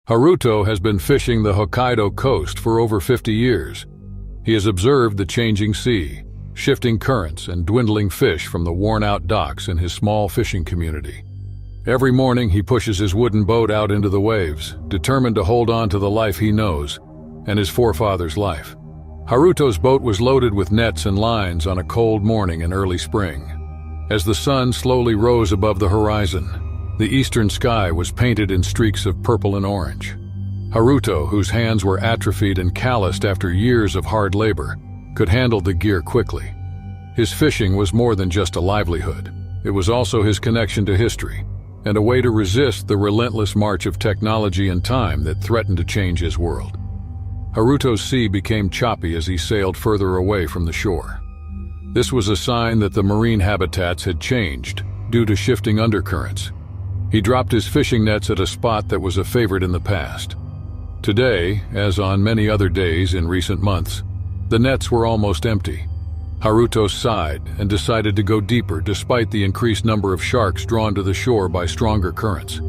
Haruto has been fishing the Hokkaido coast for over 50 years. He has observed the changing sea, shifting currents and dwindling fish from the worn-out docks in his small fishing community. Every morning he pushes his wooden boat out into the waves, determined to hold on to the life he knows, and his forefathers' life. Haruto's boat was loaded with nets and lines on a cold morning in early spring. As the sun slowly rose above the horizon, the eastern sky was painted in streaks of purple and orange. Haruto, whose hands were atrophied and calloused after years of hard labor, could handle the gear quickly. His fishing was more than just a livelihood. It was also his connection to history, and a way to resist the relentless march of technology and time that threatened to change his world. Haruto's sea became choppy as he sailed further away from the shore. This was a sign that the marine habitats had changed due to shifting undercurrents. He dropped his fishing nets at a spot that was a favorite in the past. Today, as on many other days in recent months, the nets were almost empty. Haruto sighed and decided to go deeper despite the increased number of sharks drawn to the shore by stronger currents.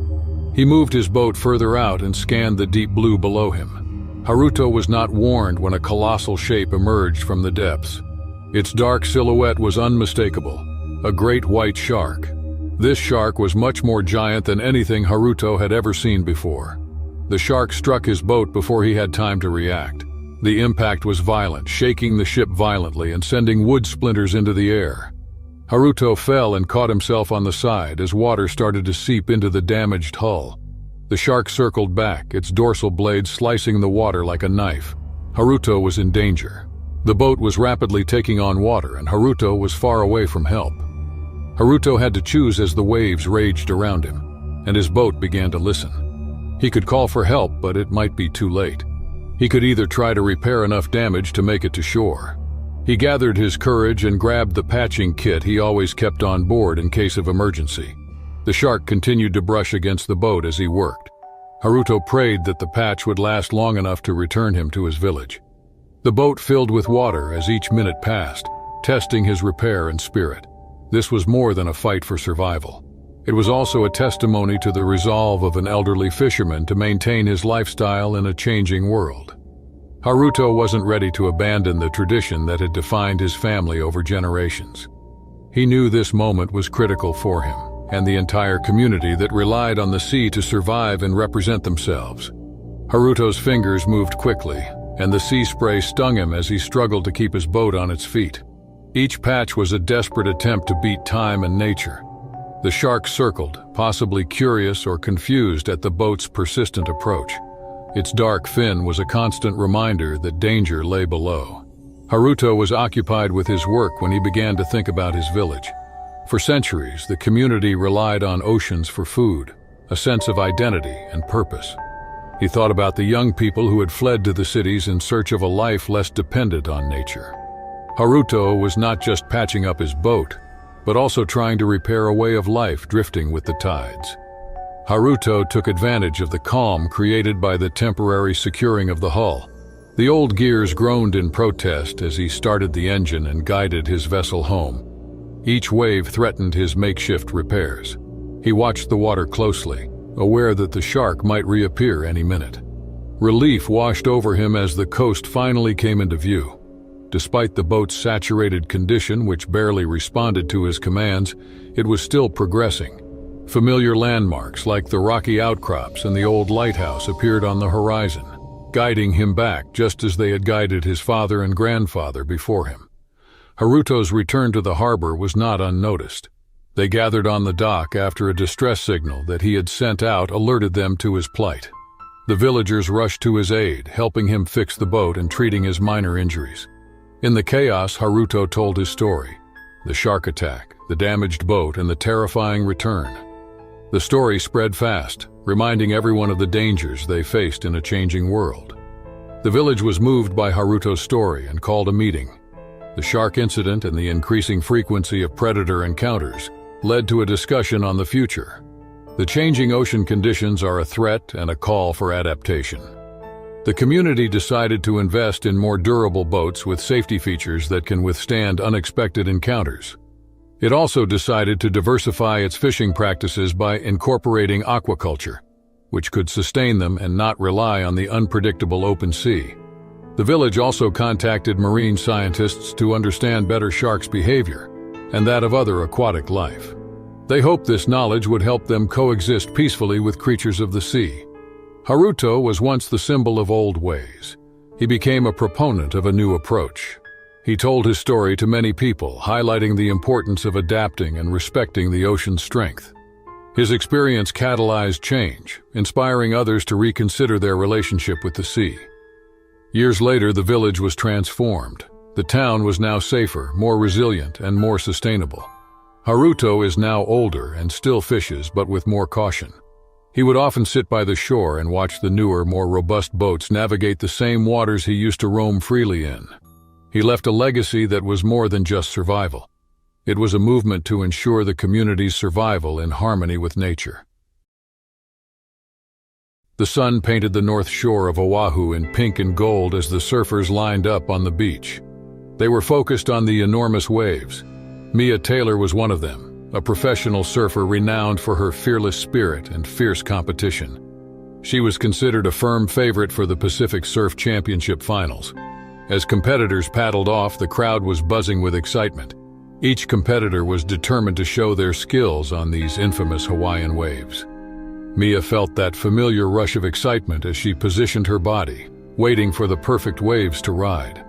He moved his boat further out and scanned the deep blue below him. Haruto was not warned when a colossal shape emerged from the depths. Its dark silhouette was unmistakable, a great white shark. This shark was much more giant than anything Haruto had ever seen before. The shark struck his boat before he had time to react. The impact was violent, shaking the ship violently and sending wood splinters into the air. Haruto fell and caught himself on the side as water started to seep into the damaged hull. The shark circled back, its dorsal blade slicing the water like a knife. Haruto was in danger. The boat was rapidly taking on water, and Haruto was far away from help. Haruto had to choose as the waves raged around him, and his boat began to listen. He could call for help, but it might be too late. He could either try to repair enough damage to make it to shore. He gathered his courage and grabbed the patching kit he always kept on board in case of emergency. The shark continued to brush against the boat as he worked. Haruto prayed that the patch would last long enough to return him to his village. The boat filled with water as each minute passed, testing his repair and spirit. This was more than a fight for survival. It was also a testimony to the resolve of an elderly fisherman to maintain his lifestyle in a changing world. Haruto wasn't ready to abandon the tradition that had defined his family over generations. He knew this moment was critical for him and the entire community that relied on the sea to survive and represent themselves. Haruto's fingers moved quickly, and the sea spray stung him as he struggled to keep his boat on its feet. Each patch was a desperate attempt to beat time and nature. The shark circled, possibly curious or confused at the boat's persistent approach. Its dark fin was a constant reminder that danger lay below. Haruto was occupied with his work when he began to think about his village. For centuries, the community relied on oceans for food, a sense of identity and purpose. He thought about the young people who had fled to the cities in search of a life less dependent on nature. Haruto was not just patching up his boat, but also trying to repair a way of life drifting with the tides. Haruto took advantage of the calm created by the temporary securing of the hull. The old gears groaned in protest as he started the engine and guided his vessel home. Each wave threatened his makeshift repairs. He watched the water closely, aware that the shark might reappear any minute. Relief washed over him as the coast finally came into view. Despite the boat's saturated condition, which barely responded to his commands, it was still progressing. Familiar landmarks like the rocky outcrops and the old lighthouse appeared on the horizon, guiding him back just as they had guided his father and grandfather before him. Haruto's return to the harbor was not unnoticed. They gathered on the dock after a distress signal that he had sent out alerted them to his plight. The villagers rushed to his aid, helping him fix the boat and treating his minor injuries. In the chaos, Haruto told his story: the shark attack, the damaged boat, and the terrifying return. The story spread fast, reminding everyone of the dangers they faced in a changing world. The village was moved by Haruto's story and called a meeting. The shark incident and the increasing frequency of predator encounters led to a discussion on the future. The changing ocean conditions are a threat and a call for adaptation. The community decided to invest in more durable boats with safety features that can withstand unexpected encounters. It also decided to diversify its fishing practices by incorporating aquaculture, which could sustain them and not rely on the unpredictable open sea. The village also contacted marine scientists to understand better sharks' behavior and that of other aquatic life. They hoped this knowledge would help them coexist peacefully with creatures of the sea. Haruto was once the symbol of old ways. He became a proponent of a new approach. He told his story to many people, highlighting the importance of adapting and respecting the ocean's strength. His experience catalyzed change, inspiring others to reconsider their relationship with the sea. Years later, the village was transformed. The town was now safer, more resilient, and more sustainable. Haruto is now older and still fishes, but with more caution. He would often sit by the shore and watch the newer, more robust boats navigate the same waters he used to roam freely in. He left a legacy that was more than just survival. It was a movement to ensure the community's survival in harmony with nature. The sun painted the north shore of Oahu in pink and gold as the surfers lined up on the beach. They were focused on the enormous waves. Mia Taylor was one of them, a professional surfer renowned for her fearless spirit and fierce competition. She was considered a firm favorite for the Pacific Surf Championship finals. As competitors paddled off, the crowd was buzzing with excitement. Each competitor was determined to show their skills on these infamous Hawaiian waves. Mia felt that familiar rush of excitement as she positioned her body, waiting for the perfect waves to ride.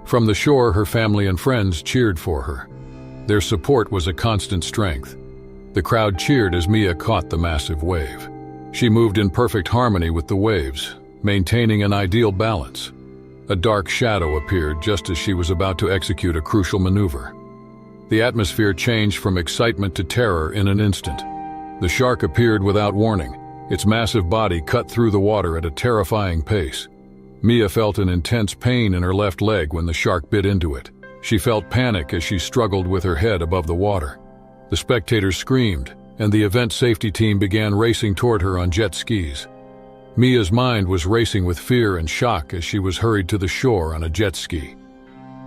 From the shore, her family and friends cheered for her. Their support was a constant strength. The crowd cheered as Mia caught the massive wave. She moved in perfect harmony with the waves, maintaining an ideal balance. A dark shadow appeared just as she was about to execute a crucial maneuver. The atmosphere changed from excitement to terror in an instant. The shark appeared without warning, its massive body cut through the water at a terrifying pace. Mia felt an intense pain in her left leg when the shark bit into it. She felt panic as she struggled with her head above the water. The spectators screamed, and the event safety team began racing toward her on jet skis. Mia's mind was racing with fear and shock as she was hurried to the shore on a jet ski.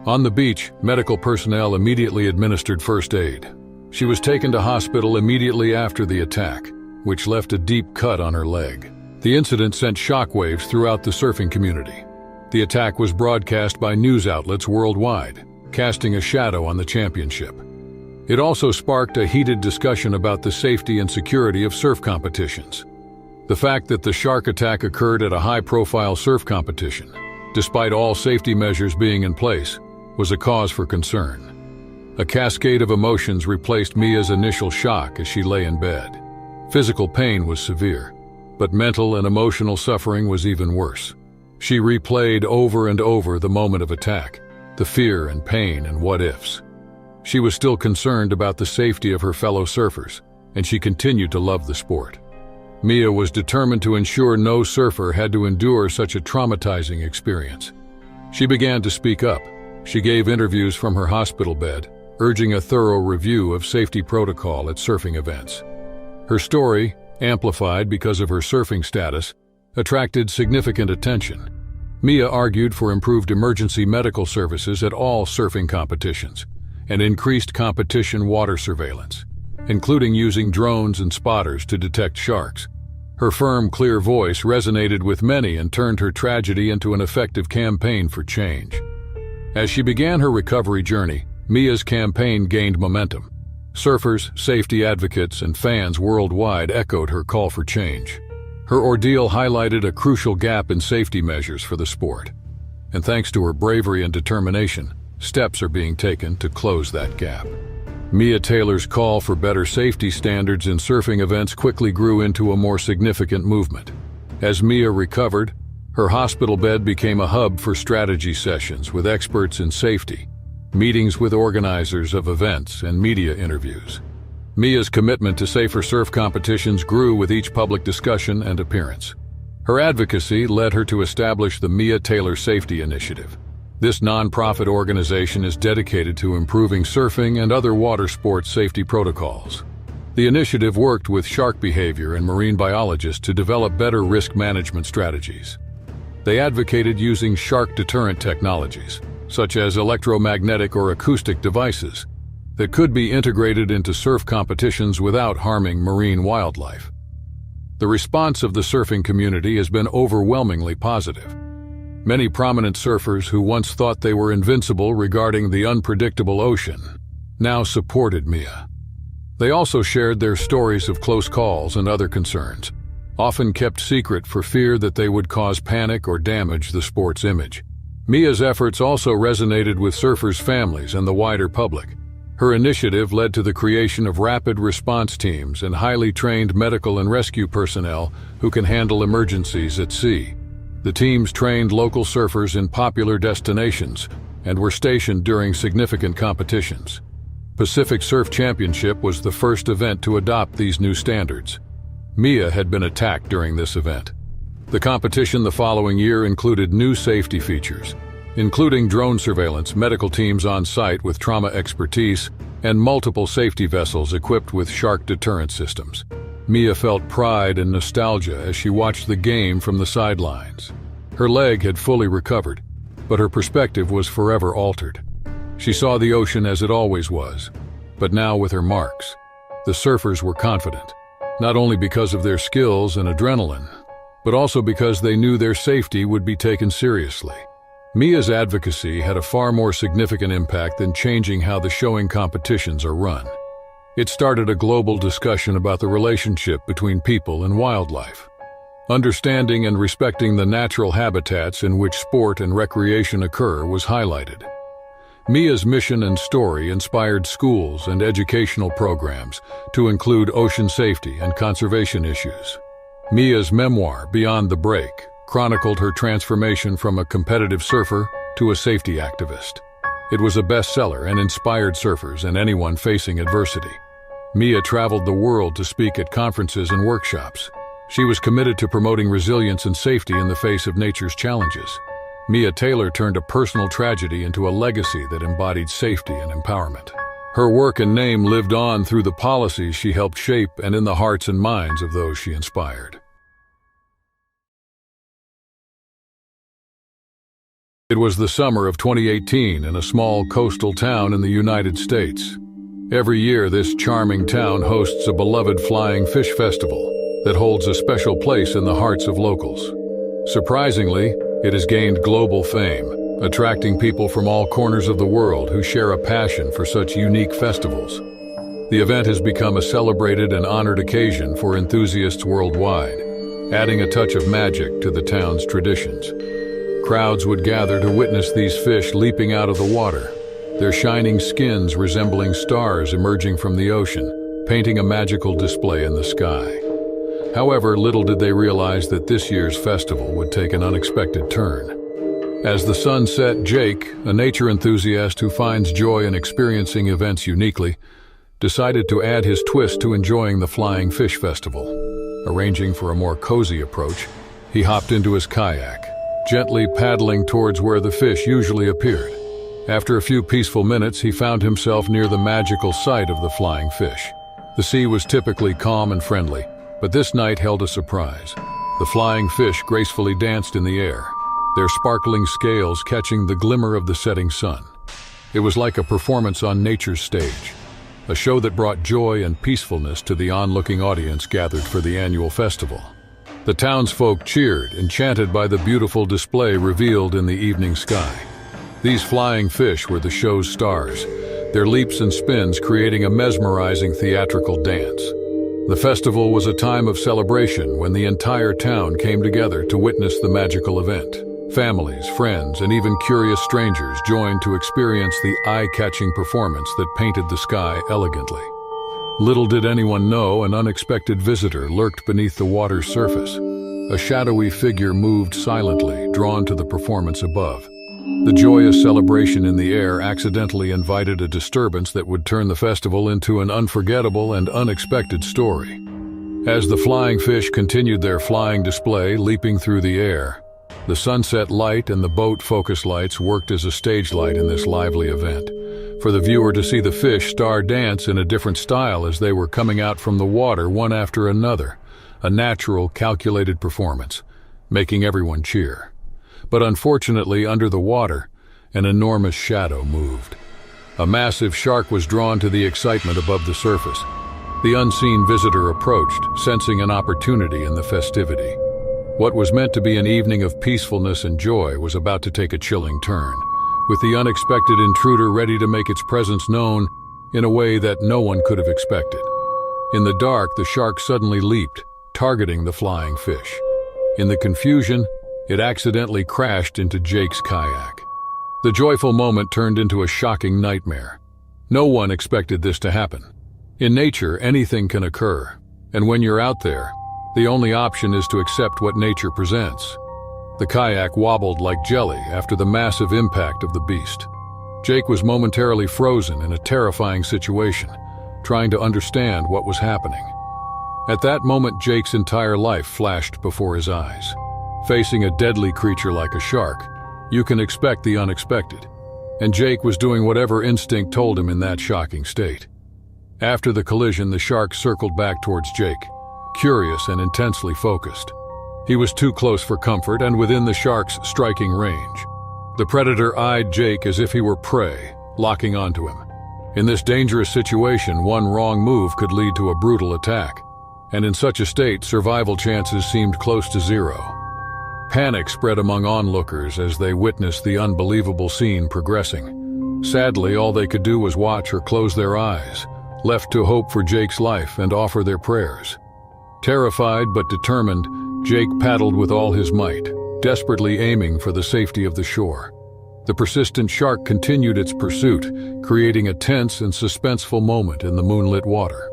On the beach, medical personnel immediately administered first aid. She was taken to hospital immediately after the attack, which left a deep cut on her leg. The incident sent shockwaves throughout the surfing community. The attack was broadcast by news outlets worldwide, casting a shadow on the championship. It also sparked a heated discussion about the safety and security of surf competitions. The fact that the shark attack occurred at a high-profile surf competition, despite all safety measures being in place, was a cause for concern. A cascade of emotions replaced Mia's initial shock as she lay in bed. Physical pain was severe, but mental and emotional suffering was even worse. She replayed over and over the moment of attack, the fear and pain and what-ifs. She was still concerned about the safety of her fellow surfers, and she continued to love the sport. Mia was determined to ensure no surfer had to endure such a traumatizing experience. She began to speak up. She gave interviews from her hospital bed, urging a thorough review of safety protocol at surfing events. Her story, amplified because of her surfing status, attracted significant attention. Mia argued for improved emergency medical services at all surfing competitions and increased competition water surveillance, including using drones and spotters to detect sharks. Her firm, clear voice resonated with many and turned her tragedy into an effective campaign for change. As she began her recovery journey, Mia's campaign gained momentum. Surfers, safety advocates, and fans worldwide echoed her call for change. Her ordeal highlighted a crucial gap in safety measures for the sport. And thanks to her bravery and determination, steps are being taken to close that gap. Mia Taylor's call for better safety standards in surfing events quickly grew into a more significant movement. As Mia recovered, her hospital bed became a hub for strategy sessions with experts in safety, meetings with organizers of events, and media interviews. Mia's commitment to safer surf competitions grew with each public discussion and appearance. Her advocacy led her to establish the Mia Taylor Safety Initiative. This nonprofit organization is dedicated to improving surfing and other water sports safety protocols. The initiative worked with shark behavior and marine biologists to develop better risk management strategies. They advocated using shark deterrent technologies, such as electromagnetic or acoustic devices, that could be integrated into surf competitions without harming marine wildlife. The response of the surfing community has been overwhelmingly positive. Many prominent surfers who once thought they were invincible regarding the unpredictable ocean now supported Mia. They also shared their stories of close calls and other concerns, often kept secret for fear that they would cause panic or damage the sport's image. Mia's efforts also resonated with surfers' families and the wider public. Her initiative led to the creation of rapid response teams and highly trained medical and rescue personnel who can handle emergencies at sea. The teams trained local surfers in popular destinations and were stationed during significant competitions. Pacific Surf Championship was the first event to adopt these new standards. Mia had been attacked during this event. The competition the following year included new safety features, including drone surveillance, medical teams on site with trauma expertise, and multiple safety vessels equipped with shark deterrent systems. Mia felt pride and nostalgia as she watched the game from the sidelines. Her leg had fully recovered, but her perspective was forever altered. She saw the ocean as it always was, but now with her marks. The surfers were confident, not only because of their skills and adrenaline, but also because they knew their safety would be taken seriously. Mia's advocacy had a far more significant impact than changing how the showing competitions are run. It started a global discussion about the relationship between people and wildlife. Understanding and respecting the natural habitats in which sport and recreation occur was highlighted. Mia's mission and story inspired schools and educational programs to include ocean safety and conservation issues. Mia's memoir, Beyond the Break, chronicled her transformation from a competitive surfer to a safety activist. It was a bestseller and inspired surfers and anyone facing adversity. Mia traveled the world to speak at conferences and workshops. She was committed to promoting resilience and safety in the face of nature's challenges. Mia Taylor turned a personal tragedy into a legacy that embodied safety and empowerment. Her work and name lived on through the policies she helped shape and in the hearts and minds of those she inspired. It was the summer of 2018 in a small coastal town in the United States. Every year, this charming town hosts a beloved flying fish festival that holds a special place in the hearts of locals. Surprisingly, it has gained global fame, attracting people from all corners of the world who share a passion for such unique festivals. The event has become a celebrated and honored occasion for enthusiasts worldwide, adding a touch of magic to the town's traditions. Crowds would gather to witness these fish leaping out of the water, their shining skins resembling stars emerging from the ocean, painting a magical display in the sky. However, little did they realize that this year's festival would take an unexpected turn. As the sun set, Jake, a nature enthusiast who finds joy in experiencing events uniquely, decided to add his twist to enjoying the Flying Fish Festival. Arranging for a more cozy approach, he hopped into his kayak, gently paddling towards where the fish usually appeared. After a few peaceful minutes, he found himself near the magical sight of the flying fish. The sea was typically calm and friendly, but this night held a surprise. The flying fish gracefully danced in the air, their sparkling scales catching the glimmer of the setting sun. It was like a performance on nature's stage, a show that brought joy and peacefulness to the onlooking audience gathered for the annual festival. The townsfolk cheered, enchanted by the beautiful display revealed in the evening sky. These flying fish were the show's stars, their leaps and spins creating a mesmerizing theatrical dance. The festival was a time of celebration when the entire town came together to witness the magical event. Families, friends, and even curious strangers joined to experience the eye-catching performance that painted the sky elegantly. Little did anyone know an unexpected visitor lurked beneath the water's surface. A shadowy figure moved silently, drawn to the performance above. The joyous celebration in the air accidentally invited a disturbance that would turn the festival into an unforgettable and unexpected story. As the flying fish continued their flying display, leaping through the air, the sunset light and the boat focus lights worked as a stage light in this lively event, for the viewer to see the fish star dance in a different style as they were coming out from the water one after another, a natural, calculated performance, making everyone cheer. But unfortunately, under the water, an enormous shadow moved. A massive shark was drawn to the excitement above the surface. The unseen visitor approached, sensing an opportunity in the festivity. What was meant to be an evening of peacefulness and joy was about to take a chilling turn, with the unexpected intruder ready to make its presence known in a way that no one could have expected. In the dark, the shark suddenly leaped, targeting the flying fish. In the confusion, it accidentally crashed into Jake's kayak. The joyful moment turned into a shocking nightmare. No one expected this to happen. In nature, anything can occur, and when you're out there, the only option is to accept what nature presents. The kayak wobbled like jelly after the massive impact of the beast. Jake was momentarily frozen in a terrifying situation, trying to understand what was happening. At that moment, Jake's entire life flashed before his eyes. Facing a deadly creature like a shark, you can expect the unexpected, and Jake was doing whatever instinct told him in that shocking state. After the collision, the shark circled back towards Jake, curious and intensely focused. He was too close for comfort and within the shark's striking range. The predator eyed Jake as if he were prey, locking onto him. In this dangerous situation, one wrong move could lead to a brutal attack, and in such a state, survival chances seemed close to zero. Panic spread among onlookers as they witnessed the unbelievable scene progressing. Sadly, all they could do was watch or close their eyes, left to hope for Jake's life and offer their prayers. Terrified but determined, Jake paddled with all his might, desperately aiming for the safety of the shore. The persistent shark continued its pursuit, creating a tense and suspenseful moment in the moonlit water.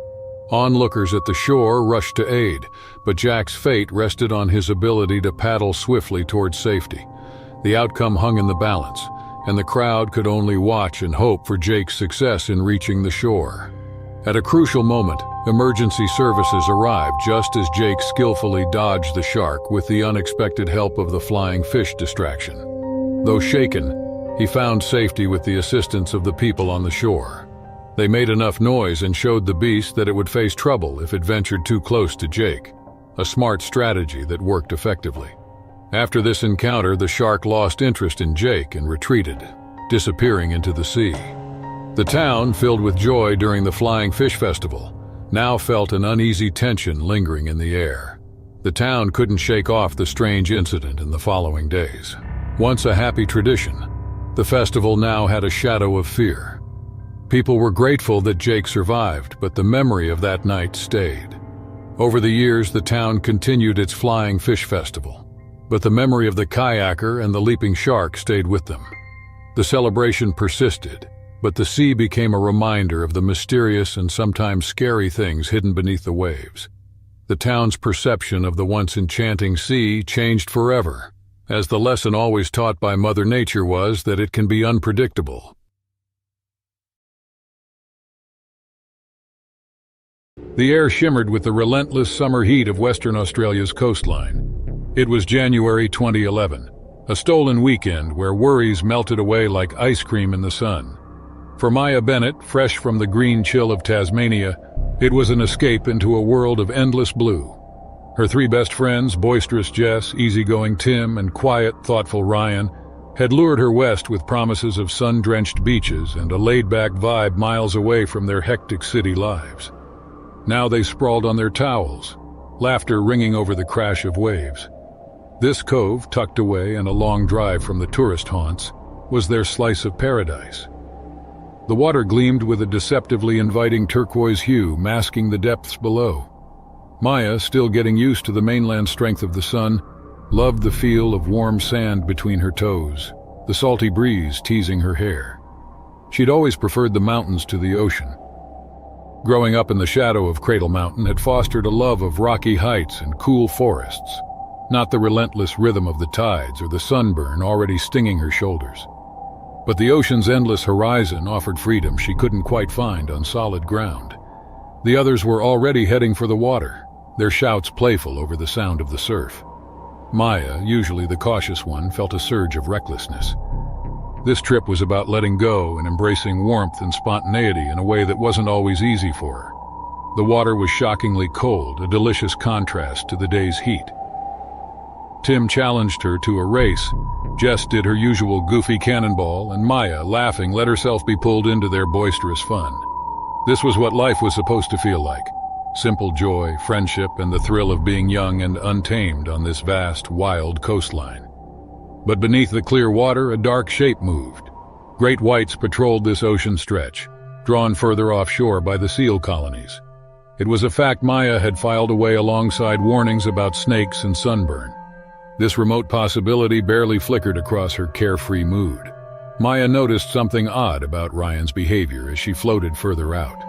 Onlookers at the shore rushed to aid, but Jack's fate rested on his ability to paddle swiftly towards safety. The outcome hung in the balance, and the crowd could only watch and hope for Jake's success in reaching the shore. At a crucial moment, emergency services arrived just as Jake skillfully dodged the shark with the unexpected help of the flying fish distraction. Though shaken, he found safety with the assistance of the people on the shore. They made enough noise and showed the beast that it would face trouble if it ventured too close to Jake, a smart strategy that worked effectively. After this encounter, the shark lost interest in Jake and retreated, disappearing into the sea. The town, filled with joy during the Flying Fish Festival, now felt an uneasy tension lingering in the air. The town couldn't shake off the strange incident in the following days. Once a happy tradition, the festival now had a shadow of fear. People were grateful that Jake survived, but the memory of that night stayed. Over the years, the town continued its Flying Fish Festival, but the memory of the kayaker and the leaping shark stayed with them. The celebration persisted, but the sea became a reminder of the mysterious and sometimes scary things hidden beneath the waves. The town's perception of the once enchanting sea changed forever, as the lesson always taught by Mother Nature was that it can be unpredictable. The air shimmered with the relentless summer heat of Western Australia's coastline. It was January 2011, a stolen weekend where worries melted away like ice cream in the sun. For Maya Bennett, fresh from the green chill of Tasmania, it was an escape into a world of endless blue. Her three best friends, boisterous Jess, easygoing Tim, and quiet, thoughtful Ryan, had lured her west with promises of sun-drenched beaches and a laid-back vibe miles away from their hectic city lives. Now they sprawled on their towels, laughter ringing over the crash of waves. This cove, tucked away and a long drive from the tourist haunts, was their slice of paradise. The water gleamed with a deceptively inviting turquoise hue, masking the depths below. Maya, still getting used to the mainland strength of the sun, loved the feel of warm sand between her toes, the salty breeze teasing her hair. She'd always preferred the mountains to the ocean. Growing up in the shadow of Cradle Mountain had fostered a love of rocky heights and cool forests, not the relentless rhythm of the tides or the sunburn already stinging her shoulders. But the ocean's endless horizon offered freedom she couldn't quite find on solid ground. The others were already heading for the water, their shouts playful over the sound of the surf. Maya, usually the cautious one, felt a surge of recklessness. This trip was about letting go and embracing warmth and spontaneity in a way that wasn't always easy for her. The water was shockingly cold, a delicious contrast to the day's heat. Tim challenged her to a race. Jess did her usual goofy cannonball, and Maya, laughing, let herself be pulled into their boisterous fun. This was what life was supposed to feel like, Simple joy, friendship, and the thrill of being young and untamed on this vast, wild coastline. But beneath the clear water, a dark shape moved. Great whites patrolled this ocean stretch, drawn further offshore by the seal colonies. It was a fact Maya had filed away alongside warnings about snakes and sunburn. This remote possibility barely flickered across her carefree mood. Maya noticed something odd about Ryan's behavior as she floated further out.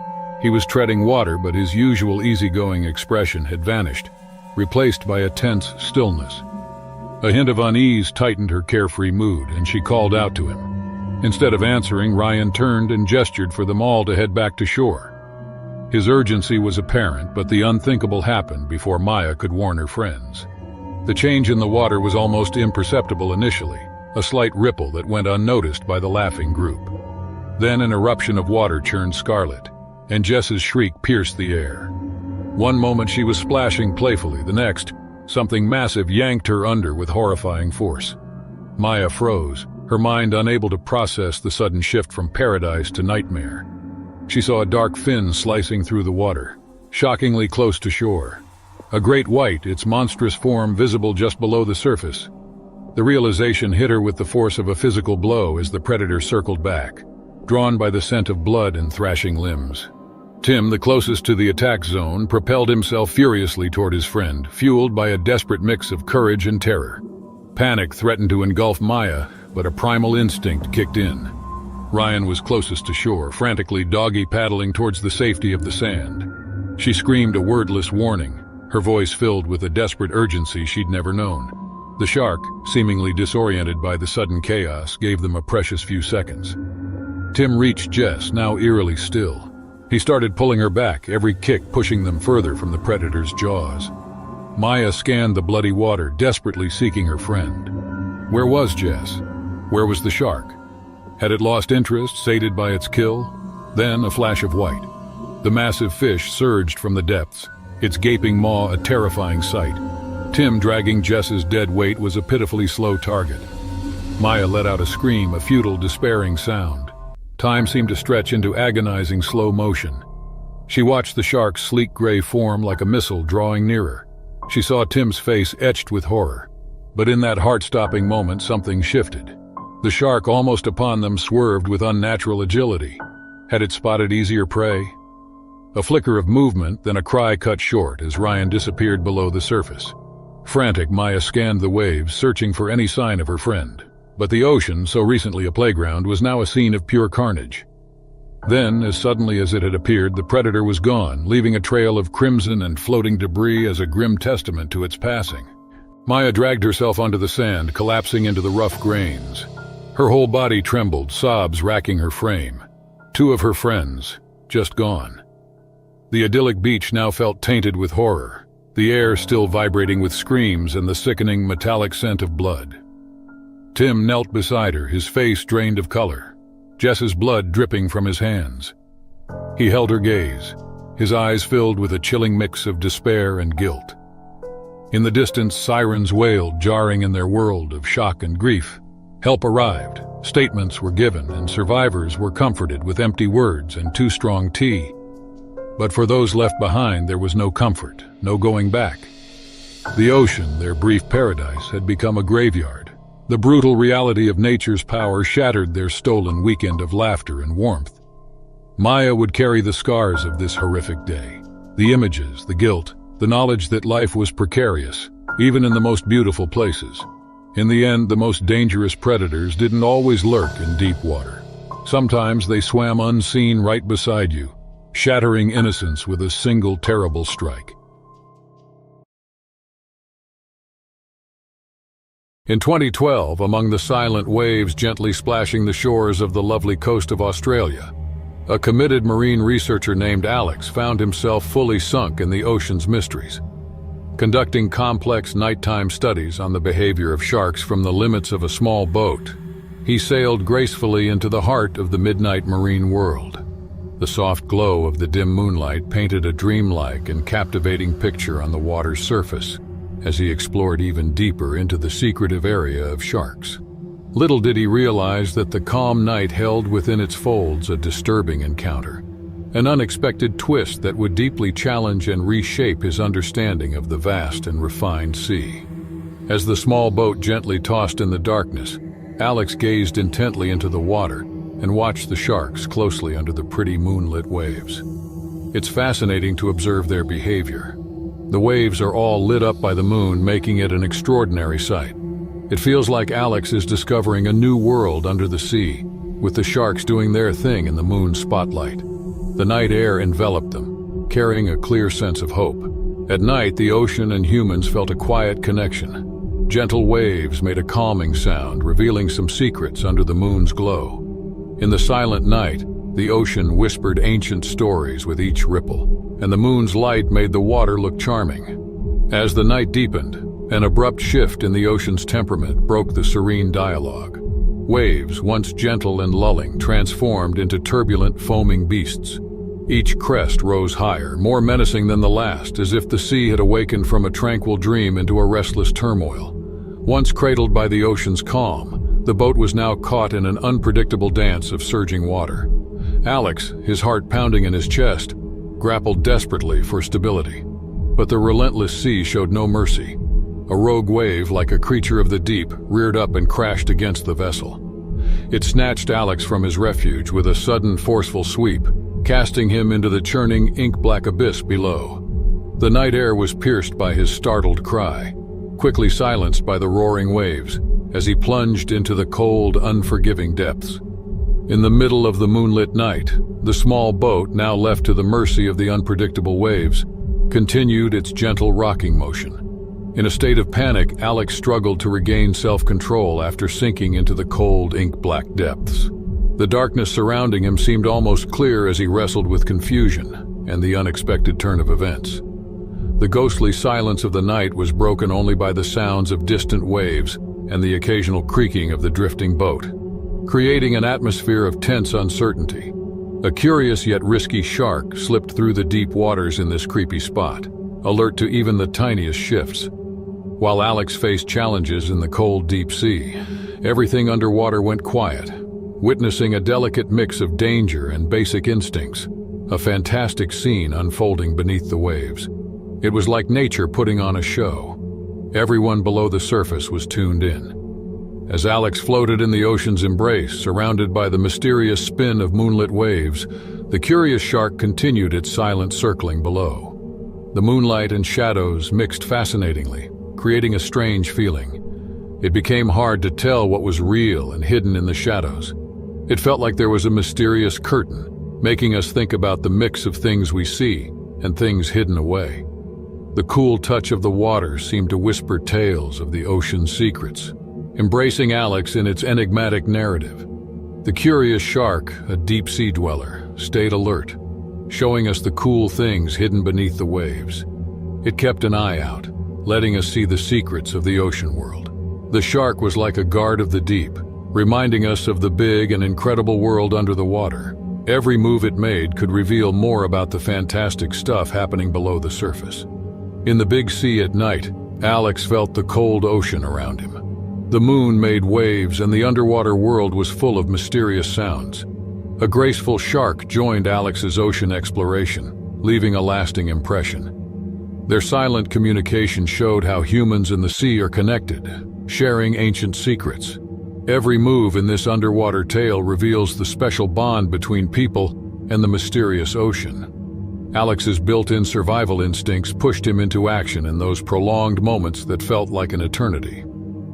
He was treading water, but his usual easygoing expression had vanished, replaced by a tense stillness. A hint of unease tightened her carefree mood, and she called out to him. Instead of answering, Ryan turned and gestured for them all to head back to shore. His urgency was apparent, but the unthinkable happened before Maya could warn her friends. The change in the water was almost imperceptible initially, a slight ripple that went unnoticed by the laughing group. Then an eruption of water churned scarlet, and Jess's shriek pierced the air. One moment she was splashing playfully, the next, something massive yanked her under with horrifying force. Maya froze, her mind unable to process the sudden shift from paradise to nightmare. She saw a dark fin slicing through the water, shockingly close to shore. A great white, its monstrous form visible just below the surface. The realization hit her with the force of a physical blow as the predator circled back, drawn by the scent of blood and thrashing limbs. Tim, the closest to the attack zone, propelled himself furiously toward his friend, fueled by a desperate mix of courage and terror. Panic threatened to engulf Maya, but a primal instinct kicked in. Ryan was closest to shore, frantically doggy paddling towards the safety of the sand. She screamed a wordless warning, her voice filled with a desperate urgency she'd never known. The shark, seemingly disoriented by the sudden chaos, gave them a precious few seconds. Tim reached Jess, now eerily still. He started pulling her back, every kick pushing them further from the predator's jaws. Maya scanned the bloody water, desperately seeking her friend. Where was Jess? Where was the shark? Had it lost interest, sated by its kill? Then a flash of white. The massive fish surged from the depths, its gaping maw a terrifying sight. Tim dragging Jess's dead weight was a pitifully slow target. Maya let out a scream, a futile, despairing sound. Time seemed to stretch into agonizing slow motion. She watched the shark's sleek gray form like a missile drawing nearer. She saw Tim's face etched with horror. But in that heart-stopping moment, something shifted. The shark, almost upon them, swerved with unnatural agility. Had it spotted easier prey? A flicker of movement, then a cry cut short as Ryan disappeared below the surface. Frantic, Maya scanned the waves, searching for any sign of her friend. But the ocean, so recently a playground, was now a scene of pure carnage. Then, as suddenly as it had appeared, the predator was gone, leaving a trail of crimson and floating debris as a grim testament to its passing. Maya dragged herself onto the sand, collapsing into the rough grains. Her whole body trembled, sobs racking her frame. Two of her friends, just gone. The idyllic beach now felt tainted with horror, the air still vibrating with screams and the sickening metallic scent of blood. Tim knelt beside her, his face drained of color, Jess's blood dripping from his hands. He held her gaze, his eyes filled with a chilling mix of despair and guilt. In the distance, sirens wailed, jarring in their world of shock and grief. Help arrived, statements were given, and survivors were comforted with empty words and too strong tea. But for those left behind, there was no comfort, no going back. The ocean, their brief paradise, had become a graveyard. The brutal reality of nature's power shattered their stolen weekend of laughter and warmth. Maya would carry the scars of this horrific day. The images, the guilt, the knowledge that life was precarious, even in the most beautiful places. In the end, the most dangerous predators didn't always lurk in deep water. Sometimes they swam unseen right beside you, shattering innocence with a single terrible strike. In 2012, among the silent waves gently splashing the shores of the lovely coast of Australia, a committed marine researcher named Alex found himself fully sunk in the ocean's mysteries. Conducting complex nighttime studies on the behavior of sharks from the limits of a small boat, he sailed gracefully into the heart of the midnight marine world. The soft glow of the dim moonlight painted a dreamlike and captivating picture on the water's surface, as he explored even deeper into the secretive area of sharks. Little did he realize that the calm night held within its folds a disturbing encounter. an unexpected twist that would deeply challenge and reshape his understanding of the vast and refined sea. As the small boat gently tossed in the darkness, Alex gazed intently into the water and watched the sharks closely under the pretty moonlit waves. It's fascinating to observe their behavior. The waves are all lit up by the moon, making it an extraordinary sight. It feels like Alex is discovering a new world under the sea, with the sharks doing their thing in the moon's spotlight. The night air enveloped them, carrying a clear sense of hope. At night, the ocean and humans felt a quiet connection. Gentle waves made a calming sound, revealing some secrets under the moon's glow. In the silent night, the ocean whispered ancient stories with each ripple, and the moon's light made the water look charming. As the night deepened, an abrupt shift in the ocean's temperament broke the serene dialogue. Waves, once gentle and lulling, transformed into turbulent, foaming beasts. Each crest rose higher, more menacing than the last, as if the sea had awakened from a tranquil dream into a restless turmoil. Once cradled by the ocean's calm, the boat was now caught in an unpredictable dance of surging water. Alex, his heart pounding in his chest, grappled desperately for stability. But the relentless sea showed no mercy. A rogue wave, like a creature of the deep, reared up and crashed against the vessel. It snatched Alex from his refuge with a sudden, forceful sweep, casting him into the churning, ink-black abyss below. The night air was pierced by his startled cry, quickly silenced by the roaring waves, as he plunged into the cold, unforgiving depths. In the middle of the moonlit night, the small boat, now left to the mercy of the unpredictable waves, continued its gentle rocking motion. In a state of panic, Alex struggled to regain self-control after sinking into the cold, ink-black depths. The darkness surrounding him seemed almost clear as he wrestled with confusion and the unexpected turn of events. The ghostly silence of the night was broken only by the sounds of distant waves and the occasional creaking of the drifting boat, creating an atmosphere of tense uncertainty. A curious yet risky shark slipped through the deep waters in this creepy spot, alert to even the tiniest shifts. While Alex faced challenges in the cold, deep sea, everything underwater went quiet, witnessing a delicate mix of danger and basic instincts, a fantastic scene unfolding beneath the waves. It was like nature putting on a show. Everyone below the surface was tuned in. As Alex floated in the ocean's embrace, surrounded by the mysterious spin of moonlit waves, the curious shark continued its silent circling below. The moonlight and shadows mixed fascinatingly, creating a strange feeling. It became hard to tell what was real and hidden in the shadows. It felt like there was a mysterious curtain, making us think about the mix of things we see and things hidden away. The cool touch of the water seemed to whisper tales of the ocean's secrets, embracing Alex in its enigmatic narrative. The curious shark, a deep-sea dweller, stayed alert, showing us the cool things hidden beneath the waves. It kept an eye out, letting us see the secrets of the ocean world. The shark was like a guard of the deep, reminding us of the big and incredible world under the water. Every move it made could reveal more about the fantastic stuff happening below the surface. In the big sea at night, Alex felt the cold ocean around him. The moon made waves and the underwater world was full of mysterious sounds. A graceful shark joined Alex's ocean exploration, leaving a lasting impression. Their silent communication showed how humans and the sea are connected, sharing ancient secrets. Every move in this underwater tale reveals the special bond between people and the mysterious ocean. Alex's built-in survival instincts pushed him into action in those prolonged moments that felt like an eternity.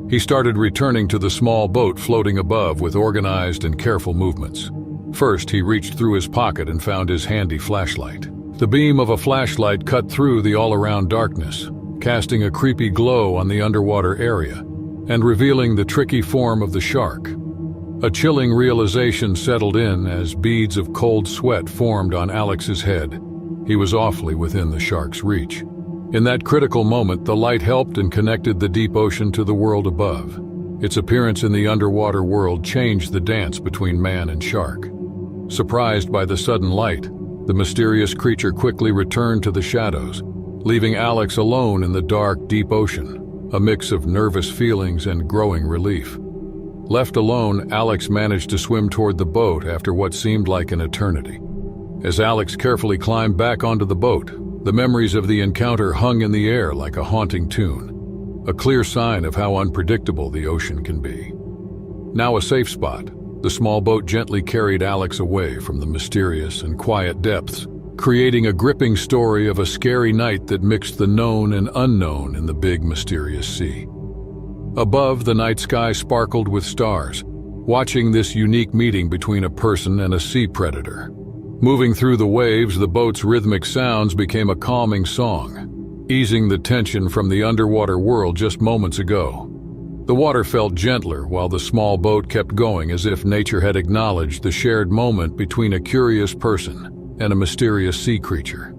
He started returning to the small boat floating above with organized and careful movements. First, he reached through his pocket and found his handy flashlight. The beam of a flashlight cut through the all-around darkness, casting a creepy glow on the underwater area and revealing the tricky form of the shark. A chilling realization settled in as beads of cold sweat formed on Alex's head. He was awfully within the shark's reach. In that critical moment, the light helped and connected the deep ocean to the world above. Its appearance in the underwater world changed the dance between man and shark. Surprised by the sudden light, the mysterious creature quickly returned to the shadows, leaving Alex alone in the dark, deep ocean, a mix of nervous feelings and growing relief. Left alone, Alex managed to swim toward the boat after what seemed like an eternity. As Alex carefully climbed back onto the boat, the memories of the encounter hung in the air like a haunting tune, a clear sign of how unpredictable the ocean can be. Now a safe spot, the small boat gently carried Alex away from the mysterious and quiet depths, creating a gripping story of a scary night that mixed the known and unknown in the big, mysterious sea. Above, the night sky sparkled with stars, watching this unique meeting between a person and a sea predator. Moving through the waves, the boat's rhythmic sounds became a calming song, easing the tension from the underwater world just moments ago. The water felt gentler while the small boat kept going, as if nature had acknowledged the shared moment between a curious person and a mysterious sea creature.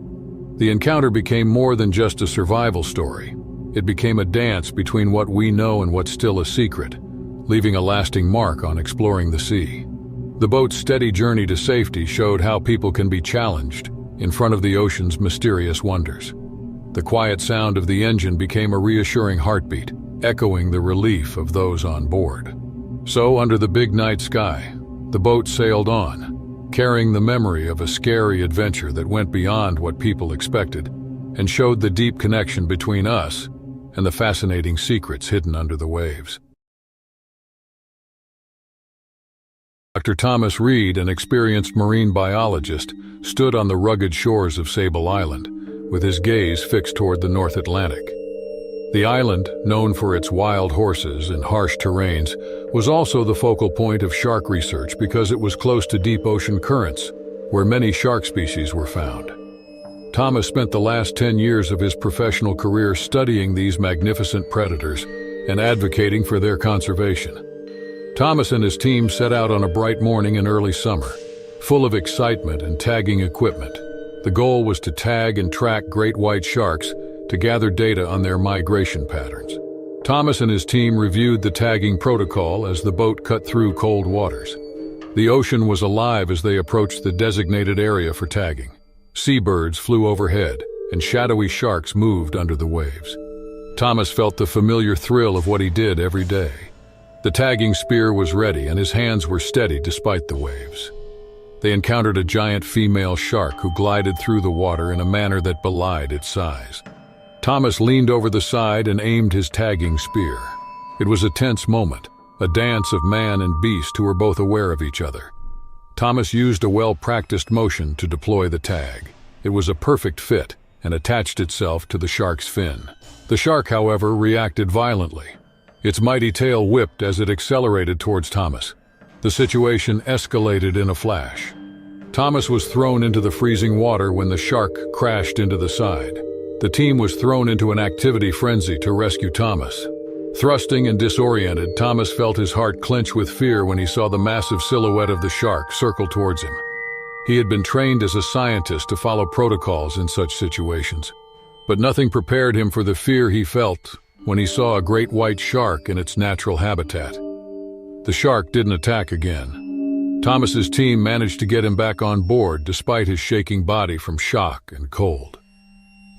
The encounter became more than just a survival story. It became a dance between what we know and what's still a secret, leaving a lasting mark on exploring the sea. The boat's steady journey to safety showed how people can be challenged in front of the ocean's mysterious wonders. The quiet sound of the engine became a reassuring heartbeat, echoing the relief of those on board. So, under the big night sky, the boat sailed on, carrying the memory of a scary adventure that went beyond what people expected and showed the deep connection between us and the fascinating secrets hidden under the waves. Dr. Thomas Reed, an experienced marine biologist, stood on the rugged shores of Sable Island, with his gaze fixed toward the North Atlantic. The island, known for its wild horses and harsh terrains, was also the focal point of shark research because it was close to deep ocean currents, where many shark species were found. Thomas spent the last 10 years of his professional career studying these magnificent predators and advocating for their conservation. Thomas and his team set out on a bright morning in early summer, full of excitement and tagging equipment. The goal was to tag and track great white sharks to gather data on their migration patterns. Thomas and his team reviewed the tagging protocol as the boat cut through cold waters. The ocean was alive as they approached the designated area for tagging. Seabirds flew overhead, and shadowy sharks moved under the waves. Thomas felt the familiar thrill of what he did every day. The tagging spear was ready, and his hands were steady despite the waves. They encountered a giant female shark who glided through the water in a manner that belied its size. Thomas leaned over the side and aimed his tagging spear. It was a tense moment, a dance of man and beast who were both aware of each other. Thomas used a well-practiced motion to deploy the tag. It was a perfect fit and attached itself to the shark's fin. The shark, however, reacted violently. Its mighty tail whipped as it accelerated towards Thomas. The situation escalated in a flash. Thomas was thrown into the freezing water when the shark crashed into the side. The team was thrown into an activity frenzy to rescue Thomas. Thrusting and disoriented, Thomas felt his heart clench with fear when he saw the massive silhouette of the shark circle towards him. He had been trained as a scientist to follow protocols in such situations, but nothing prepared him for the fear he felt when he saw a great white shark in its natural habitat. The shark didn't attack again. Thomas's team managed to get him back on board despite his shaking body from shock and cold.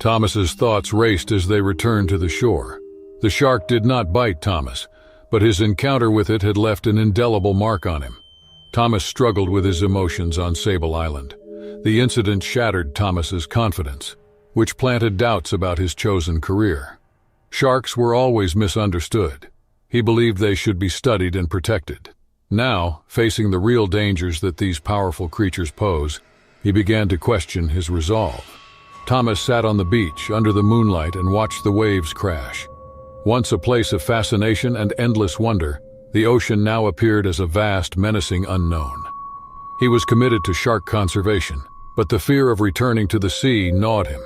Thomas's thoughts raced as they returned to the shore. The shark did not bite Thomas, but his encounter with it had left an indelible mark on him. Thomas struggled with his emotions on Sable Island. The incident shattered Thomas's confidence, which planted doubts about his chosen career. Sharks were always misunderstood. He believed they should be studied and protected. Now, facing the real dangers that these powerful creatures pose, he began to question his resolve. Thomas sat on the beach under the moonlight and watched the waves crash. Once a place of fascination and endless wonder, the ocean now appeared as a vast, menacing unknown. He was committed to shark conservation, but the fear of returning to the sea gnawed him.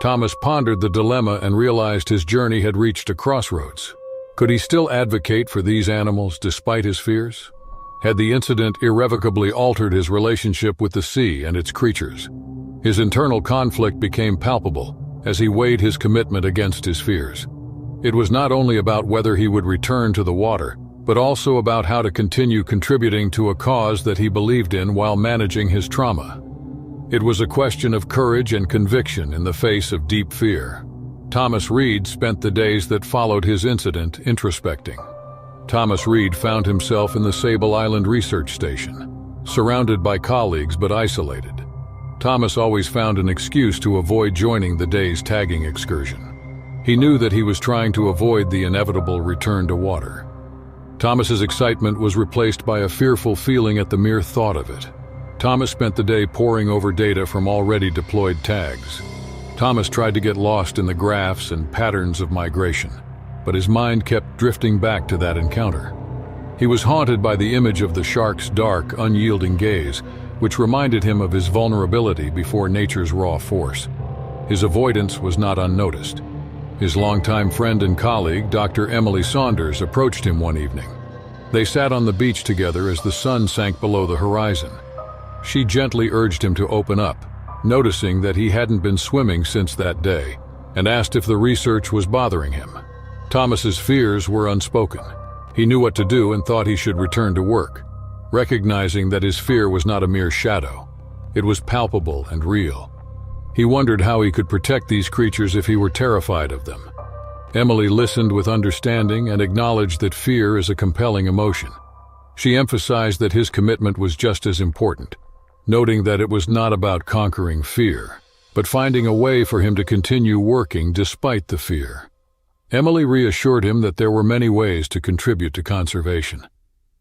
Thomas pondered the dilemma and realized his journey had reached a crossroads. Could he still advocate for these animals despite his fears? Had the incident irrevocably altered his relationship with the sea and its creatures? His internal conflict became palpable as he weighed his commitment against his fears. It was not only about whether he would return to the water, but also about how to continue contributing to a cause that he believed in while managing his trauma. It was a question of courage and conviction in the face of deep fear. Thomas Reed spent the days that followed his incident introspecting. Thomas Reed found himself in the Sable Island Research Station, surrounded by colleagues but isolated. Thomas always found an excuse to avoid joining the day's tagging excursion. He knew that he was trying to avoid the inevitable return to water. Thomas's excitement was replaced by a fearful feeling at the mere thought of it. Thomas spent the day poring over data from already deployed tags. Thomas tried to get lost in the graphs and patterns of migration, but his mind kept drifting back to that encounter. He was haunted by the image of the shark's dark, unyielding gaze, which reminded him of his vulnerability before nature's raw force. His avoidance was not unnoticed. His longtime friend and colleague, Dr. Emily Saunders, approached him one evening. They sat on the beach together as the sun sank below the horizon. She gently urged him to open up, noticing that he hadn't been swimming since that day, and asked if the research was bothering him. Thomas's fears were unspoken. He knew what to do and thought he should return to work, recognizing that his fear was not a mere shadow. It was palpable and real. He wondered how he could protect these creatures if he were terrified of them. Emily listened with understanding and acknowledged that fear is a compelling emotion. She emphasized that his commitment was just as important, noting that it was not about conquering fear, but finding a way for him to continue working despite the fear. Emily reassured him that there were many ways to contribute to conservation.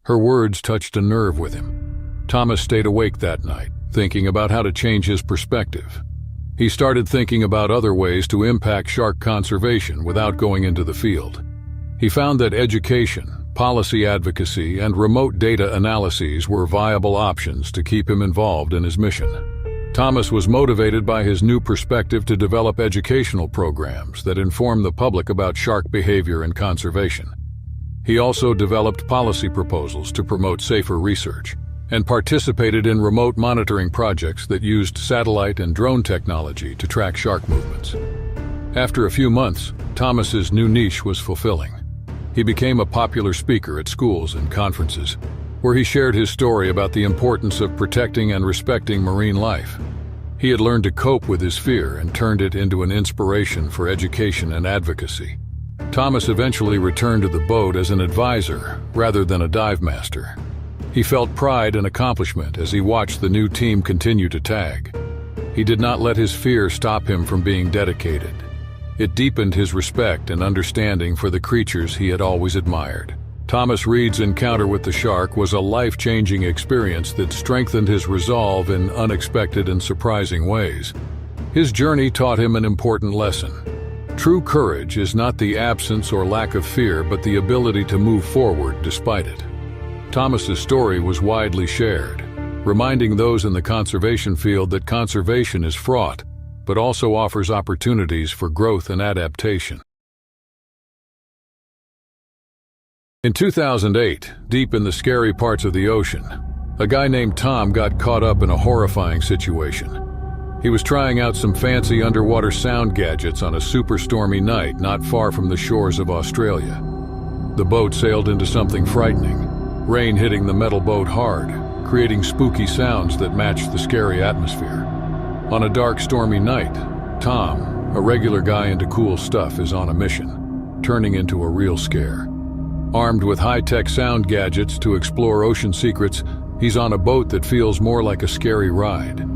Her words touched a nerve with him. Thomas stayed awake that night, thinking about how to change his perspective. He started thinking about other ways to impact shark conservation without going into the field. He found that education, policy advocacy, and remote data analyses were viable options to keep him involved in his mission. Thomas was motivated by his new perspective to develop educational programs that inform the public about shark behavior and conservation. He also developed policy proposals to promote safer research, and participated in remote monitoring projects that used satellite and drone technology to track shark movements. After a few months, Thomas's new niche was fulfilling. He became a popular speaker at schools and conferences, where he shared his story about the importance of protecting and respecting marine life. He had learned to cope with his fear and turned it into an inspiration for education and advocacy. Thomas eventually returned to the boat as an advisor rather than a dive master. He felt pride and accomplishment as he watched the new team continue to tag. He did not let his fear stop him from being dedicated. It deepened his respect and understanding for the creatures he had always admired. Thomas Reed's encounter with the shark was a life-changing experience that strengthened his resolve in unexpected and surprising ways. His journey taught him an important lesson. True courage is not the absence or lack of fear, but the ability to move forward despite it. Thomas's story was widely shared, reminding those in the conservation field that conservation is fraught, but also offers opportunities for growth and adaptation. In 2008, deep in the scary parts of the ocean, a guy named Tom got caught up in a horrifying situation. He was trying out some fancy underwater sound gadgets on a super stormy night not far from the shores of Australia. The boat sailed into something frightening. Rain hitting the metal boat hard, creating spooky sounds that matched the scary atmosphere. On a dark, stormy night, Tom, a regular guy into cool stuff, is on a mission, turning into a real scare. Armed with high-tech sound gadgets to explore ocean secrets, he's on a boat that feels more like a scary ride.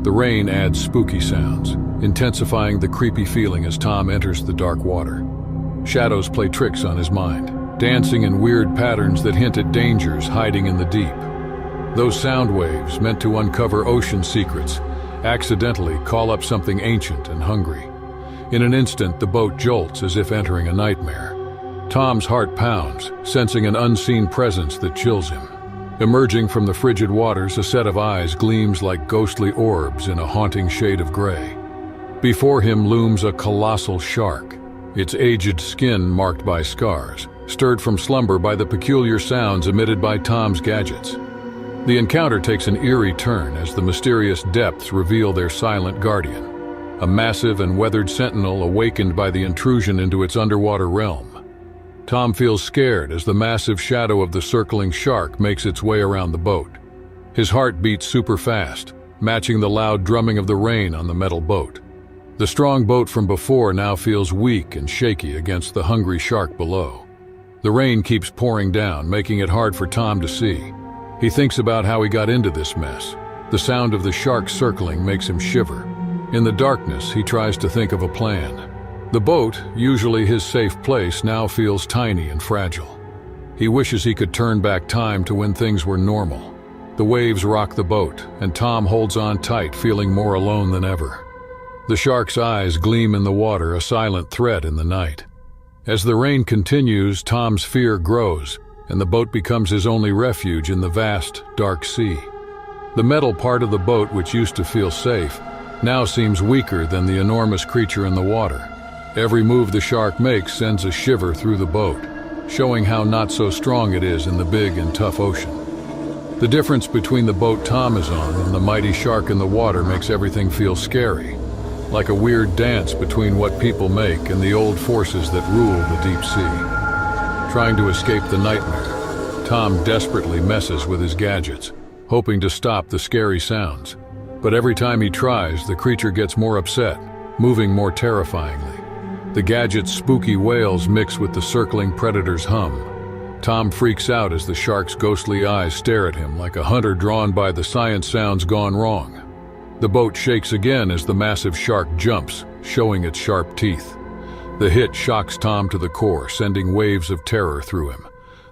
The rain adds spooky sounds, intensifying the creepy feeling as Tom enters the dark water. Shadows play tricks on his mind, dancing in weird patterns that hint at dangers hiding in the deep. Those sound waves, meant to uncover ocean secrets, accidentally call up something ancient and hungry. In an instant, the boat jolts as if entering a nightmare. Tom's heart pounds, sensing an unseen presence that chills him. Emerging from the frigid waters, a set of eyes gleams like ghostly orbs in a haunting shade of gray. Before him looms a colossal shark, its aged skin marked by scars, stirred from slumber by the peculiar sounds emitted by Tom's gadgets. The encounter takes an eerie turn as the mysterious depths reveal their silent guardian, a massive and weathered sentinel awakened by the intrusion into its underwater realm. Tom feels scared as the massive shadow of the circling shark makes its way around the boat. His heart beats super fast, matching the loud drumming of the rain on the metal boat. The strong boat from before now feels weak and shaky against the hungry shark below. The rain keeps pouring down, making it hard for Tom to see. He thinks about how he got into this mess, The sound of the shark circling makes him shiver. In the darkness, he tries to think of a plan. The boat, usually his safe place, now feels tiny and fragile. He wishes he could turn back time to when things were normal. The waves rock the boat, and Tom holds on tight, feeling more alone than ever. The shark's eyes gleam in the water, a silent threat in the night. As the rain continues, Tom's fear grows, and the boat becomes his only refuge in the vast, dark sea. The metal part of the boat, which used to feel safe, now seems weaker than the enormous creature in the water. Every move the shark makes sends a shiver through the boat, showing how not so strong it is in the big and tough ocean. The difference between the boat Tom is on and the mighty shark in the water makes everything feel scary, like a weird dance between what people make and the old forces that rule the deep sea. Trying to escape the nightmare, Tom desperately messes with his gadgets, hoping to stop the scary sounds. But every time he tries, the creature gets more upset, moving more terrifyingly. The gadget's spooky wails mix with the circling predator's hum. Tom freaks out as the shark's ghostly eyes stare at him like a hunter drawn by the science sounds gone wrong. The boat shakes again as the massive shark jumps, showing its sharp teeth. The hit shocks Tom to the core, sending waves of terror through him.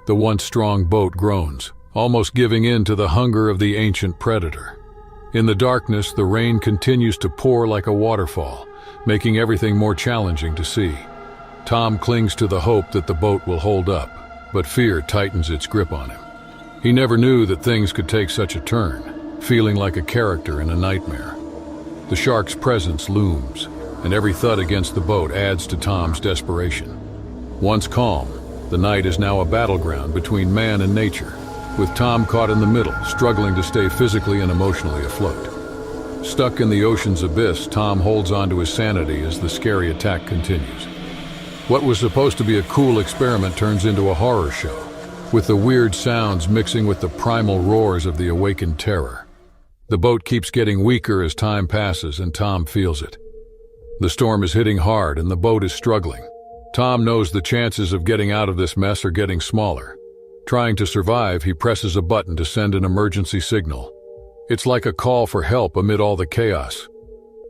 The once strong boat groans, almost giving in to the hunger of the ancient predator. In the darkness, the rain continues to pour like a waterfall, making everything more challenging to see. Tom clings to the hope that the boat will hold up, but fear tightens its grip on him. He never knew that things could take such a turn, feeling like a character in a nightmare. The shark's presence looms, and every thud against the boat adds to Tom's desperation. Once calm, the night is now a battleground between man and nature, with Tom caught in the middle, struggling to stay physically and emotionally afloat. Stuck in the ocean's abyss, Tom holds on to his sanity as the scary attack continues. What was supposed to be a cool experiment turns into a horror show, with the weird sounds mixing with the primal roars of the awakened terror. The boat keeps getting weaker as time passes, and Tom feels it. The storm is hitting hard and the boat is struggling. Tom knows the chances of getting out of this mess are getting smaller. Trying to survive, he presses a button to send an emergency signal. It's like a call for help amid all the chaos.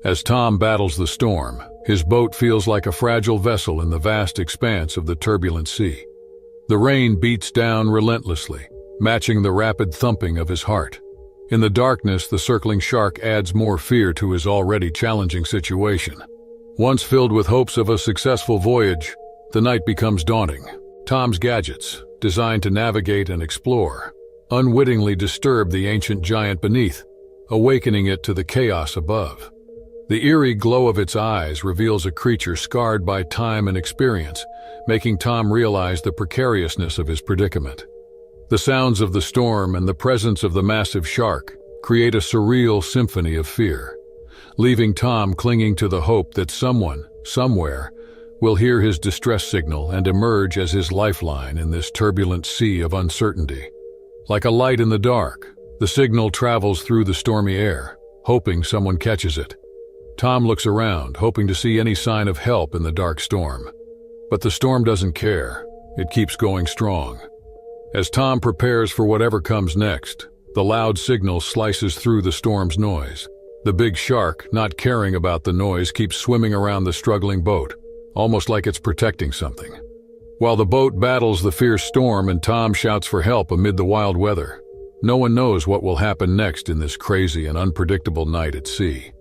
As Tom battles the storm, his boat feels like a fragile vessel in the vast expanse of the turbulent sea. The rain beats down relentlessly, matching the rapid thumping of his heart. In the darkness, the circling shark adds more fear to his already challenging situation. Once filled with hopes of a successful voyage, the night becomes daunting. Tom's gadgets, designed to navigate and explore, unwittingly disturb the ancient giant beneath, awakening it to the chaos above. The eerie glow of its eyes reveals a creature scarred by time and experience, making Tom realize the precariousness of his predicament. The sounds of the storm and the presence of the massive shark create a surreal symphony of fear, leaving Tom clinging to the hope that someone, somewhere, will hear his distress signal and emerge as his lifeline in this turbulent sea of uncertainty. Like a light in the dark, the signal travels through the stormy air, hoping someone catches it. Tom looks around, hoping to see any sign of help in the dark storm. But the storm doesn't care. It keeps going strong. As Tom prepares for whatever comes next, the loud signal slices through the storm's noise. The big shark, not caring about the noise, keeps swimming around the struggling boat, almost like it's protecting something. While the boat battles the fierce storm and Tom shouts for help amid the wild weather, no one knows what will happen next in this crazy and unpredictable night at sea.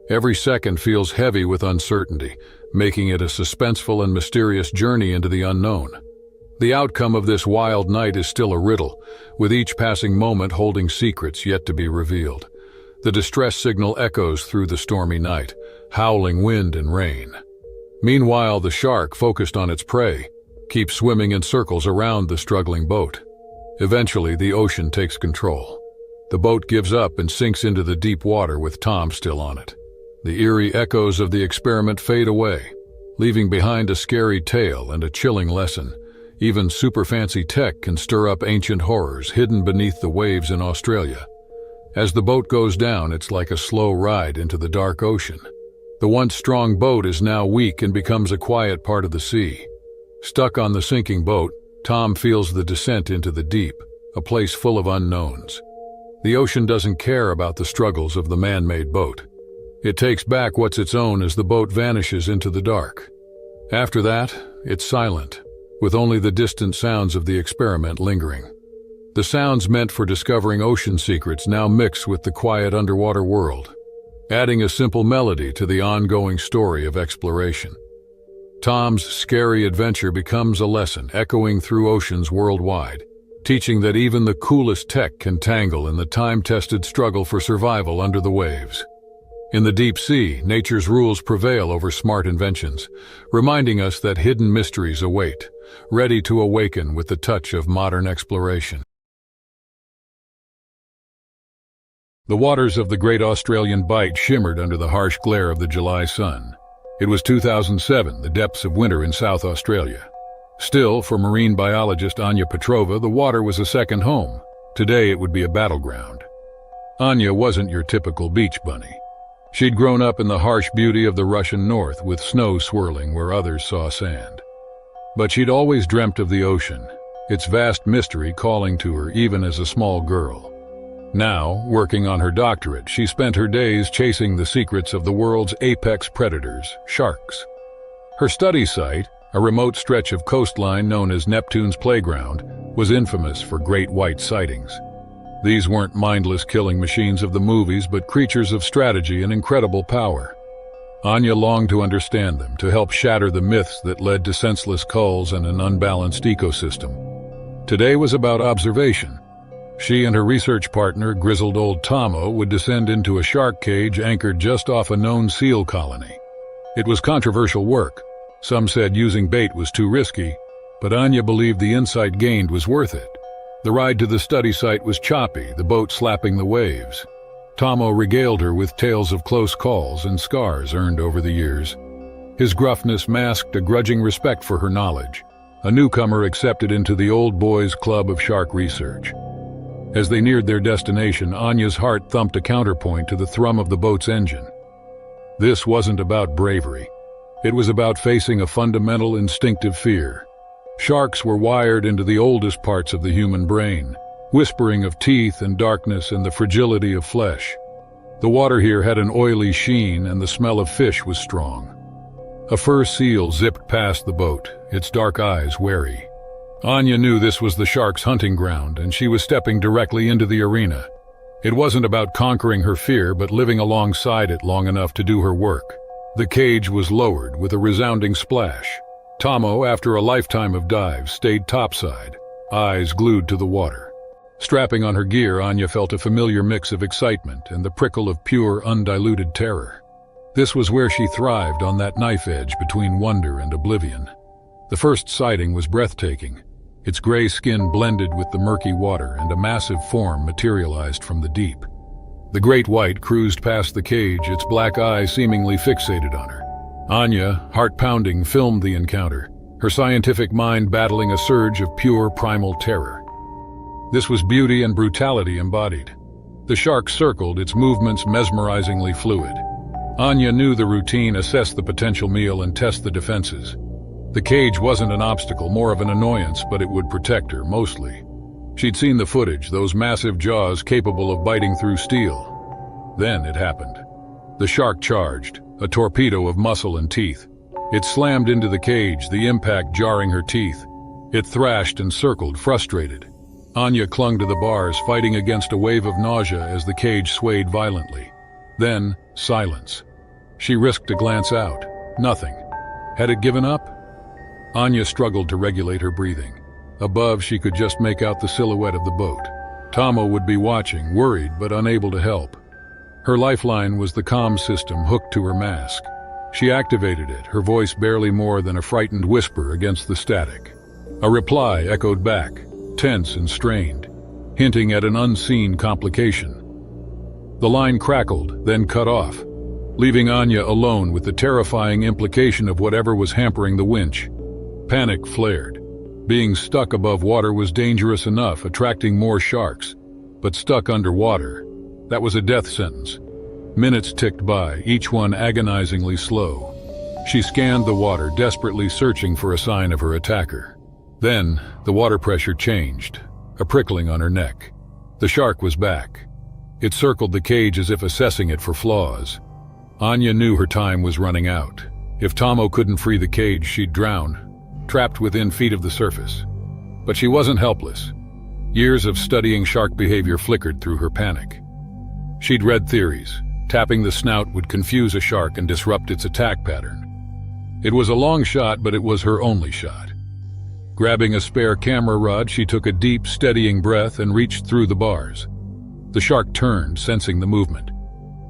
Every second feels heavy with uncertainty, making it a suspenseful and mysterious journey into the unknown. The outcome of this wild night is still a riddle, with each passing moment holding secrets yet to be revealed. The distress signal echoes through the stormy night, howling wind and rain. Meanwhile, the shark, focused on its prey, keeps swimming in circles around the struggling boat. Eventually, the ocean takes control. The boat gives up and sinks into the deep water with Tom still on it. The eerie echoes of the experiment fade away, leaving behind a scary tale and a chilling lesson. Even super fancy tech can stir up ancient horrors hidden beneath the waves in Australia. As the boat goes down, it's like a slow ride into the dark ocean. The once strong boat is now weak and becomes a quiet part of the sea. Stuck on the sinking boat, Tom feels the descent into the deep, a place full of unknowns. The ocean doesn't care about the struggles of the man-made boat. It takes back what's its own as the boat vanishes into the dark. After that, it's silent, with only the distant sounds of the experiment lingering. The sounds meant for discovering ocean secrets now mix with the quiet underwater world, adding a simple melody to the ongoing story of exploration. Tom's scary adventure becomes a lesson echoing through oceans worldwide, teaching that even the coolest tech can tangle in the time-tested struggle for survival under the waves. In the deep sea, nature's rules prevail over smart inventions, reminding us that hidden mysteries await, ready to awaken with the touch of modern exploration. The waters of the Great Australian Bight shimmered under the harsh glare of the July sun. It was 2007, the depths of winter in South Australia. Still, for marine biologist Anya Petrova, the water was a second home. Today it would be a battleground. Anya wasn't your typical beach bunny. She'd grown up in the harsh beauty of the Russian north, with snow swirling where others saw sand. But she'd always dreamt of the ocean, its vast mystery calling to her even as a small girl. Now, working on her doctorate, she spent her days chasing the secrets of the world's apex predators, sharks. Her study site, a remote stretch of coastline known as Neptune's Playground, was infamous for great white sightings. These weren't mindless killing machines of the movies, but creatures of strategy and incredible power. Anya longed to understand them, to help shatter the myths that led to senseless culls and an unbalanced ecosystem. Today was about observation. She and her research partner, grizzled old Tomo, would descend into a shark cage anchored just off a known seal colony. It was controversial work. Some said using bait was too risky, but Anya believed the insight gained was worth it. The ride to the study site was choppy, the boat slapping the waves. Tomo regaled her with tales of close calls and scars earned over the years. His gruffness masked a grudging respect for her knowledge, a newcomer accepted into the old boys' club of shark research. As they neared their destination, Anya's heart thumped a counterpoint to the thrum of the boat's engine. This wasn't about bravery. It was about facing a fundamental instinctive fear. Sharks were wired into the oldest parts of the human brain, whispering of teeth and darkness and the fragility of flesh. The water here had an oily sheen and the smell of fish was strong. A fur seal zipped past the boat, its dark eyes wary. Anya knew this was the shark's hunting ground, and she was stepping directly into the arena. It wasn't about conquering her fear, but living alongside it long enough to do her work. The cage was lowered with a resounding splash. Tomo, after a lifetime of dives, stayed topside, eyes glued to the water. Strapping on her gear, Anya felt a familiar mix of excitement and the prickle of pure, undiluted terror. This was where she thrived, on that knife edge between wonder and oblivion. The first sighting was breathtaking. Its gray skin blended with the murky water, and a massive form materialized from the deep. The great white cruised past the cage, its black eye seemingly fixated on her. Anya, heart-pounding, filmed the encounter, her scientific mind battling a surge of pure primal terror. This was beauty and brutality embodied. The shark circled, its movements mesmerizingly fluid. Anya knew the routine: assess the potential meal and test the defenses. The cage wasn't an obstacle, more of an annoyance, but it would protect her, mostly. She'd seen the footage, those massive jaws capable of biting through steel. Then it happened. The shark charged, a torpedo of muscle and teeth. It slammed into the cage, the impact jarring her teeth. It thrashed and circled, frustrated. Anya clung to the bars, fighting against a wave of nausea as the cage swayed violently. Then, silence. She risked a glance out. Nothing. Had it given up? Anya struggled to regulate her breathing. Above, she could just make out the silhouette of the boat. Tomo would be watching, worried but unable to help. Her lifeline was the comm system hooked to her mask. She activated it, her voice barely more than a frightened whisper against the static. A reply echoed back, tense and strained, hinting at an unseen complication. The line crackled, then cut off, leaving Anya alone with the terrifying implication of whatever was hampering the winch. Panic flared. Being stuck above water was dangerous enough, attracting more sharks. But stuck underwater, that was a death sentence. Minutes ticked by, each one agonizingly slow. She scanned the water, desperately searching for a sign of her attacker. Then, the water pressure changed, a prickling on her neck. The shark was back, It circled the cage as if assessing it for flaws. Anya knew her time was running out. If Tomo couldn't free the cage, she'd drown, trapped within feet of the surface. But she wasn't helpless. Years of studying shark behavior flickered through her panic. She'd read theories. Tapping the snout would confuse a shark and disrupt its attack pattern. It was a long shot, but it was her only shot. Grabbing a spare camera rod, she took a deep, steadying breath and reached through the bars. The shark turned, sensing the movement.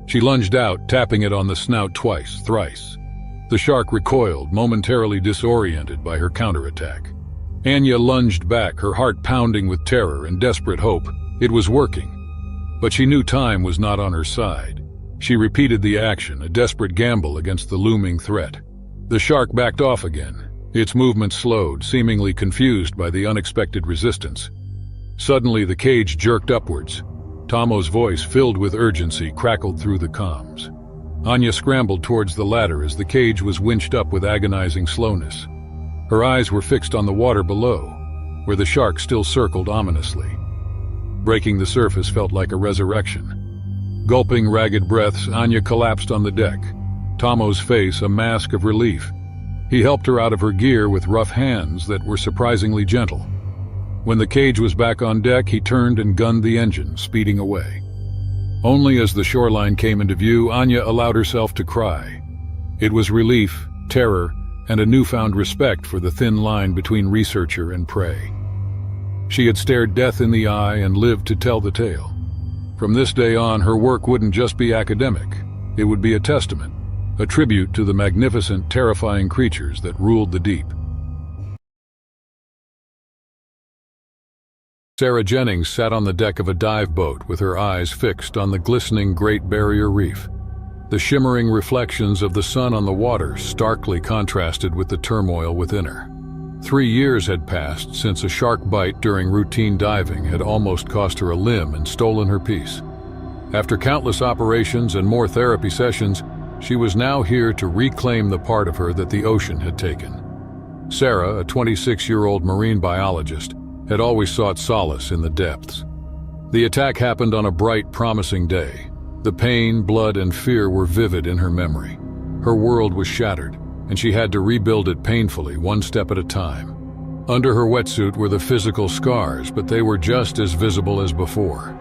She lunged out, tapping it on the snout twice, thrice. The shark recoiled, momentarily disoriented by her counterattack. Anya lunged back, her heart pounding with terror and desperate hope. It was working. But she knew time was not on her side. She repeated the action, a desperate gamble against the looming threat. The shark backed off again. Its movement slowed, seemingly confused by the unexpected resistance. Suddenly, the cage jerked upwards. Tomo's voice, filled with urgency, crackled through the comms. Anya scrambled towards the ladder as the cage was winched up with agonizing slowness. Her eyes were fixed on the water below, where the shark still circled ominously. Breaking the surface felt like a resurrection. Gulping ragged breaths, Anya collapsed on the deck, Tomo's face a mask of relief. He helped her out of her gear with rough hands that were surprisingly gentle. When the cage was back on deck, he turned and gunned the engine, speeding away. Only as the shoreline came into view, Anya allowed herself to cry. It was relief, terror, and a newfound respect for the thin line between researcher and prey. She had stared death in the eye and lived to tell the tale. From this day on, her work wouldn't just be academic. It would be a testament, a tribute to the magnificent, terrifying creatures that ruled the deep. Sarah Jennings sat on the deck of a dive boat with her eyes fixed on the glistening Great Barrier Reef. The shimmering reflections of the sun on the water starkly contrasted with the turmoil within her. 3 years had passed since a shark bite during routine diving had almost cost her a limb and stolen her peace. After countless operations and more therapy sessions, she was now here to reclaim the part of her that the ocean had taken. Sarah, a 26-year-old marine biologist, had always sought solace in the depths. The attack happened on a bright, promising day. The pain, blood, and fear were vivid in her memory. Her world was shattered, and she had to rebuild it painfully, one step at a time. Under her wetsuit were the physical scars, but they were just as visible as before.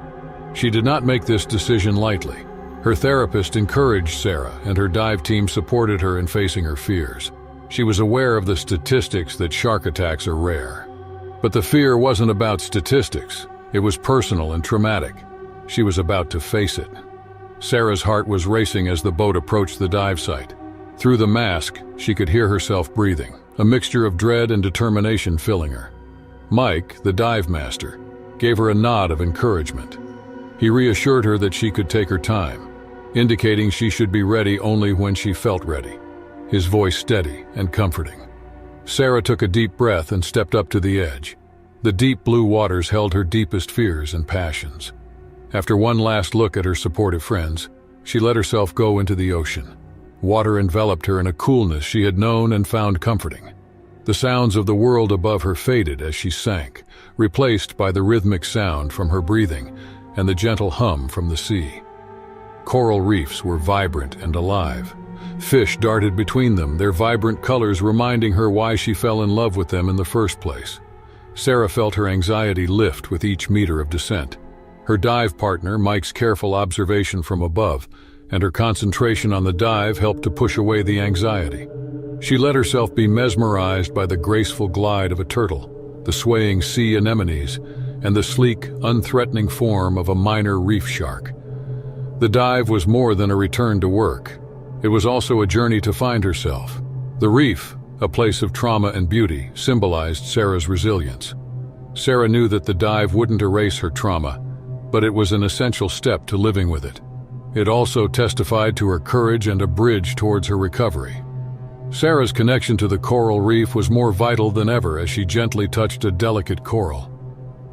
She did not make this decision lightly. Her therapist encouraged Sarah, and her dive team supported her in facing her fears. She was aware of the statistics that shark attacks are rare. But the fear wasn't about statistics. It was personal and traumatic. She was about to face it. Sarah's heart was racing as the boat approached the dive site. Through the mask, she could hear herself breathing, a mixture of dread and determination filling her. Mike, the dive master, gave her a nod of encouragement. He reassured her that she could take her time, indicating she should be ready only when she felt ready, his voice steady and comforting. Sarah took a deep breath and stepped up to the edge. The deep blue waters held her deepest fears and passions. After one last look at her supportive friends, she let herself go into the ocean. Water enveloped her in a coolness she had known and found comforting. The sounds of the world above her faded as she sank, replaced by the rhythmic sound from her breathing and the gentle hum from the sea. Coral reefs were vibrant and alive. Fish darted between them, their vibrant colors reminding her why she fell in love with them in the first place. Sarah felt her anxiety lift with each meter of descent. Her dive partner, Mike's careful observation from above, and her concentration on the dive helped to push away the anxiety. She let herself be mesmerized by the graceful glide of a turtle, the swaying sea anemones, and the sleek, unthreatening form of a minor reef shark. The dive was more than a return to work. It was also a journey to find herself. The reef, a place of trauma and beauty, symbolized Sarah's resilience. Sarah knew that the dive wouldn't erase her trauma, but it was an essential step to living with it. It also testified to her courage and a bridge towards her recovery. Sarah's connection to the coral reef was more vital than ever as she gently touched a delicate coral.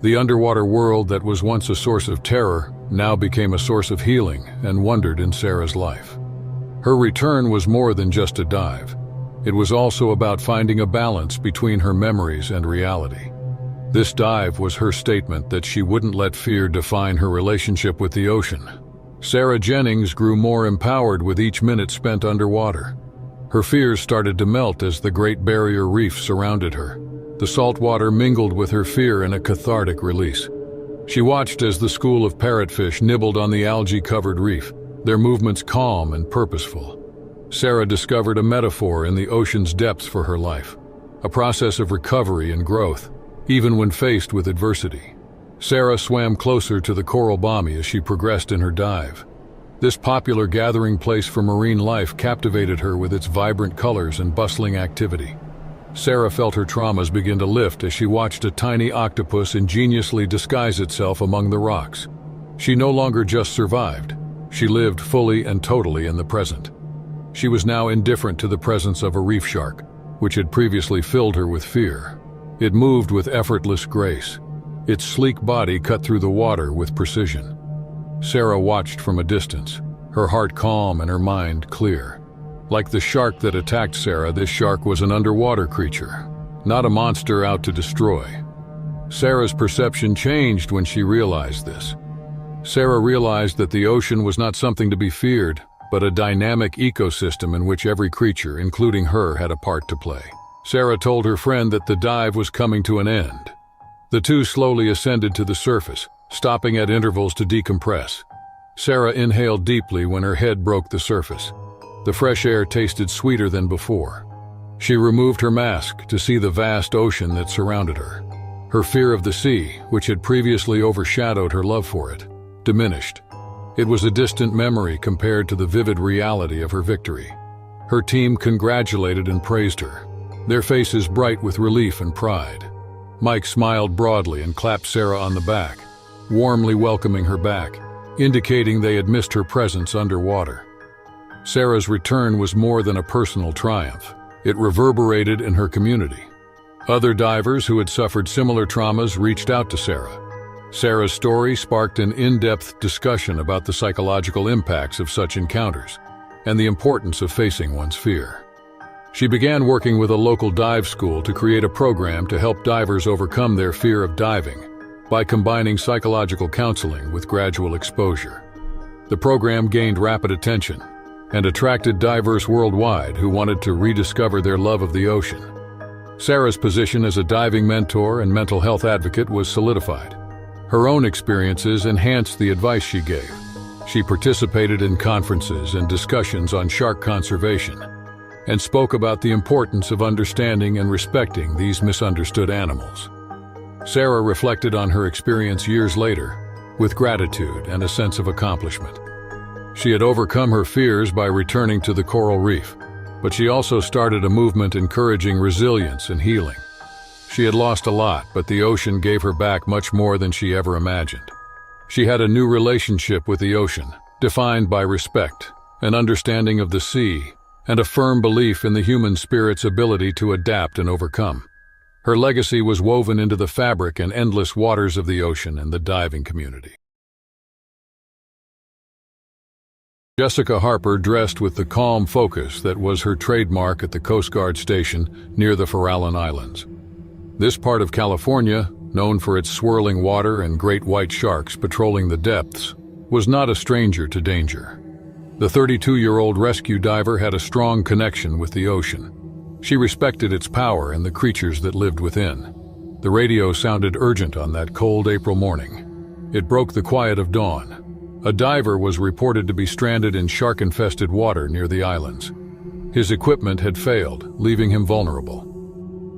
The underwater world that was once a source of terror now became a source of healing and wondered in Sarah's life. Her return was more than just a dive. It was also about finding a balance between her memories and reality. This dive was her statement that she wouldn't let fear define her relationship with the ocean. Sarah Jennings grew more empowered with each minute spent underwater. Her fears started to melt as the Great Barrier Reef surrounded her. The salt water mingled with her fear in a cathartic release. She watched as the school of parrotfish nibbled on the algae-covered reef, their movements calm and purposeful. Sarah discovered a metaphor in the ocean's depths for her life, a process of recovery and growth, even when faced with adversity. Sarah swam closer to the coral bommy as she progressed in her dive. This popular gathering place for marine life captivated her with its vibrant colors and bustling activity. Sarah felt her traumas begin to lift as she watched a tiny octopus ingeniously disguise itself among the rocks. She no longer just survived, she lived fully and totally in the present. She was now indifferent to the presence of a reef shark, which had previously filled her with fear. It moved with effortless grace. Its sleek body cut through the water with precision. Sarah watched from a distance, her heart calm and her mind clear. Like the shark that attacked Sarah, this shark was an underwater creature, not a monster out to destroy. Sarah's perception changed when she realized this. Sarah realized that the ocean was not something to be feared, but a dynamic ecosystem in which every creature, including her, had a part to play. Sarah told her friend that the dive was coming to an end. The two slowly ascended to the surface, stopping at intervals to decompress. Sarah inhaled deeply when her head broke the surface. The fresh air tasted sweeter than before. She removed her mask to see the vast ocean that surrounded her. Her fear of the sea, which had previously overshadowed her love for it, diminished. It was a distant memory compared to the vivid reality of her victory. Her team congratulated and praised her, their faces bright with relief and pride. Mike smiled broadly and clapped Sarah on the back, warmly welcoming her back, indicating they had missed her presence underwater. Sarah's return was more than a personal triumph. It reverberated in her community. Other divers who had suffered similar traumas reached out to Sarah. Sarah's story sparked an in-depth discussion about the psychological impacts of such encounters and the importance of facing one's fear. She began working with a local dive school to create a program to help divers overcome their fear of diving by combining psychological counseling with gradual exposure. The program gained rapid attention and attracted divers worldwide who wanted to rediscover their love of the ocean. Sarah's position as a diving mentor and mental health advocate was solidified. Her own experiences enhanced the advice she gave. She participated in conferences and discussions on shark conservation and spoke about the importance of understanding and respecting these misunderstood animals. Sarah reflected on her experience years later with gratitude and a sense of accomplishment. She had overcome her fears by returning to the coral reef, but she also started a movement encouraging resilience and healing. She had lost a lot, but the ocean gave her back much more than she ever imagined. She had a new relationship with the ocean, defined by respect, an understanding of the sea, and a firm belief in the human spirit's ability to adapt and overcome. Her legacy was woven into the fabric and endless waters of the ocean and the diving community. Jessica Harper dressed with the calm focus that was her trademark at the Coast Guard station near the Farallon Islands. This part of California, known for its swirling water and great white sharks patrolling the depths, was not a stranger to danger. The 32-year-old rescue diver had a strong connection with the ocean. She respected its power and the creatures that lived within. The radio sounded urgent on that cold April morning. It broke the quiet of dawn. A diver was reported to be stranded in shark-infested water near the islands. His equipment had failed, leaving him vulnerable.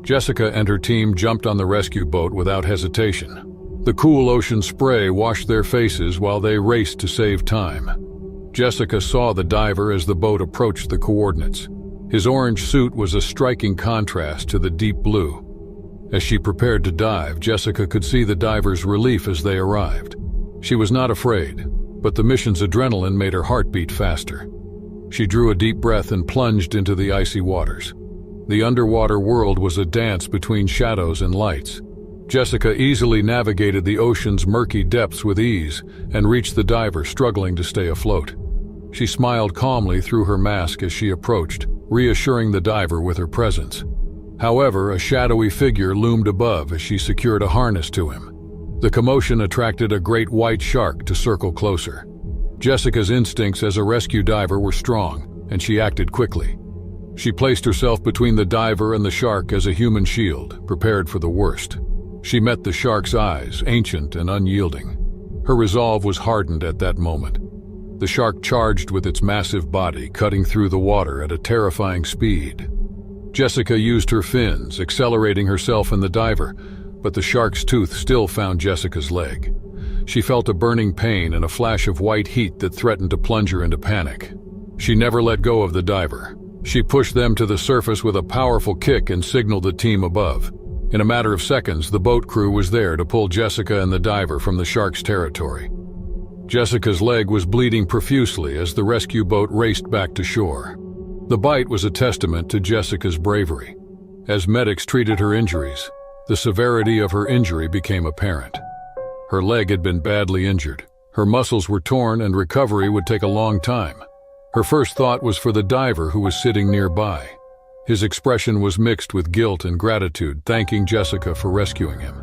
Jessica and her team jumped on the rescue boat without hesitation. The cool ocean spray washed their faces while they raced to save time. Jessica saw the diver as the boat approached the coordinates. His orange suit was a striking contrast to the deep blue. As she prepared to dive, Jessica could see the diver's relief as they arrived. She was not afraid, but the mission's adrenaline made her heart beat faster. She drew a deep breath and plunged into the icy waters. The underwater world was a dance between shadows and lights. Jessica easily navigated the ocean's murky depths with ease and reached the diver struggling to stay afloat. She smiled calmly through her mask as she approached, reassuring the diver with her presence. However, a shadowy figure loomed above as she secured a harness to him. The commotion attracted a great white shark to circle closer. Jessica's instincts as a rescue diver were strong, and she acted quickly. She placed herself between the diver and the shark as a human shield, prepared for the worst. She met the shark's eyes, ancient and unyielding. Her resolve was hardened at that moment. The shark charged with its massive body, cutting through the water at a terrifying speed. Jessica used her fins, accelerating herself and the diver, but the shark's tooth still found Jessica's leg. She felt a burning pain and a flash of white heat that threatened to plunge her into panic. She never let go of the diver. She pushed them to the surface with a powerful kick and signaled the team above. In a matter of seconds, the boat crew was there to pull Jessica and the diver from the shark's territory. Jessica's leg was bleeding profusely as the rescue boat raced back to shore. The bite was a testament to Jessica's bravery. As medics treated her injuries, the severity of her injury became apparent. Her leg had been badly injured. Her muscles were torn and recovery would take a long time. Her first thought was for the diver who was sitting nearby. His expression was mixed with guilt and gratitude, thanking Jessica for rescuing him.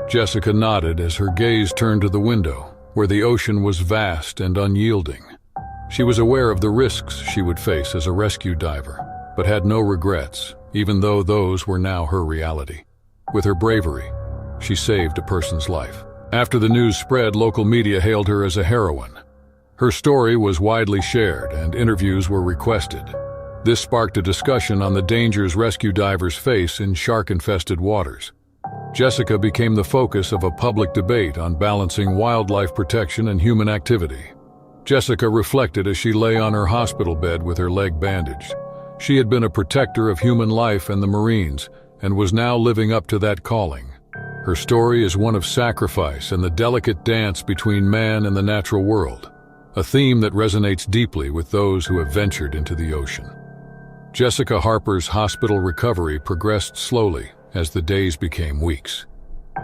Jessica nodded as her gaze turned to the window, where the ocean was vast and unyielding. She was aware of the risks she would face as a rescue diver, but had no regrets, even though those were now her reality. With her bravery, she saved a person's life. After the news spread, local media hailed her as a heroine. Her story was widely shared and interviews were requested. This sparked a discussion on the dangers rescue divers face in shark-infested waters. Jessica became the focus of a public debate on balancing wildlife protection and human activity. Jessica reflected as she lay on her hospital bed with her leg bandaged. She had been a protector of human life and the Marines, and was now living up to that calling. Her story is one of sacrifice and the delicate dance between man and the natural world, a theme that resonates deeply with those who have ventured into the ocean. Jessica Harper's hospital recovery progressed slowly as the days became weeks.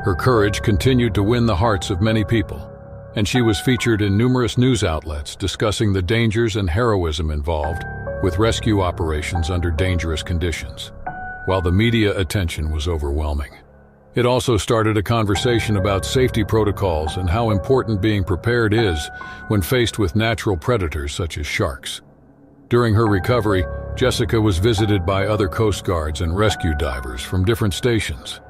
Her courage continued to win the hearts of many people, and she was featured in numerous news outlets discussing the dangers and heroism involved with rescue operations under dangerous conditions. While the media attention was overwhelming, it also started a conversation about safety protocols and how important being prepared is when faced with natural predators such as sharks. During her recovery, Jessica was visited by other Coast Guards and rescue divers from different stations.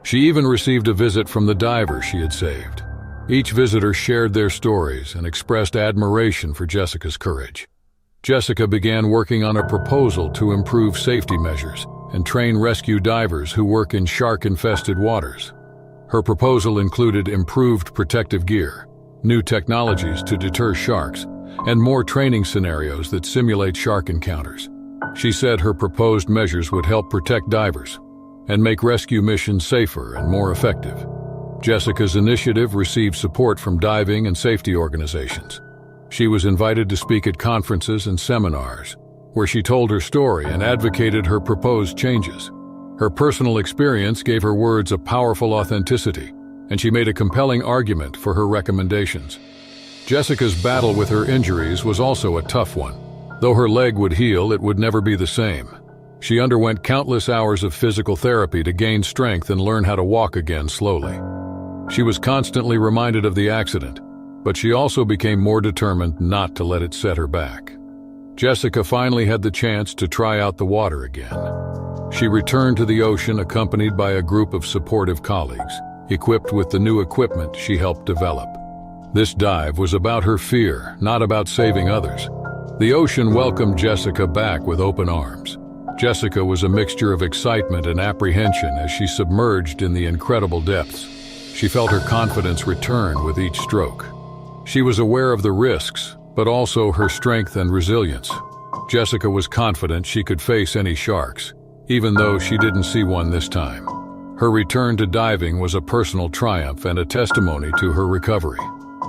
She even received a visit from the diver she had saved. Each visitor shared their stories and expressed admiration for Jessica's courage. Jessica began working on a proposal to improve safety measures and train rescue divers who work in shark-infested waters. Her proposal included improved protective gear, new technologies to deter sharks, and more training scenarios that simulate shark encounters. She said her proposed measures would help protect divers and make rescue missions safer and more effective. Jessica's initiative received support from diving and safety organizations. She was invited to speak at conferences and seminars, where she told her story and advocated her proposed changes. Her personal experience gave her words a powerful authenticity, and she made a compelling argument for her recommendations. Jessica's battle with her injuries was also a tough one. Though her leg would heal, it would never be the same. She underwent countless hours of physical therapy to gain strength and learn how to walk again slowly. She was constantly reminded of the accident, but she also became more determined not to let it set her back. Jessica finally had the chance to try out the water again. She returned to the ocean accompanied by a group of supportive colleagues, equipped with the new equipment she helped develop. This dive was about her fear, not about saving others. The ocean welcomed Jessica back with open arms. Jessica was a mixture of excitement and apprehension as she submerged in the incredible depths. She felt her confidence return with each stroke. She was aware of the risks, but also her strength and resilience. Jessica was confident she could face any sharks, even though she didn't see one this time. Her return to diving was a personal triumph and a testimony to her recovery.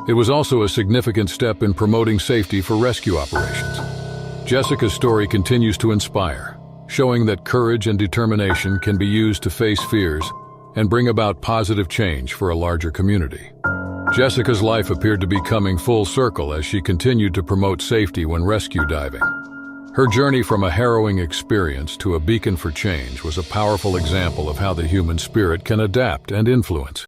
It was also a significant step in promoting safety for rescue operations. Jessica's story continues to inspire, showing that courage and determination can be used to face fears and bring about positive change for a larger community. Jessica's life appeared to be coming full circle as she continued to promote safety when rescue diving. Her journey from a harrowing experience to a beacon for change was a powerful example of how the human spirit can adapt and influence.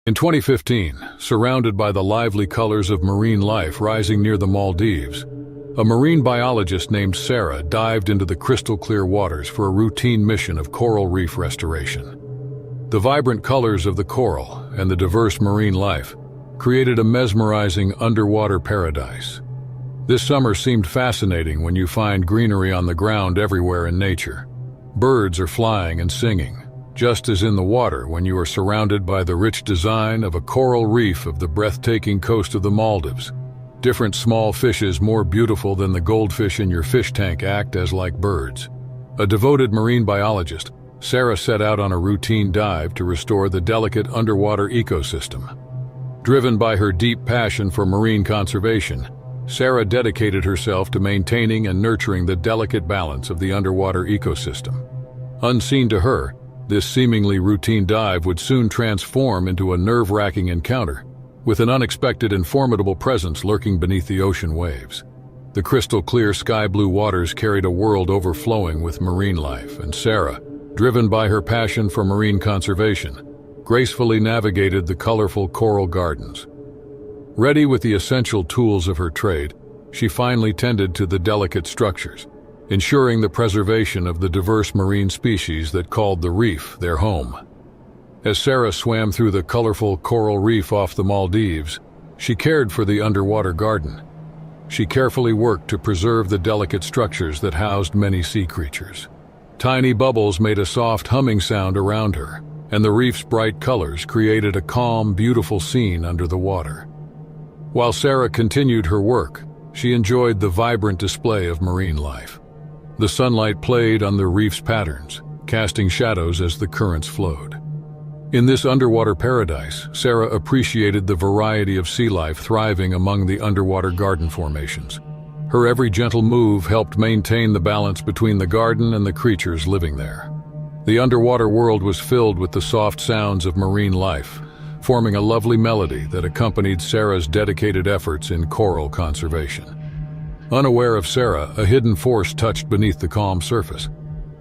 In 2015, surrounded by the lively colors of marine life rising near the Maldives, a marine biologist named Sarah dived into the crystal-clear waters for a routine mission of coral reef restoration. The vibrant colors of the coral and the diverse marine life created a mesmerizing underwater paradise. This summer seemed fascinating when you find greenery on the ground everywhere in nature. Birds are flying and singing, just as in the water when you are surrounded by the rich design of a coral reef of the breathtaking coast of the Maldives. Different small fishes more beautiful than the goldfish in your fish tank act as like birds. A devoted marine biologist, Sarah set out on a routine dive to restore the delicate underwater ecosystem. Driven by her deep passion for marine conservation, Sarah dedicated herself to maintaining and nurturing the delicate balance of the underwater ecosystem. Unseen to her, this seemingly routine dive would soon transform into a nerve-wracking encounter, with an unexpected and formidable presence lurking beneath the ocean waves. The crystal-clear sky-blue waters carried a world overflowing with marine life, and Sarah, driven by her passion for marine conservation, gracefully navigated the colorful coral gardens. Ready with the essential tools of her trade, she finally tended to the delicate structures, ensuring the preservation of the diverse marine species that called the reef their home. As Sarah swam through the colorful coral reef off the Maldives, she cared for the underwater garden. She carefully worked to preserve the delicate structures that housed many sea creatures. Tiny bubbles made a soft humming sound around her, and the reef's bright colors created a calm, beautiful scene under the water. While Sarah continued her work, she enjoyed the vibrant display of marine life. The sunlight played on the reef's patterns, casting shadows as the currents flowed. In this underwater paradise, Sarah appreciated the variety of sea life thriving among the underwater garden formations. Her every gentle move helped maintain the balance between the garden and the creatures living there. The underwater world was filled with the soft sounds of marine life, forming a lovely melody that accompanied Sarah's dedicated efforts in coral conservation. Unaware of Sarah, a hidden force touched beneath the calm surface.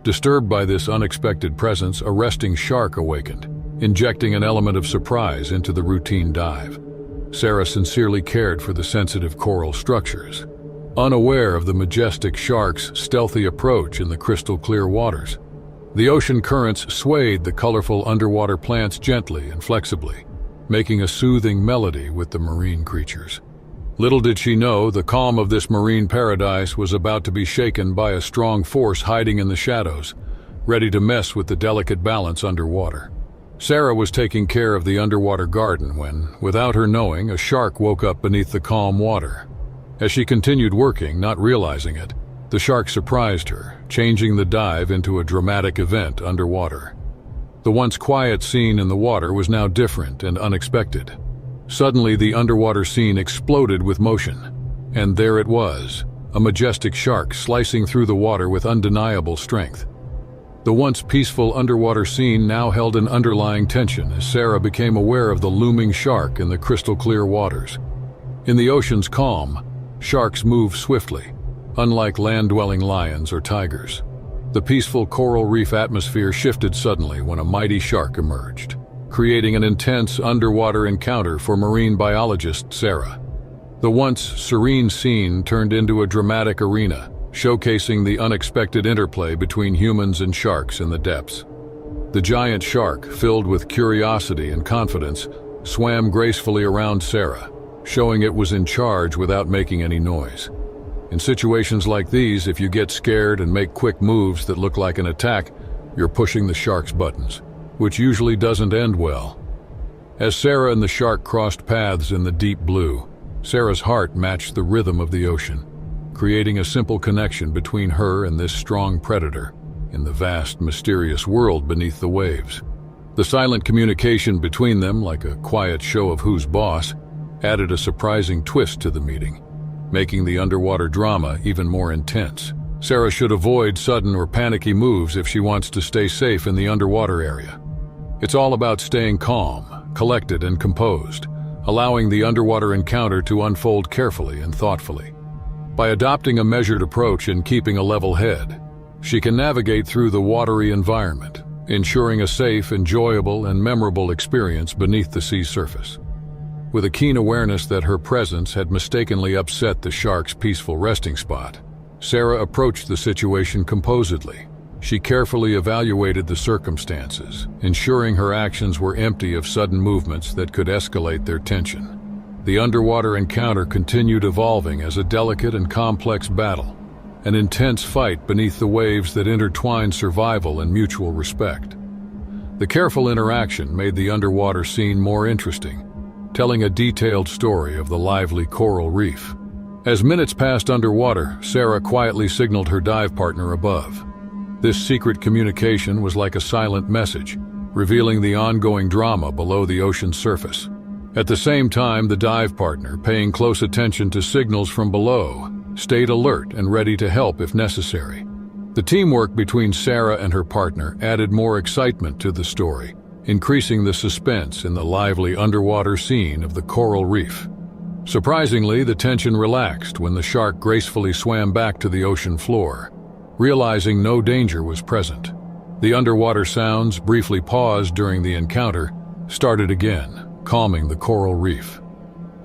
Disturbed by this unexpected presence, a resting shark awakened, injecting an element of surprise into the routine dive. Sarah sincerely cared for the sensitive coral structures, unaware of the majestic shark's stealthy approach in the crystal-clear waters. The ocean currents swayed the colorful underwater plants gently and flexibly, making a soothing melody with the marine creatures. Little did she know, the calm of this marine paradise was about to be shaken by a strong force hiding in the shadows, ready to mess with the delicate balance underwater. Sarah was taking care of the underwater garden when, without her knowing, a shark woke up beneath the calm water. As she continued working, not realizing it, the shark surprised her, changing the dive into a dramatic event underwater. The once quiet scene in the water was now different and unexpected. Suddenly, the underwater scene exploded with motion, and there it was, a majestic shark slicing through the water with undeniable strength. The once peaceful underwater scene now held an underlying tension as Sarah became aware of the looming shark in the crystal-clear waters. In the ocean's calm, sharks move swiftly, unlike land-dwelling lions or tigers. The peaceful coral reef atmosphere shifted suddenly when a mighty shark emerged, creating an intense underwater encounter for marine biologist Sarah. The once serene scene turned into a dramatic arena, showcasing the unexpected interplay between humans and sharks in the depths. The giant shark, filled with curiosity and confidence, swam gracefully around Sarah, showing it was in charge without making any noise. In situations like these, if you get scared and make quick moves that look like an attack, you're pushing the shark's buttons, which usually doesn't end well. As Sarah and the shark crossed paths in the deep blue, Sarah's heart matched the rhythm of the ocean, creating a simple connection between her and this strong predator in the vast, mysterious world beneath the waves. The silent communication between them, like a quiet show of who's boss, added a surprising twist to the meeting, making the underwater drama even more intense. Sarah should avoid sudden or panicky moves if she wants to stay safe in the underwater area. It's all about staying calm, collected, and composed, allowing the underwater encounter to unfold carefully and thoughtfully. By adopting a measured approach and keeping a level head, she can navigate through the watery environment, ensuring a safe, enjoyable, and memorable experience beneath the sea surface. With a keen awareness that her presence had mistakenly upset the shark's peaceful resting spot, Sarah approached the situation composedly. She carefully evaluated the circumstances, ensuring her actions were empty of sudden movements that could escalate their tension. The underwater encounter continued evolving as a delicate and complex battle, an intense fight beneath the waves that intertwined survival and mutual respect. The careful interaction made the underwater scene more interesting, telling a detailed story of the lively coral reef. As minutes passed underwater, Sarah quietly signaled her dive partner above. This secret communication was like a silent message, revealing the ongoing drama below the ocean's surface. At the same time, the dive partner, paying close attention to signals from below, stayed alert and ready to help if necessary. The teamwork between Sarah and her partner added more excitement to the story, increasing the suspense in the lively underwater scene of the coral reef. Surprisingly, the tension relaxed when the shark gracefully swam back to the ocean floor. Realizing no danger was present, the underwater sounds, briefly paused during the encounter, started again, calming the coral reef.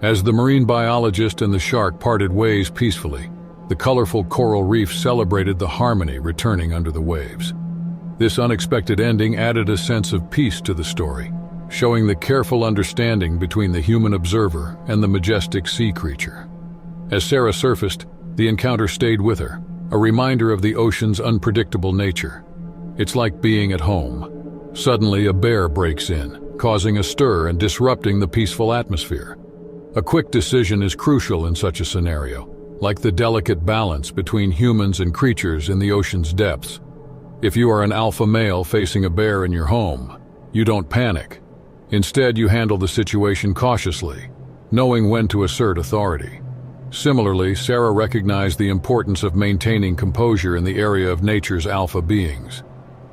As the marine biologist and the shark parted ways peacefully, the colorful coral reef celebrated the harmony returning under the waves. This unexpected ending added a sense of peace to the story, showing the careful understanding between the human observer and the majestic sea creature. As Sarah surfaced, the encounter stayed with her, a reminder of the ocean's unpredictable nature. It's like being at home. Suddenly, a bear breaks in, causing a stir and disrupting the peaceful atmosphere. A quick decision is crucial in such a scenario, like the delicate balance between humans and creatures in the ocean's depths. If you are an alpha male facing a bear in your home, you don't panic. Instead, you handle the situation cautiously, knowing when to assert authority. Similarly, Sarah recognized the importance of maintaining composure in the area of nature's alpha beings.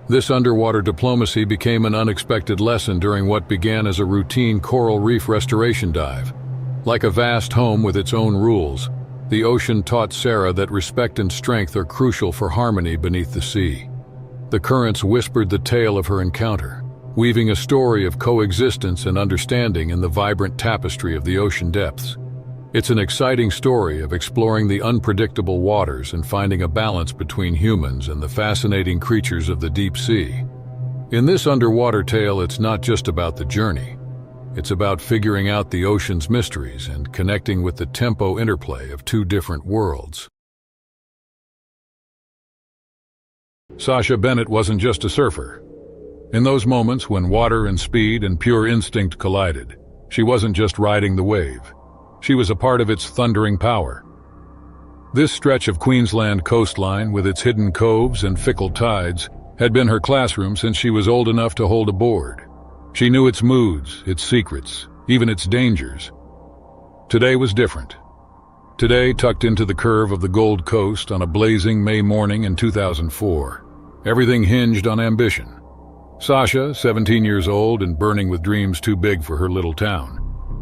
This underwater diplomacy became an unexpected lesson during what began as a routine coral reef restoration dive. Like a vast home with its own rules, the ocean taught Sarah that respect and strength are crucial for harmony beneath the sea. The currents whispered the tale of her encounter, weaving a story of coexistence and understanding in the vibrant tapestry of the ocean depths. It's an exciting story of exploring the unpredictable waters and finding a balance between humans and the fascinating creatures of the deep sea. In this underwater tale, it's not just about the journey. It's about figuring out the ocean's mysteries and connecting with the tempo interplay of two different worlds. Sasha Bennett wasn't just a surfer. In those moments when water and speed and pure instinct collided, she wasn't just riding the wave. She was a part of its thundering power. This stretch of Queensland coastline, with its hidden coves and fickle tides, had been her classroom since she was old enough to hold a board. She knew its moods, its secrets, even its dangers. Today was different. Today, tucked into the curve of the Gold Coast on a blazing May morning in 2004, everything hinged on ambition. Sasha, 17 years old and burning with dreams too big for her little town,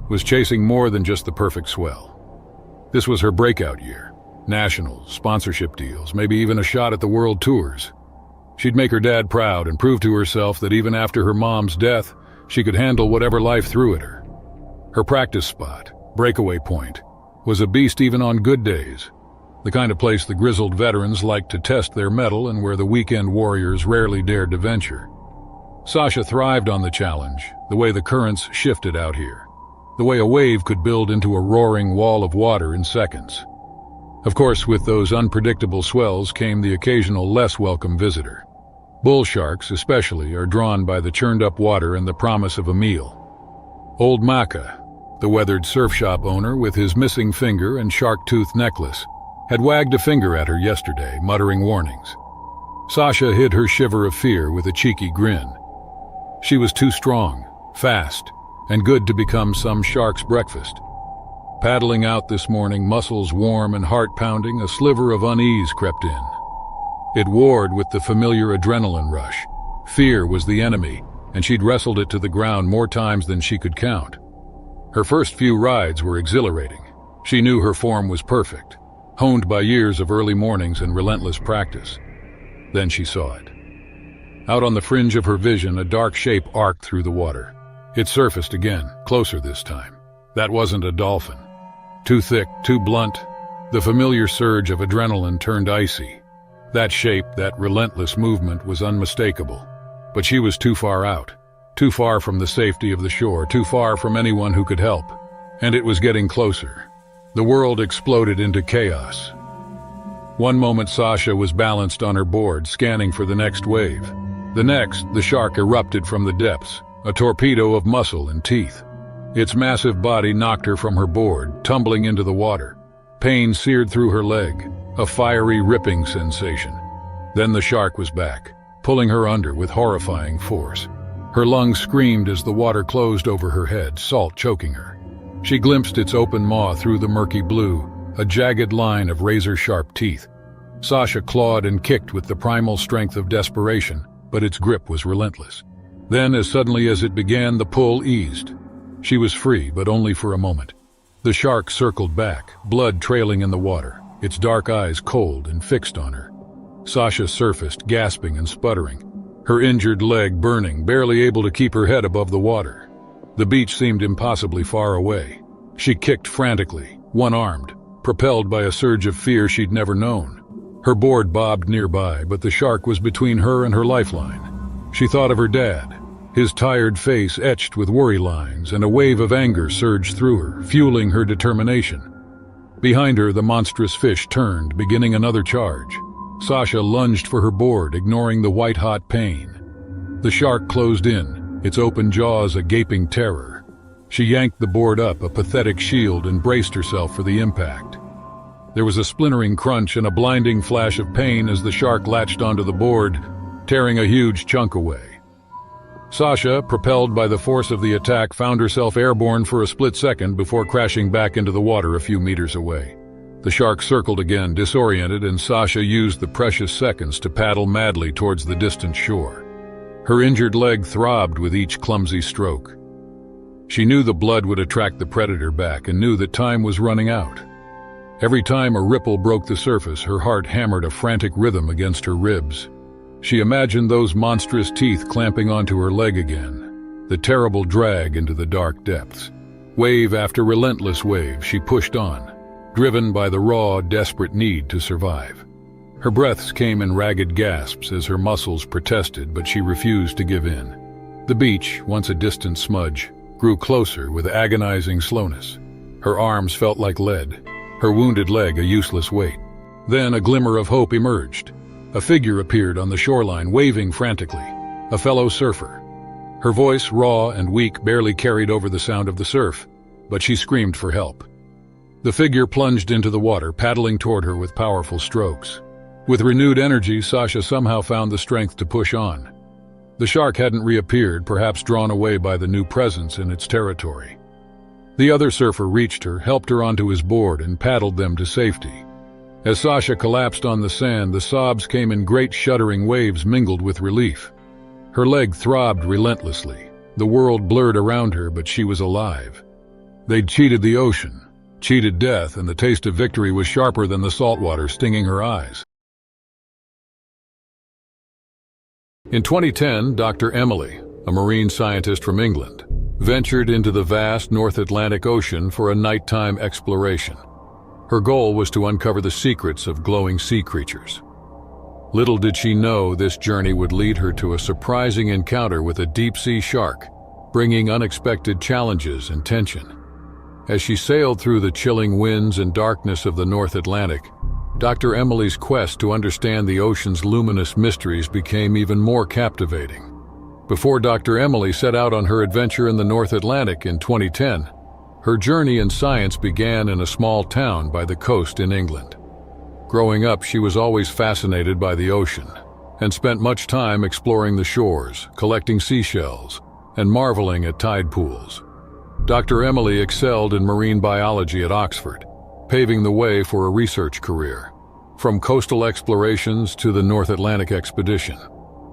was chasing more than just the perfect swell. This was her breakout year. Nationals, sponsorship deals, maybe even a shot at the world tours. She'd make her dad proud and prove to herself that even after her mom's death, she could handle whatever life threw at her. Her practice spot, breakaway point, was a beast even on good days, the kind of place the grizzled veterans liked to test their mettle and where the weekend warriors rarely dared to venture. Sasha thrived on the challenge, the way the currents shifted out here, the way a wave could build into a roaring wall of water in seconds. Of course, with those unpredictable swells came the occasional less welcome visitor. Bull sharks, especially, are drawn by the churned-up water and the promise of a meal. Old Maka, the weathered surf shop owner with his missing finger and shark-tooth necklace, had wagged a finger at her yesterday, muttering warnings. Sasha hid her shiver of fear with a cheeky grin. She was too strong, fast, and good to become some shark's breakfast. Paddling out this morning, muscles warm and heart pounding, a sliver of unease crept in. It warred with the familiar adrenaline rush. Fear was the enemy, and she'd wrestled it to the ground more times than she could count. Her first few rides were exhilarating. She knew her form was perfect, honed by years of early mornings and relentless practice. Then she saw it. Out on the fringe of her vision, a dark shape arced through the water. It surfaced again, closer this time. That wasn't a dolphin. Too thick, too blunt. The familiar surge of adrenaline turned icy. That shape, that relentless movement was unmistakable. But she was too far out, too far from the safety of the shore, too far from anyone who could help. And it was getting closer. The world exploded into chaos. One moment Sasha was balanced on her board, scanning for the next wave. The next, the shark erupted from the depths, a torpedo of muscle and teeth. Its massive body knocked her from her board, tumbling into the water. Pain seared through her leg, a fiery ripping sensation. Then the shark was back, pulling her under with horrifying force. Her lungs screamed as the water closed over her head, salt choking her. She glimpsed its open maw through the murky blue, a jagged line of razor-sharp teeth. Sasha clawed and kicked with the primal strength of desperation, but its grip was relentless. Then, as suddenly as it began, the pull eased. She was free, but only for a moment. The shark circled back, blood trailing in the water, its dark eyes cold and fixed on her. Sasha surfaced, gasping and sputtering, her injured leg burning, barely able to keep her head above the water. The beach seemed impossibly far away. She kicked frantically, one-armed, propelled by a surge of fear she'd never known. Her board bobbed nearby, but the shark was between her and her lifeline. She thought of her dad, his tired face etched with worry lines, and a wave of anger surged through her, fueling her determination. Behind her, the monstrous fish turned, beginning another charge. Sasha lunged for her board, ignoring the white-hot pain. The shark closed in, its open jaws a gaping terror. She yanked the board up, a pathetic shield, and braced herself for the impact. There was a splintering crunch and a blinding flash of pain as the shark latched onto the board, tearing a huge chunk away. Sasha, propelled by the force of the attack, found herself airborne for a split second before crashing back into the water a few meters away. The shark circled again, disoriented, and Sasha used the precious seconds to paddle madly towards the distant shore. Her injured leg throbbed with each clumsy stroke. She knew the blood would attract the predator back and knew that time was running out. Every time a ripple broke the surface, her heart hammered a frantic rhythm against her ribs. She imagined those monstrous teeth clamping onto her leg again, the terrible drag into the dark depths. Wave after relentless wave, she pushed on, driven by the raw, desperate need to survive. Her breaths came in ragged gasps as her muscles protested, but she refused to give in. The beach, once a distant smudge, grew closer with agonizing slowness. Her arms felt like lead, her wounded leg a useless weight. Then a glimmer of hope emerged. A figure appeared on the shoreline, waving frantically, a fellow surfer. Her voice, raw and weak, barely carried over the sound of the surf, but she screamed for help. The figure plunged into the water, paddling toward her with powerful strokes. With renewed energy, Sasha somehow found the strength to push on. The shark hadn't reappeared, perhaps drawn away by the new presence in its territory. The other surfer reached her, helped her onto his board, and paddled them to safety. As Sasha collapsed on the sand, the sobs came in great shuddering waves mingled with relief. Her leg throbbed relentlessly. The world blurred around her, but she was alive. They'd cheated the ocean, cheated death, and the taste of victory was sharper than the salt water stinging her eyes. In 2010, Dr. Emily, a marine scientist from England, ventured into the vast North Atlantic Ocean for a nighttime exploration. Her goal was to uncover the secrets of glowing sea creatures. Little did she know this journey would lead her to a surprising encounter with a deep-sea shark, bringing unexpected challenges and tension. As she sailed through the chilling winds and darkness of the North Atlantic, Dr. Emily's quest to understand the ocean's luminous mysteries became even more captivating. Before Dr. Emily set out on her adventure in the North Atlantic in 2010, her journey in science began in a small town by the coast in England. Growing up, she was always fascinated by the ocean and spent much time exploring the shores, collecting seashells, and marveling at tide pools. Dr. Emily excelled in marine biology at Oxford, paving the way for a research career. From coastal explorations to the North Atlantic expedition,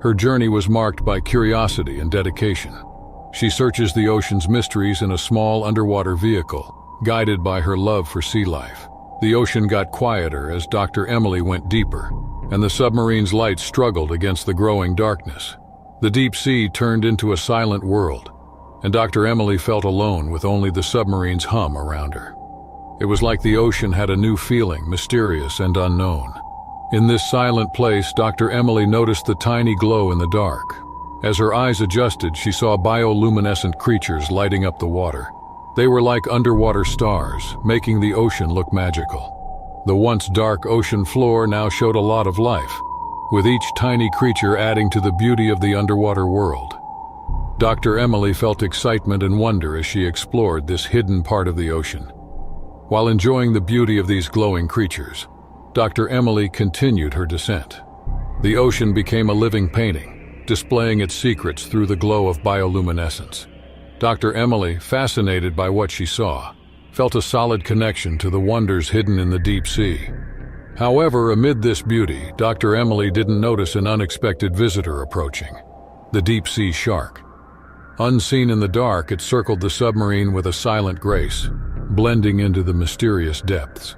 her journey was marked by curiosity and dedication. She searches the ocean's mysteries in a small underwater vehicle, guided by her love for sea life. The ocean got quieter as Dr. Emily went deeper, and the submarine's lights struggled against the growing darkness. The deep sea turned into a silent world, and Dr. Emily felt alone with only the submarine's hum around her. It was like the ocean had a new feeling, mysterious and unknown. In this silent place, Dr. Emily noticed the tiny glow in the dark. As her eyes adjusted, she saw bioluminescent creatures lighting up the water. They were like underwater stars, making the ocean look magical. The once dark ocean floor now showed a lot of life, with each tiny creature adding to the beauty of the underwater world. Dr. Emily felt excitement and wonder as she explored this hidden part of the ocean. While enjoying the beauty of these glowing creatures, Dr. Emily continued her descent. The ocean became a living painting, displaying its secrets through the glow of bioluminescence. Dr. Emily, fascinated by what she saw, felt a solid connection to the wonders hidden in the deep sea. However, amid this beauty, Dr. Emily didn't notice an unexpected visitor approaching: the deep-sea shark. Unseen in the dark, it circled the submarine with a silent grace, blending into the mysterious depths.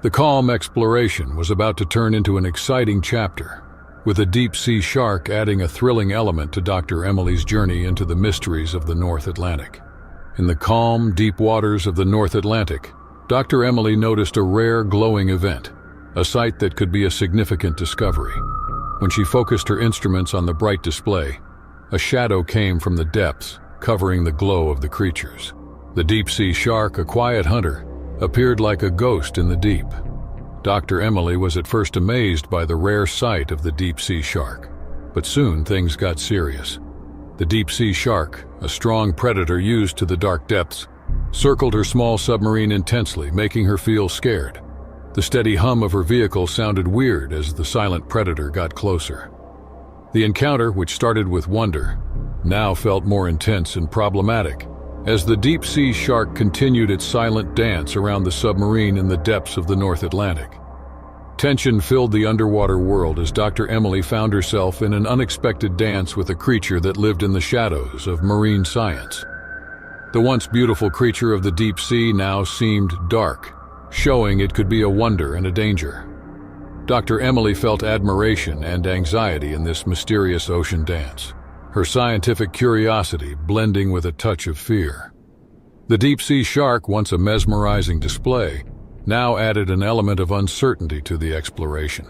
The calm exploration was about to turn into an exciting chapter, with a deep-sea shark adding a thrilling element to Dr. Emily's journey into the mysteries of the North Atlantic. In the calm, deep waters of the North Atlantic, Dr. Emily noticed a rare glowing event, a sight that could be a significant discovery. When she focused her instruments on the bright display, a shadow came from the depths, covering the glow of the creatures. The deep-sea shark, a quiet hunter, appeared like a ghost in the deep. Dr. Emily was at first amazed by the rare sight of the deep-sea shark, but soon things got serious. The deep-sea shark, a strong predator used to the dark depths, circled her small submarine intensely, making her feel scared. The steady hum of her vehicle sounded weird as the silent predator got closer. The encounter, which started with wonder, now felt more intense and problematic, as the deep-sea shark continued its silent dance around the submarine in the depths of the North Atlantic. Tension filled the underwater world as Dr. Emily found herself in an unexpected dance with a creature that lived in the shadows of marine science. The once beautiful creature of the deep sea now seemed dark, showing it could be a wonder and a danger. Dr. Emily felt admiration and anxiety in this mysterious ocean dance, her scientific curiosity blending with a touch of fear. The deep-sea shark, once a mesmerizing display, now added an element of uncertainty to the exploration,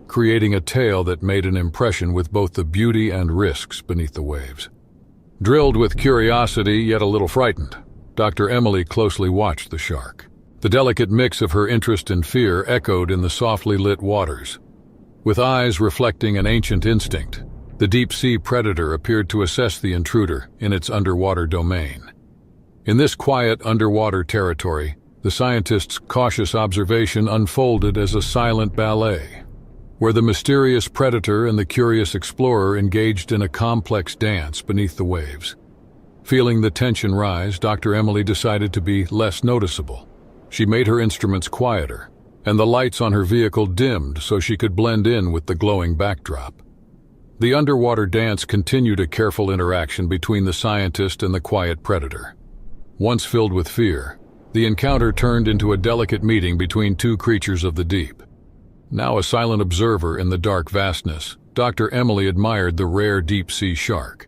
creating a tale that made an impression with both the beauty and risks beneath the waves. Drilled with curiosity yet a little frightened, Dr. Emily closely watched the shark. The delicate mix of her interest and fear echoed in the softly lit waters. With eyes reflecting an ancient instinct, the deep-sea predator appeared to assess the intruder in its underwater domain. In this quiet underwater territory, the scientist's cautious observation unfolded as a silent ballet, where the mysterious predator and the curious explorer engaged in a complex dance beneath the waves. Feeling the tension rise, Dr. Emily decided to be less noticeable. She made her instruments quieter, and the lights on her vehicle dimmed so she could blend in with the glowing backdrop. The underwater dance continued a careful interaction between the scientist and the quiet predator. Once filled with fear, the encounter turned into a delicate meeting between two creatures of the deep. Now a silent observer in the dark vastness, Dr. Emily admired the rare deep-sea shark.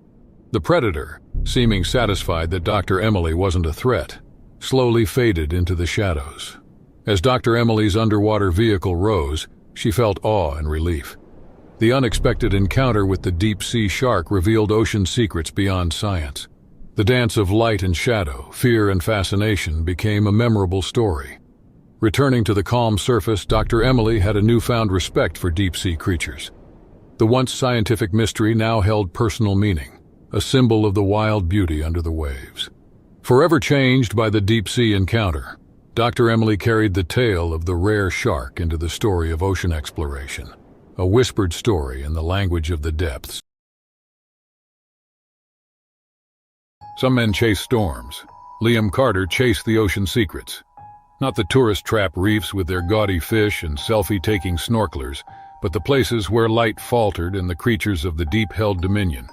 The predator, seeming satisfied that Dr. Emily wasn't a threat, slowly faded into the shadows. As Dr. Emily's underwater vehicle rose, she felt awe and relief. The unexpected encounter with the deep-sea shark revealed ocean secrets beyond science. The dance of light and shadow, fear and fascination became a memorable story. Returning to the calm surface, Dr. Emily had a newfound respect for deep-sea creatures. The once scientific mystery now held personal meaning, a symbol of the wild beauty under the waves. Forever changed by the deep-sea encounter, Dr. Emily carried the tale of the rare shark into the story of ocean exploration, a whispered story in the language of the depths. Some men chase storms. Liam Carter chased the ocean secrets. Not the tourist trap reefs with their gaudy fish and selfie-taking snorkelers, but the places where light faltered and the creatures of the deep held dominion.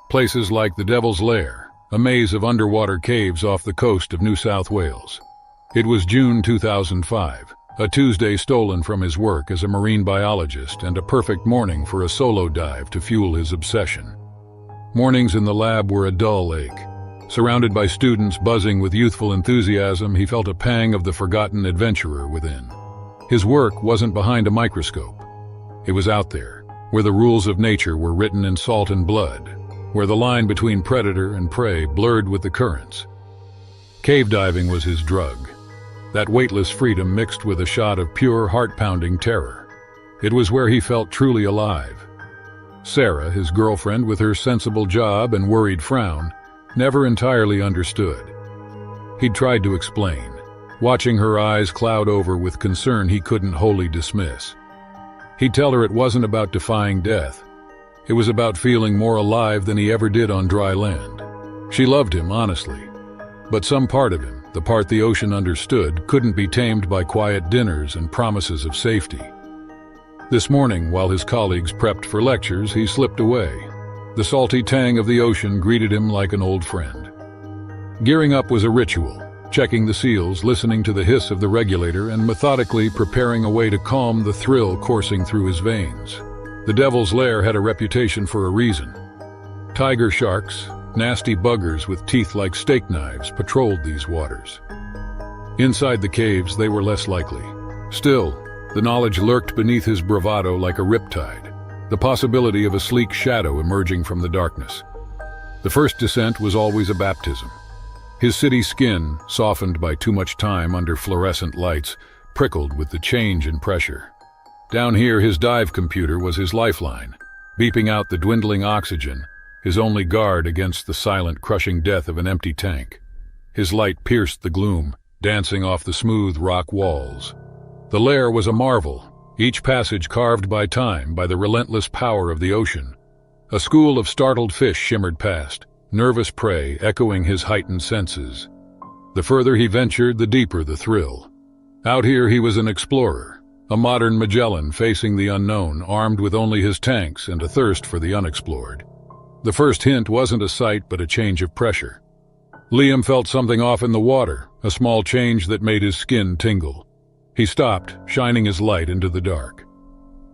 Places like the Devil's Lair, a maze of underwater caves off the coast of New South Wales. It was June 2005, a Tuesday stolen from his work as a marine biologist and a perfect morning for a solo dive to fuel his obsession. Mornings in the lab were a dull ache. Surrounded by students buzzing with youthful enthusiasm, he felt a pang of the forgotten adventurer within. His work wasn't behind a microscope. It was out there, where the rules of nature were written in salt and blood, where the line between predator and prey blurred with the currents. Cave diving was his drug. That weightless freedom mixed with a shot of pure, heart-pounding terror. It was where he felt truly alive. Sarah, his girlfriend with her sensible job and worried frown, never entirely understood. He'd tried to explain, watching her eyes cloud over with concern he couldn't wholly dismiss. He'd tell her it wasn't about defying death. It was about feeling more alive than he ever did on dry land. She loved him, honestly. But some part of him, the part the ocean understood, couldn't be tamed by quiet dinners and promises of safety. This morning, while his colleagues prepped for lectures, he slipped away. The salty tang of the ocean greeted him like an old friend. Gearing up was a ritual, checking the seals, listening to the hiss of the regulator, and methodically preparing a way to calm the thrill coursing through his veins. The Devil's Lair had a reputation for a reason. Tiger sharks, nasty buggers with teeth like steak knives, patrolled these waters. Inside the caves, they were less likely. Still, the knowledge lurked beneath his bravado like a riptide, the possibility of a sleek shadow emerging from the darkness. The first descent was always a baptism. His city skin, softened by too much time under fluorescent lights, prickled with the change in pressure. Down here, his dive computer was his lifeline, beeping out the dwindling oxygen, his only guard against the silent, crushing death of an empty tank. His light pierced the gloom, dancing off the smooth rock walls. The lair was a marvel, each passage carved by time, by the relentless power of the ocean. A school of startled fish shimmered past, nervous prey echoing his heightened senses. The further he ventured, the deeper the thrill. Out here he was an explorer, a modern Magellan facing the unknown, armed with only his tanks and a thirst for the unexplored. The first hint wasn't a sight but a change of pressure. Liam felt something off in the water, a small change that made his skin tingle. He stopped, shining his light into the dark.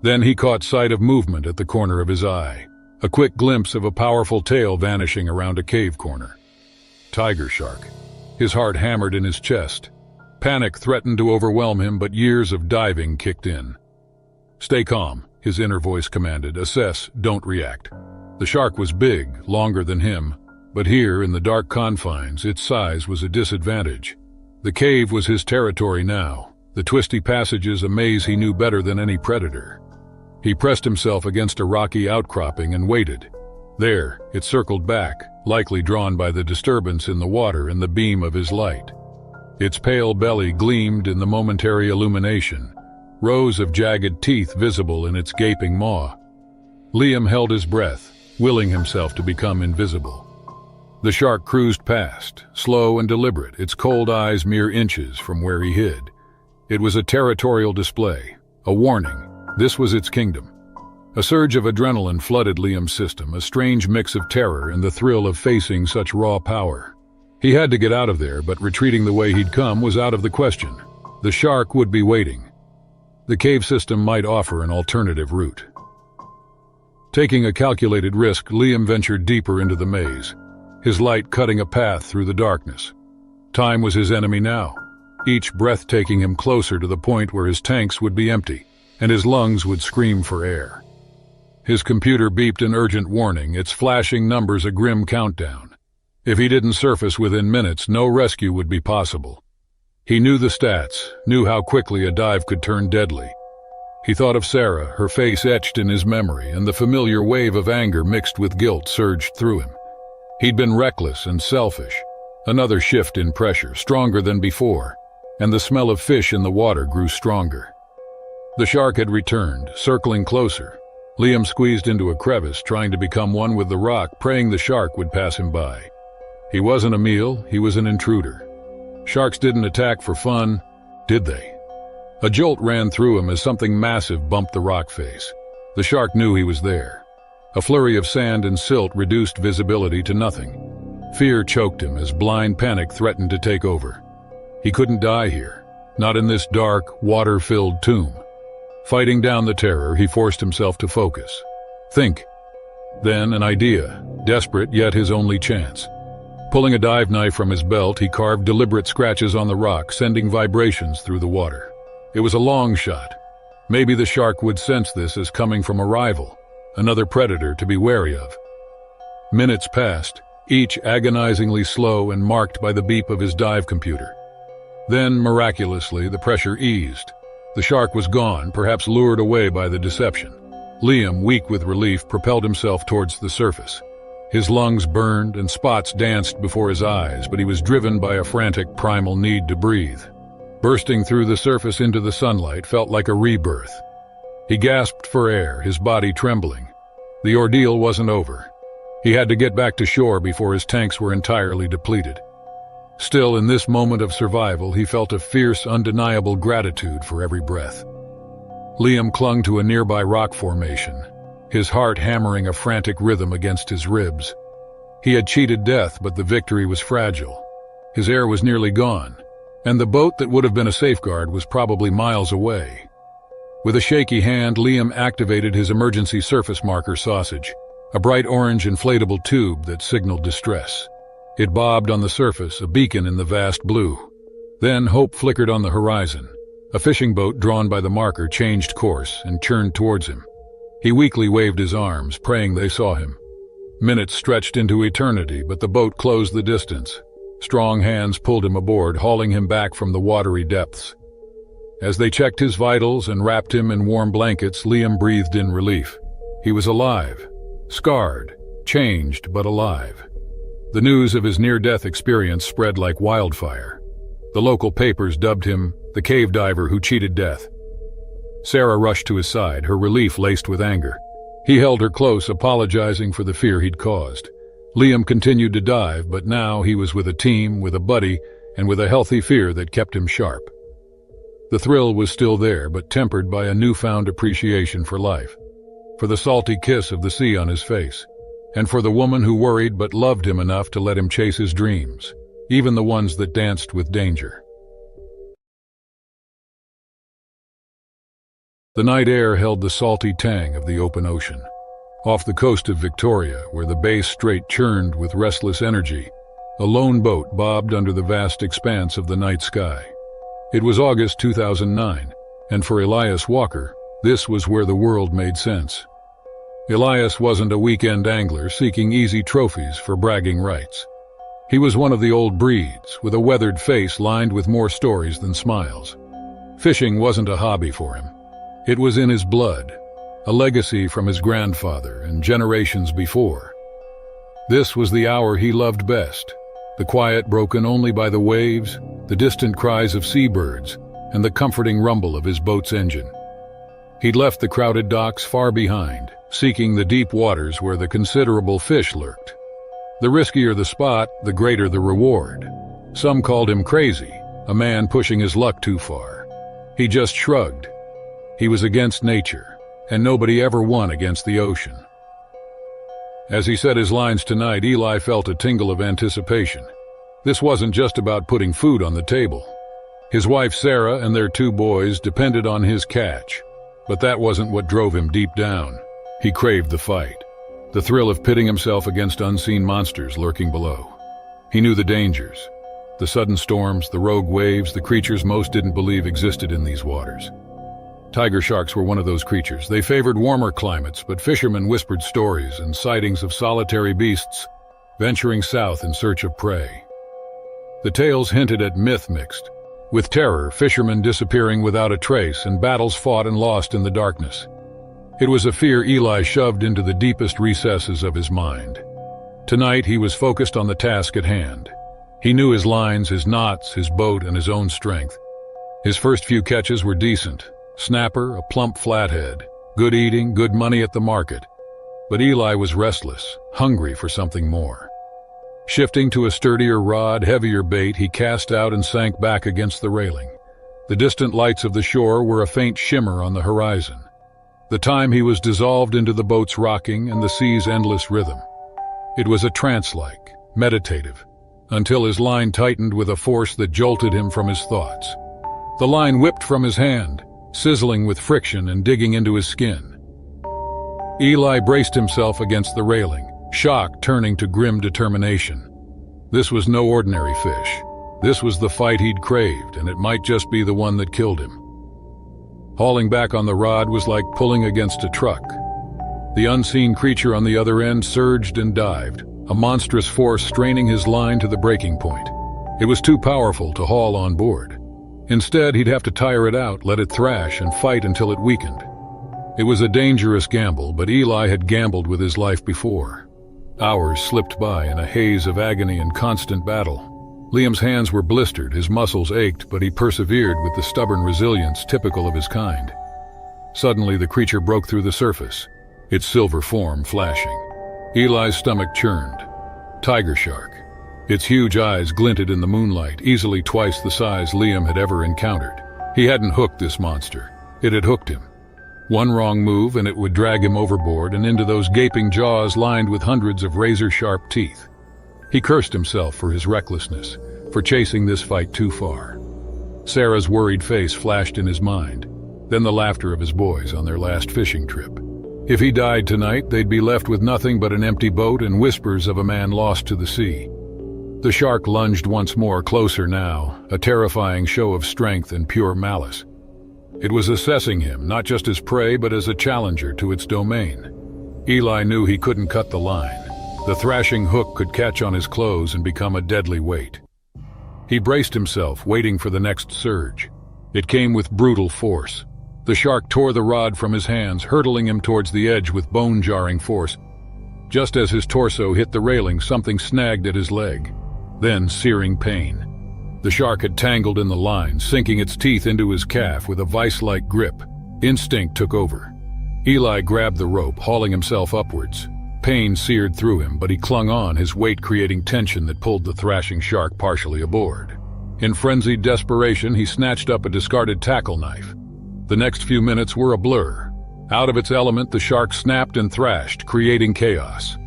Then he caught sight of movement at the corner of his eye, a quick glimpse of a powerful tail vanishing around a cave corner. Tiger shark. His heart hammered in his chest. Panic threatened to overwhelm him, but years of diving kicked in. "Stay calm," his inner voice commanded. "Assess, don't react." The shark was big, longer than him, but here, in the dark confines, its size was a disadvantage. The cave was his territory now, the twisty passages a maze he knew better than any predator. He pressed himself against a rocky outcropping and waited. There, it circled back, likely drawn by the disturbance in the water and the beam of his light. Its pale belly gleamed in the momentary illumination, rows of jagged teeth visible in its gaping maw. Liam held his breath, willing himself to become invisible. The shark cruised past, slow and deliberate, its cold eyes mere inches from where he hid. It was a territorial display, a warning. This was its kingdom. A surge of adrenaline flooded Liam's system, a strange mix of terror and the thrill of facing such raw power. He had to get out of there, but retreating the way he'd come was out of the question. The shark would be waiting. The cave system might offer an alternative route. Taking a calculated risk, Liam ventured deeper into the maze, his light cutting a path through the darkness. Time was his enemy now, each breath taking him closer to the point where his tanks would be empty, and his lungs would scream for air. His computer beeped an urgent warning, its flashing numbers a grim countdown. If he didn't surface within minutes, no rescue would be possible. He knew the stats, knew how quickly a dive could turn deadly. He thought of Sarah, her face etched in his memory, and the familiar wave of anger mixed with guilt surged through him. He'd been reckless and selfish. Another shift in pressure, stronger than before, and the smell of fish in the water grew stronger. The shark had returned, circling closer. Liam squeezed into a crevice, trying to become one with the rock, praying the shark would pass him by. He wasn't a meal, he was an intruder. Sharks didn't attack for fun, did they? A jolt ran through him as something massive bumped the rock face. The shark knew he was there. A flurry of sand and silt reduced visibility to nothing. Fear choked him as blind panic threatened to take over. He couldn't die here, not in this dark, water-filled tomb. Fighting down the terror, he forced himself to focus. Think. Then an idea, desperate yet his only chance. Pulling a dive knife from his belt, he carved deliberate scratches on the rock, sending vibrations through the water. It was a long shot. Maybe the shark would sense this as coming from a rival, another predator to be wary of. Minutes passed, each agonizingly slow and marked by the beep of his dive computer. Then, miraculously, the pressure eased. The shark was gone, perhaps lured away by the deception. Liam, weak with relief, propelled himself towards the surface. His lungs burned and spots danced before his eyes, but he was driven by a frantic primal need to breathe. Bursting through the surface into the sunlight felt like a rebirth. He gasped for air, his body trembling. The ordeal wasn't over. He had to get back to shore before his tanks were entirely depleted. Still, in this moment of survival, he felt a fierce, undeniable gratitude for every breath. Liam clung to a nearby rock formation, his heart hammering a frantic rhythm against his ribs. He had cheated death, but the victory was fragile. His air was nearly gone, and the boat that would have been a safeguard was probably miles away. With a shaky hand, Liam activated his emergency surface marker sausage, a bright orange inflatable tube that signaled distress. It bobbed on the surface, a beacon in the vast blue. Then hope flickered on the horizon. A fishing boat drawn by the marker changed course and churned towards him. He weakly waved his arms, praying they saw him. Minutes stretched into eternity, but the boat closed the distance. Strong hands pulled him aboard, hauling him back from the watery depths. As they checked his vitals and wrapped him in warm blankets, Liam breathed in relief. He was alive. Scarred, changed, but alive. The news of his near-death experience spread like wildfire. The local papers dubbed him the cave diver who cheated death. Sarah rushed to his side, her relief laced with anger. He held her close, apologizing for the fear he'd caused. Liam continued to dive, but now he was with a team, with a buddy, and with a healthy fear that kept him sharp. The thrill was still there, but tempered by a newfound appreciation for life, for the salty kiss of the sea on his face, and for the woman who worried but loved him enough to let him chase his dreams, even the ones that danced with danger. The night air held the salty tang of the open ocean. Off the coast of Victoria, where the Bay Strait churned with restless energy, a lone boat bobbed under the vast expanse of the night sky. It was August 2009, and for Elias Walker, this was where the world made sense. Elias wasn't a weekend angler seeking easy trophies for bragging rights. He was one of the old breeds, with a weathered face lined with more stories than smiles. Fishing wasn't a hobby for him. It was in his blood, a legacy from his grandfather and generations before. This was the hour he loved best, the quiet broken only by the waves, the distant cries of seabirds, and the comforting rumble of his boat's engine. He'd left the crowded docks far behind, seeking the deep waters where the considerable fish lurked. The riskier the spot, the greater the reward. Some called him crazy, a man pushing his luck too far. He just shrugged. He was against nature, and nobody ever won against the ocean. As he said his lines tonight, Eli felt a tingle of anticipation. This wasn't just about putting food on the table. His wife Sarah and their 2 boys depended on his catch, but that wasn't what drove him deep down. He craved the fight, the thrill of pitting himself against unseen monsters lurking below. He knew the dangers, the sudden storms, the rogue waves, the creatures most didn't believe existed in these waters. Tiger sharks were one of those creatures. They favored warmer climates, but fishermen whispered stories and sightings of solitary beasts venturing south in search of prey. The tales hinted at myth mixed, with terror, fishermen disappearing without a trace, and battles fought and lost in the darkness. It was a fear Eli shoved into the deepest recesses of his mind. Tonight he was focused on the task at hand. He knew his lines, his knots, his boat, and his own strength. His first few catches were decent. Snapper, a plump flathead, good eating, good money at the market. But Eli was restless, hungry for something more. Shifting to a sturdier rod, heavier bait, he cast out and sank back against the railing. The distant lights of the shore were a faint shimmer on the horizon. The time he was dissolved into the boat's rocking and the sea's endless rhythm. It was a trance-like, meditative, until his line tightened with a force that jolted him from his thoughts. The line whipped from his hand, sizzling with friction and digging into his skin. Eli braced himself against the railing, shock turning to grim determination. This was no ordinary fish. This was the fight he'd craved, and it might just be the one that killed him. Hauling back on the rod was like pulling against a truck. The unseen creature on the other end surged and dived, a monstrous force straining his line to the breaking point. It was too powerful to haul on board. Instead, he'd have to tire it out, let it thrash, and fight until it weakened. It was a dangerous gamble, but Eli had gambled with his life before. Hours slipped by in a haze of agony and constant battle. Liam's hands were blistered, his muscles ached, but he persevered with the stubborn resilience typical of his kind. Suddenly, the creature broke through the surface, its silver form flashing. Eli's stomach churned. Tiger shark. Its huge eyes glinted in the moonlight, easily twice the size Liam had ever encountered. He hadn't hooked this monster. It had hooked him. One wrong move and it would drag him overboard and into those gaping jaws lined with hundreds of razor-sharp teeth. He cursed himself for his recklessness, for chasing this fight too far. Sarah's worried face flashed in his mind, then the laughter of his boys on their last fishing trip. If he died tonight, they'd be left with nothing but an empty boat and whispers of a man lost to the sea. The shark lunged once more, closer now, a terrifying show of strength and pure malice. It was assessing him, not just as prey, but as a challenger to its domain. Eli knew he couldn't cut the line. The thrashing hook could catch on his clothes and become a deadly weight. He braced himself, waiting for the next surge. It came with brutal force. The shark tore the rod from his hands, hurtling him towards the edge with bone-jarring force. Just as his torso hit the railing, something snagged at his leg. Then searing pain. The shark had tangled in the line, sinking its teeth into his calf with a vice-like grip. Instinct took over. Eli grabbed the rope, hauling himself upwards. Pain seared through him, but he clung on, his weight creating tension that pulled the thrashing shark partially aboard. In frenzied desperation, he snatched up a discarded tackle knife. The next few minutes were a blur. Out of its element, the shark snapped and thrashed, creating chaos.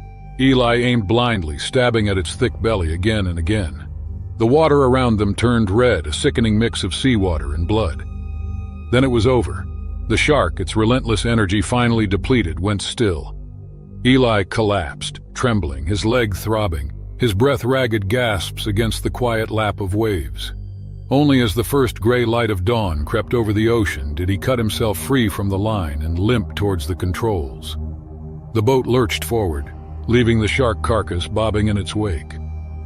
Eli aimed blindly, stabbing at its thick belly again and again. The water around them turned red, a sickening mix of seawater and blood. Then it was over. The shark, its relentless energy finally depleted, went still. Eli collapsed, trembling, his leg throbbing, his breath ragged gasps against the quiet lap of waves. Only as the first gray light of dawn crept over the ocean did he cut himself free from the line and limp towards the controls. The boat lurched forward, leaving the shark carcass bobbing in its wake.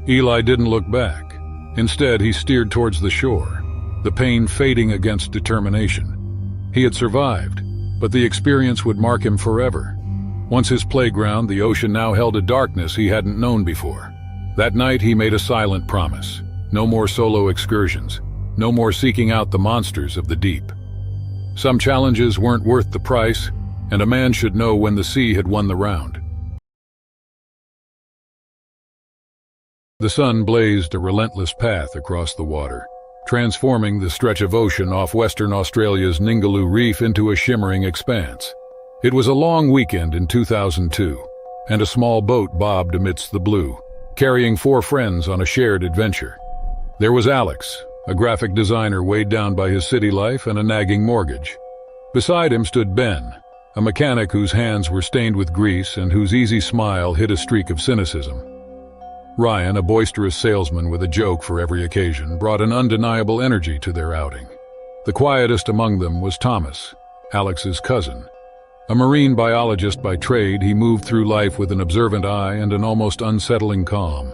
Eli didn't look back. Instead, he steered towards the shore, the pain fading against determination. He had survived, but the experience would mark him forever. Once his playground, the ocean now held a darkness he hadn't known before. That night, he made a silent promise. No more solo excursions. No more seeking out the monsters of the deep. Some challenges weren't worth the price, and a man should know when the sea had won the round. The sun blazed a relentless path across the water, transforming the stretch of ocean off Western Australia's Ningaloo Reef into a shimmering expanse. It was a long weekend in 2002, and a small boat bobbed amidst the blue, carrying 4 friends on a shared adventure. There was Alex, a graphic designer weighed down by his city life and a nagging mortgage. Beside him stood Ben, a mechanic whose hands were stained with grease and whose easy smile hid a streak of cynicism. Ryan, a boisterous salesman with a joke for every occasion, brought an undeniable energy to their outing. The quietest among them was Thomas, Alex's cousin. A marine biologist by trade, he moved through life with an observant eye and an almost unsettling calm.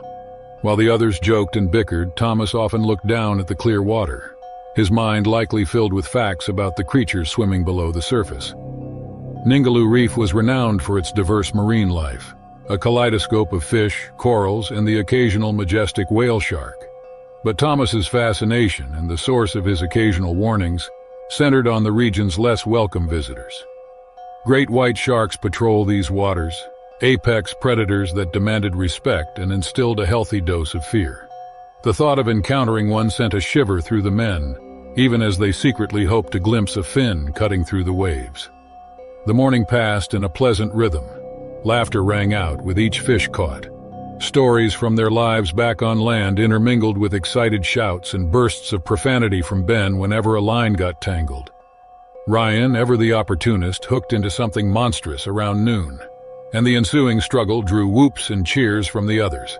While the others joked and bickered, Thomas often looked down at the clear water, his mind likely filled with facts about the creatures swimming below the surface. Ningaloo Reef was renowned for its diverse marine life, a kaleidoscope of fish, corals, and the occasional majestic whale shark. But Thomas's fascination and the source of his occasional warnings centered on the region's less welcome visitors. Great white sharks patrol these waters, apex predators that demanded respect and instilled a healthy dose of fear. The thought of encountering one sent a shiver through the men, even as they secretly hoped to glimpse a fin cutting through the waves. The morning passed in a pleasant rhythm. Laughter rang out with each fish caught. Stories from their lives back on land intermingled with excited shouts and bursts of profanity from Ben whenever a line got tangled. Ryan, ever the opportunist, hooked into something monstrous around noon, and the ensuing struggle drew whoops and cheers from the others.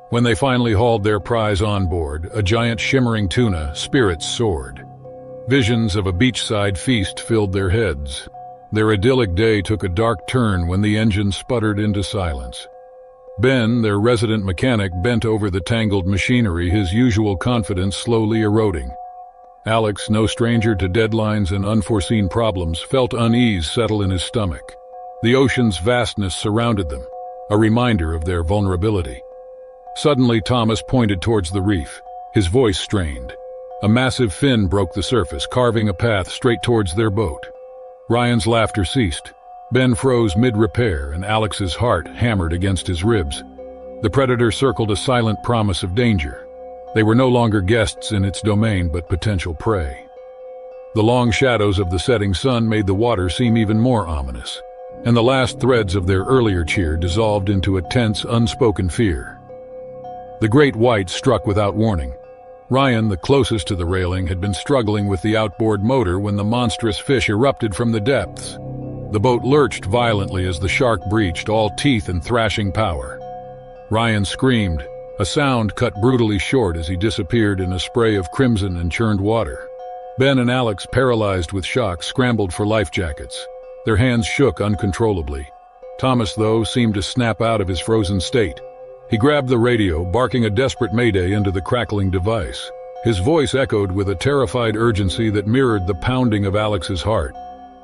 When they finally hauled their prize on board, a giant shimmering tuna, spirits soared. Visions of a beachside feast filled their heads. Their idyllic day took a dark turn when the engine sputtered into silence. Ben, their resident mechanic, bent over the tangled machinery, his usual confidence slowly eroding. Alex, no stranger to deadlines and unforeseen problems, felt unease settle in his stomach. The ocean's vastness surrounded them, a reminder of their vulnerability. Suddenly, Thomas pointed towards the reef, his voice strained. A massive fin broke the surface, carving a path straight towards their boat. Ryan's laughter ceased. Ben froze mid-repair, and Alex's heart hammered against his ribs. The predator circled a silent promise of danger. They were no longer guests in its domain, but potential prey. The long shadows of the setting sun made the water seem even more ominous, and the last threads of their earlier cheer dissolved into a tense, unspoken fear. The great white struck without warning. Ryan, the closest to the railing, had been struggling with the outboard motor when the monstrous fish erupted from the depths. The boat lurched violently as the shark breached, all teeth and thrashing power. Ryan screamed, a sound cut brutally short as he disappeared in a spray of crimson and churned water. Ben and Alex, paralyzed with shock, scrambled for life jackets. Their hands shook uncontrollably. Thomas, though, seemed to snap out of his frozen state. He grabbed the radio, barking a desperate mayday into the crackling device. His voice echoed with a terrified urgency that mirrored the pounding of Alex's heart.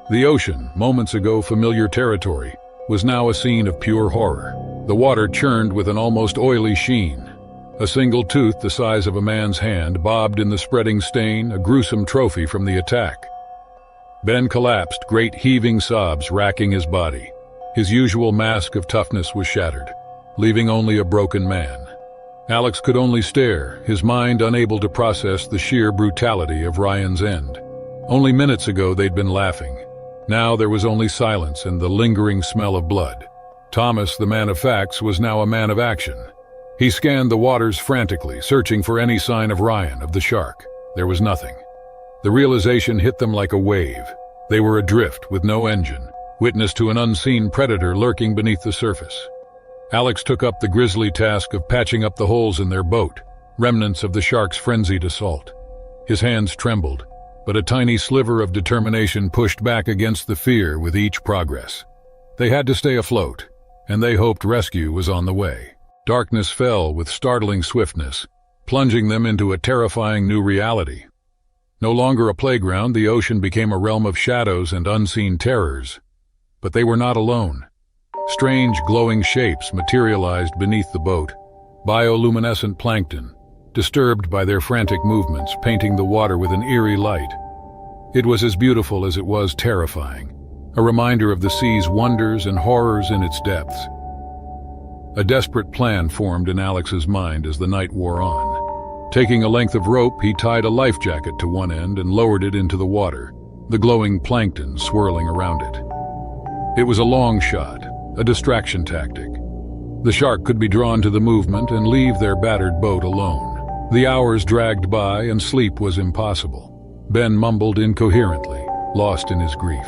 The ocean, moments ago familiar territory, was now a scene of pure horror. The water churned with an almost oily sheen. A single tooth the size of a man's hand bobbed in the spreading stain, a gruesome trophy from the attack. Ben collapsed, great heaving sobs racking his body. His usual mask of toughness was shattered, leaving only a broken man. Alex could only stare, his mind unable to process the sheer brutality of Ryan's end. Only minutes ago they'd been laughing. Now there was only silence and the lingering smell of blood. Thomas, the man of facts, was now a man of action. He scanned the waters frantically, searching for any sign of Ryan, of the shark. There was nothing. The realization hit them like a wave. They were adrift with no engine, witness to an unseen predator lurking beneath the surface. Alex took up the grisly task of patching up the holes in their boat, remnants of the shark's frenzied assault. His hands trembled, but a tiny sliver of determination pushed back against the fear with each progress. They had to stay afloat, and they hoped rescue was on the way. Darkness fell with startling swiftness, plunging them into a terrifying new reality. No longer a playground, the ocean became a realm of shadows and unseen terrors. But they were not alone. Strange, glowing shapes materialized beneath the boat, bioluminescent plankton, disturbed by their frantic movements, painting the water with an eerie light. It was as beautiful as it was terrifying, a reminder of the sea's wonders and horrors in its depths. A desperate plan formed in Alex's mind as the night wore on. Taking a length of rope, he tied a life jacket to one end and lowered it into the water, the glowing plankton swirling around it. It was a long shot, a distraction tactic. The shark could be drawn to the movement and leave their battered boat alone. The hours dragged by and sleep was impossible. Ben mumbled incoherently, lost in his grief.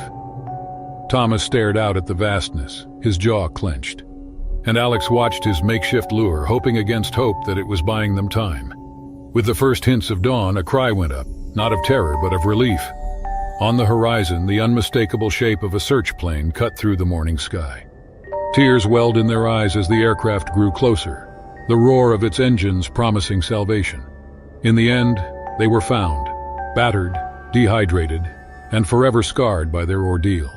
Thomas stared out at the vastness, his jaw clenched. And Alex watched his makeshift lure, hoping against hope that it was buying them time. With the first hints of dawn, a cry went up, not of terror but of relief. On the horizon, the unmistakable shape of a search plane cut through the morning sky. Tears welled in their eyes as the aircraft grew closer, the roar of its engines promising salvation. In the end, they were found, battered, dehydrated, and forever scarred by their ordeal.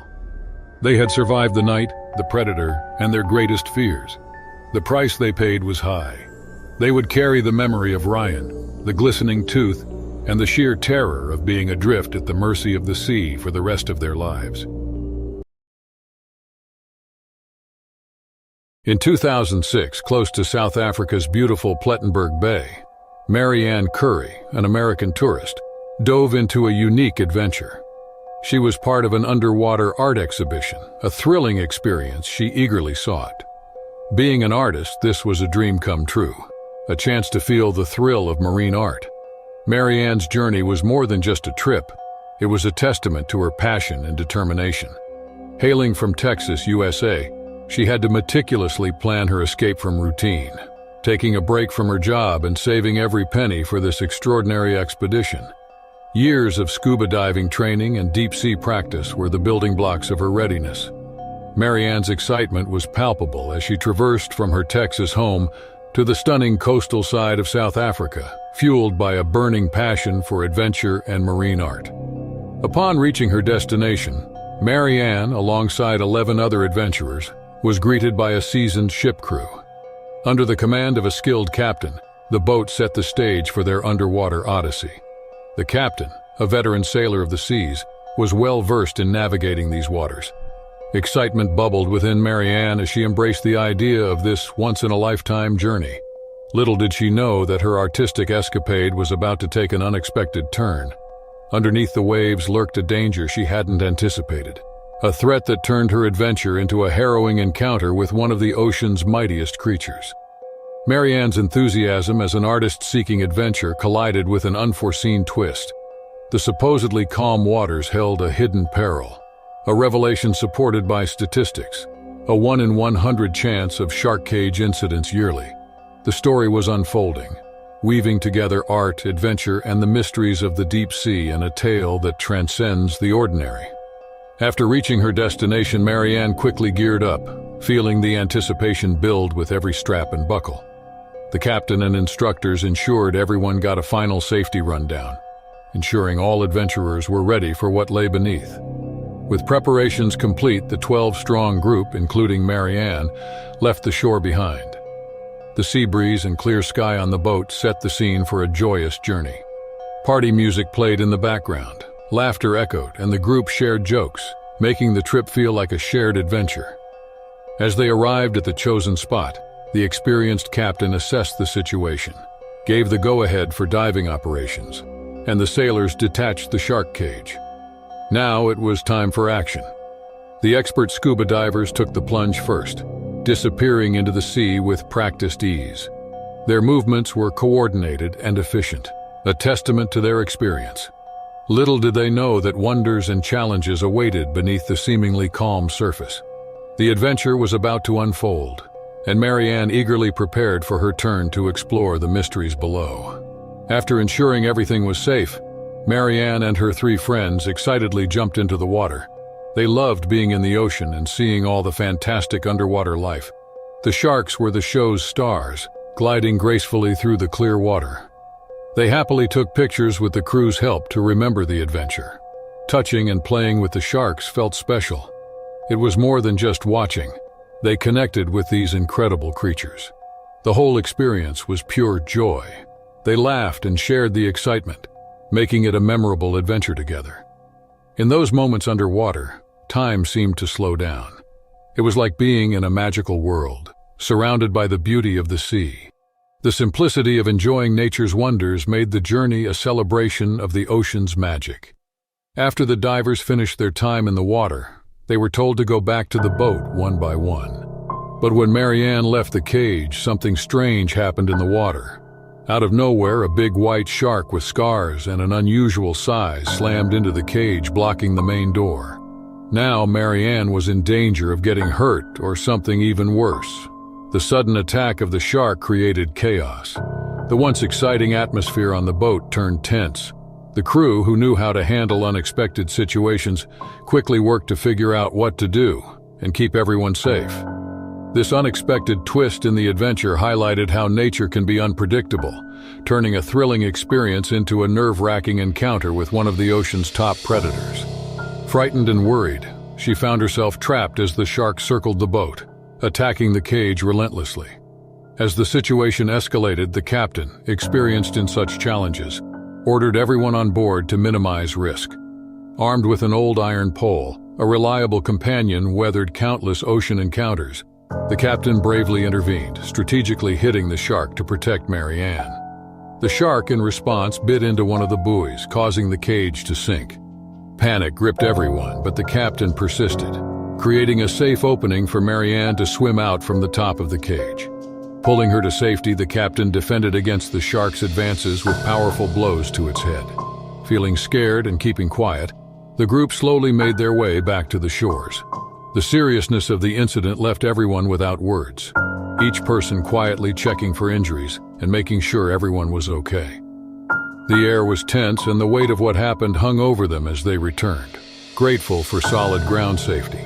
They had survived the night, the predator, and their greatest fears. The price they paid was high. They would carry the memory of Ryan, the glistening tooth, and the sheer terror of being adrift at the mercy of the sea for the rest of their lives. In 2006, close to South Africa's beautiful Plettenberg Bay, Mary Ann Curry, an American tourist, dove into a unique adventure. She was part of an underwater art exhibition, a thrilling experience she eagerly sought. Being an artist, this was a dream come true, a chance to feel the thrill of marine art. Mary Ann's journey was more than just a trip. It was a testament to her passion and determination. Hailing from Texas, USA, she had to meticulously plan her escape from routine, taking a break from her job and saving every penny for this extraordinary expedition. Years of scuba diving training and deep-sea practice were the building blocks of her readiness. Mary Ann's excitement was palpable as she traversed from her Texas home to the stunning coastal side of South Africa, fueled by a burning passion for adventure and marine art. Upon reaching her destination, Mary Ann, alongside 11 other adventurers, was greeted by a seasoned ship crew. Under the command of a skilled captain, the boat set the stage for their underwater odyssey. The captain, a veteran sailor of the seas, was well versed in navigating these waters. Excitement bubbled within Mary Ann as she embraced the idea of this once-in-a-lifetime journey. Little did she know that her artistic escapade was about to take an unexpected turn. Underneath the waves lurked a danger she hadn't anticipated, a threat that turned her adventure into a harrowing encounter with one of the ocean's mightiest creatures. Mary Ann's enthusiasm as an artist seeking adventure collided with an unforeseen twist. The supposedly calm waters held a hidden peril, a revelation supported by statistics, a 1 in 100 chance of shark cage incidents yearly. The story was unfolding, weaving together art, adventure, and the mysteries of the deep sea in a tale that transcends the ordinary. After reaching her destination, Mary Ann quickly geared up, feeling the anticipation build with every strap and buckle. The captain and instructors ensured everyone got a final safety rundown, ensuring all adventurers were ready for what lay beneath. With preparations complete, the 12-strong group, including Mary Ann, left the shore behind. The sea breeze and clear sky on the boat set the scene for a joyous journey. Party music played in the background, laughter echoed, and the group shared jokes, making the trip feel like a shared adventure. As they arrived at the chosen spot, the experienced captain assessed the situation, gave the go-ahead for diving operations, and the sailors detached the shark cage. Now it was time for action. The expert scuba divers took the plunge first, disappearing into the sea with practiced ease. Their movements were coordinated and efficient, a testament to their experience. Little did they know that wonders and challenges awaited beneath the seemingly calm surface. The adventure was about to unfold, and Mary Ann eagerly prepared for her turn to explore the mysteries below. After ensuring everything was safe, Mary Ann and her 3 friends excitedly jumped into the water. They loved being in the ocean and seeing all the fantastic underwater life. The sharks were the show's stars, gliding gracefully through the clear water. They happily took pictures with the crew's help to remember the adventure. Touching and playing with the sharks felt special. It was more than just watching. They connected with these incredible creatures. The whole experience was pure joy. They laughed and shared the excitement, making it a memorable adventure together. In those moments underwater, time seemed to slow down. It was like being in a magical world, surrounded by the beauty of the sea. The simplicity of enjoying nature's wonders made the journey a celebration of the ocean's magic. After the divers finished their time in the water, they were told to go back to the boat one by one. But when Mary Ann left the cage, something strange happened in the water. Out of nowhere, a big white shark with scars and an unusual size slammed into the cage, blocking the main door. Now Mary Ann was in danger of getting hurt or something even worse. The sudden attack of the shark created chaos. The once exciting atmosphere on the boat turned tense. The crew, who knew how to handle unexpected situations, quickly worked to figure out what to do and keep everyone safe. This unexpected twist in the adventure highlighted how nature can be unpredictable, turning a thrilling experience into a nerve-wracking encounter with one of the ocean's top predators. Frightened and worried, she found herself trapped as the shark circled the boat, attacking the cage relentlessly. As the situation escalated, the captain, experienced in such challenges, ordered everyone on board to minimize risk. Armed with an old iron pole, a reliable companion weathered countless ocean encounters, the captain bravely intervened, strategically hitting the shark to protect Mary Ann. The shark, in response, bit into one of the buoys, causing the cage to sink. Panic gripped everyone, but the captain persisted. creating a safe opening for Marianne to swim out from the top of the cage. Pulling her to safety, the captain defended against the shark's advances with powerful blows to its head. Feeling scared and keeping quiet, the group slowly made their way back to the shores. The seriousness of the incident left everyone without words, each person quietly checking for injuries and making sure everyone was okay. The air was tense and the weight of what happened hung over them as they returned, grateful for solid ground safety.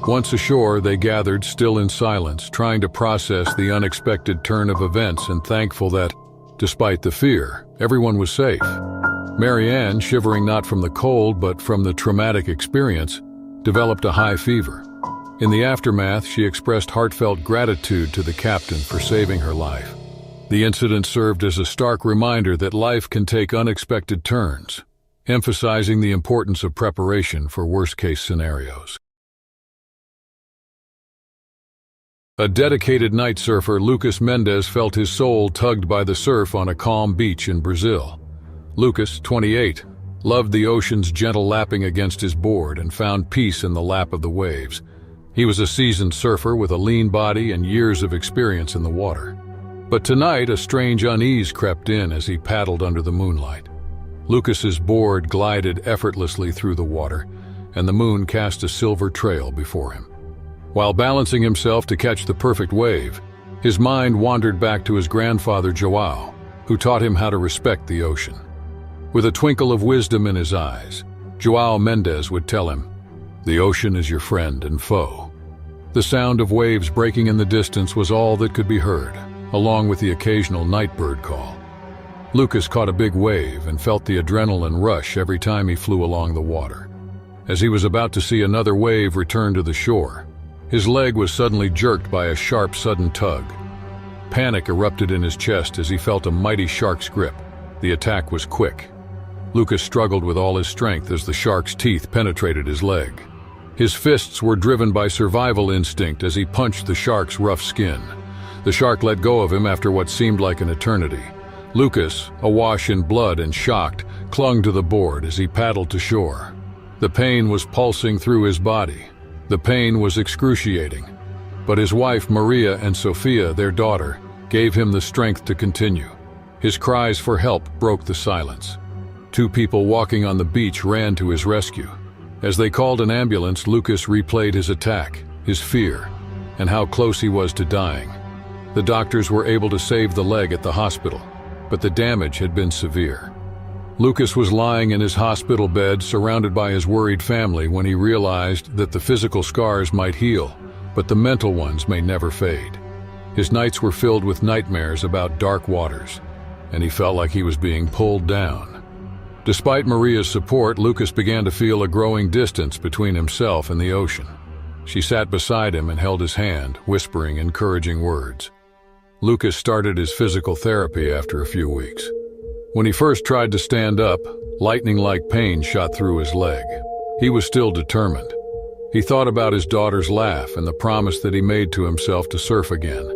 Once ashore, they gathered, still in silence, trying to process the unexpected turn of events and thankful that, despite the fear, everyone was safe. Marianne, shivering not from the cold but from the traumatic experience, developed a high fever. In the aftermath, she expressed heartfelt gratitude to the captain for saving her life. The incident served as a stark reminder that life can take unexpected turns, emphasizing the importance of preparation for worst-case scenarios. A dedicated night surfer, Lucas Mendes felt his soul tugged by the surf on a calm beach in Brazil. Lucas, 28, loved the ocean's gentle lapping against his board and found peace in the lap of the waves. He was a seasoned surfer with a lean body and years of experience in the water. But tonight, a strange unease crept in as he paddled under the moonlight. Lucas's board glided effortlessly through the water, and the moon cast a silver trail before him. While balancing himself to catch the perfect wave, his mind wandered back to his grandfather João, who taught him how to respect the ocean. With a twinkle of wisdom in his eyes, João Mendes would tell him, "The ocean is your friend and foe." The sound of waves breaking in the distance was all that could be heard, along with the occasional nightbird call. Lucas caught a big wave and felt the adrenaline rush every time he flew along the water. As he was about to see another wave return to the shore, his leg was suddenly jerked by a sharp, sudden tug. Panic erupted in his chest as he felt a mighty shark's grip. The attack was quick. Lucas struggled with all his strength as the shark's teeth penetrated his leg. His fists were driven by survival instinct as he punched the shark's rough skin. The shark let go of him after what seemed like an eternity. Lucas, awash in blood and shocked, clung to the board as he paddled to shore. The pain was pulsing through his body. The pain was excruciating. But his wife, Maria, and Sophia, their daughter, gave him the strength to continue. His cries for help broke the silence. Two people walking on the beach ran to his rescue. As they called an ambulance, Lucas replayed his attack, his fear, and how close he was to dying. The doctors were able to save the leg at the hospital, but the damage had been severe. Lucas was lying in his hospital bed, surrounded by his worried family, when he realized that the physical scars might heal, but the mental ones may never fade. His nights were filled with nightmares about dark waters, and he felt like he was being pulled down. Despite Maria's support, Lucas began to feel a growing distance between himself and the ocean. She sat beside him and held his hand, whispering encouraging words. Lucas started his physical therapy after a few weeks. When he first tried to stand up, lightning-like pain shot through his leg. He was still determined. He thought about his daughter's laugh and the promise that he made to himself to surf again.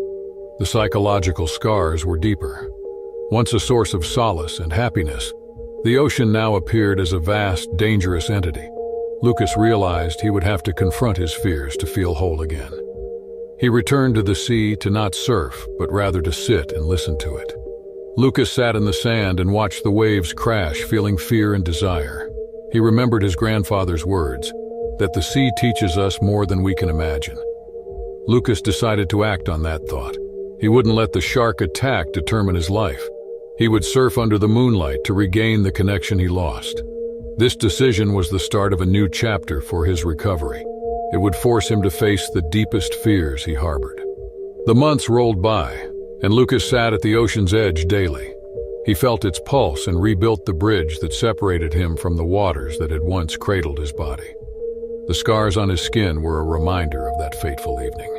The psychological scars were deeper. Once a source of solace and happiness, the ocean now appeared as a vast, dangerous entity. Lucas realized he would have to confront his fears to feel whole again. He returned to the sea to not surf, but rather to sit and listen to it. Lucas sat in the sand and watched the waves crash, feeling fear and desire. He remembered his grandfather's words, that the sea teaches us more than we can imagine. Lucas decided to act on that thought. He wouldn't let the shark attack determine his life. He would surf under the moonlight to regain the connection he lost. This decision was the start of a new chapter for his recovery. It would force him to face the deepest fears he harbored. The months rolled by, and Lucas sat at the ocean's edge daily. He felt its pulse and rebuilt the bridge that separated him from the waters that had once cradled his body. The scars on his skin were a reminder of that fateful evening.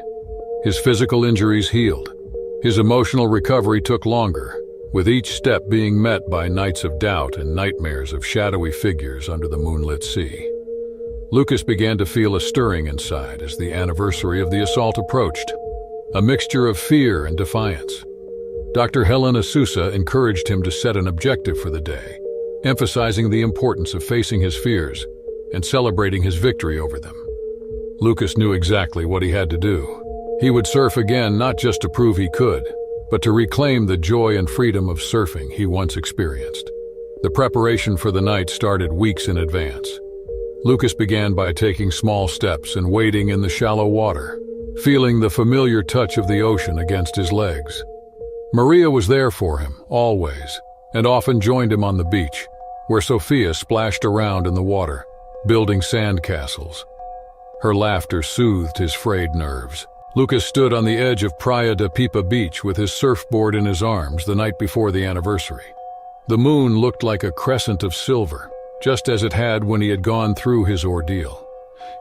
His physical injuries healed. His emotional recovery took longer, with each step being met by nights of doubt and nightmares of shadowy figures under the moonlit sea. Lucas began to feel a stirring inside as the anniversary of the assault approached, a mixture of fear and defiance. Dr. Helena Sousa encouraged him to set an objective for the day, emphasizing the importance of facing his fears and celebrating his victory over them. Lucas knew exactly what he had to do. He would surf again not just to prove he could, but to reclaim the joy and freedom of surfing he once experienced. The preparation for the night started weeks in advance. Lucas began by taking small steps and wading in the shallow water, feeling the familiar touch of the ocean against his legs. Maria was there for him, always, and often joined him on the beach, where Sophia splashed around in the water, building sandcastles. Her laughter soothed his frayed nerves. Lucas stood on the edge of Praia de Pipa Beach with his surfboard in his arms the night before the anniversary. The moon looked like a crescent of silver, just as it had when he had gone through his ordeal.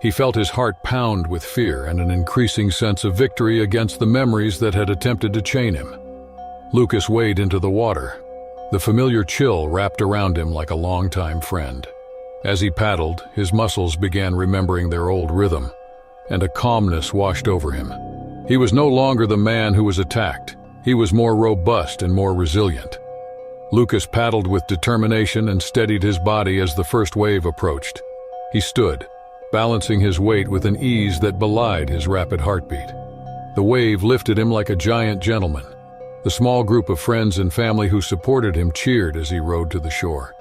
He felt his heart pound with fear and an increasing sense of victory against the memories that had attempted to chain him. Lucas waded into the water. The familiar chill wrapped around him like a longtime friend. As he paddled, his muscles began remembering their old rhythm, and a calmness washed over him. He was no longer the man who was attacked. He was more robust and more resilient. Lucas paddled with determination and steadied his body as the first wave approached. He stood, balancing his weight with an ease that belied his rapid heartbeat. The wave lifted him like a giant gentleman. The small group of friends and family who supported him cheered as he rode to the shore.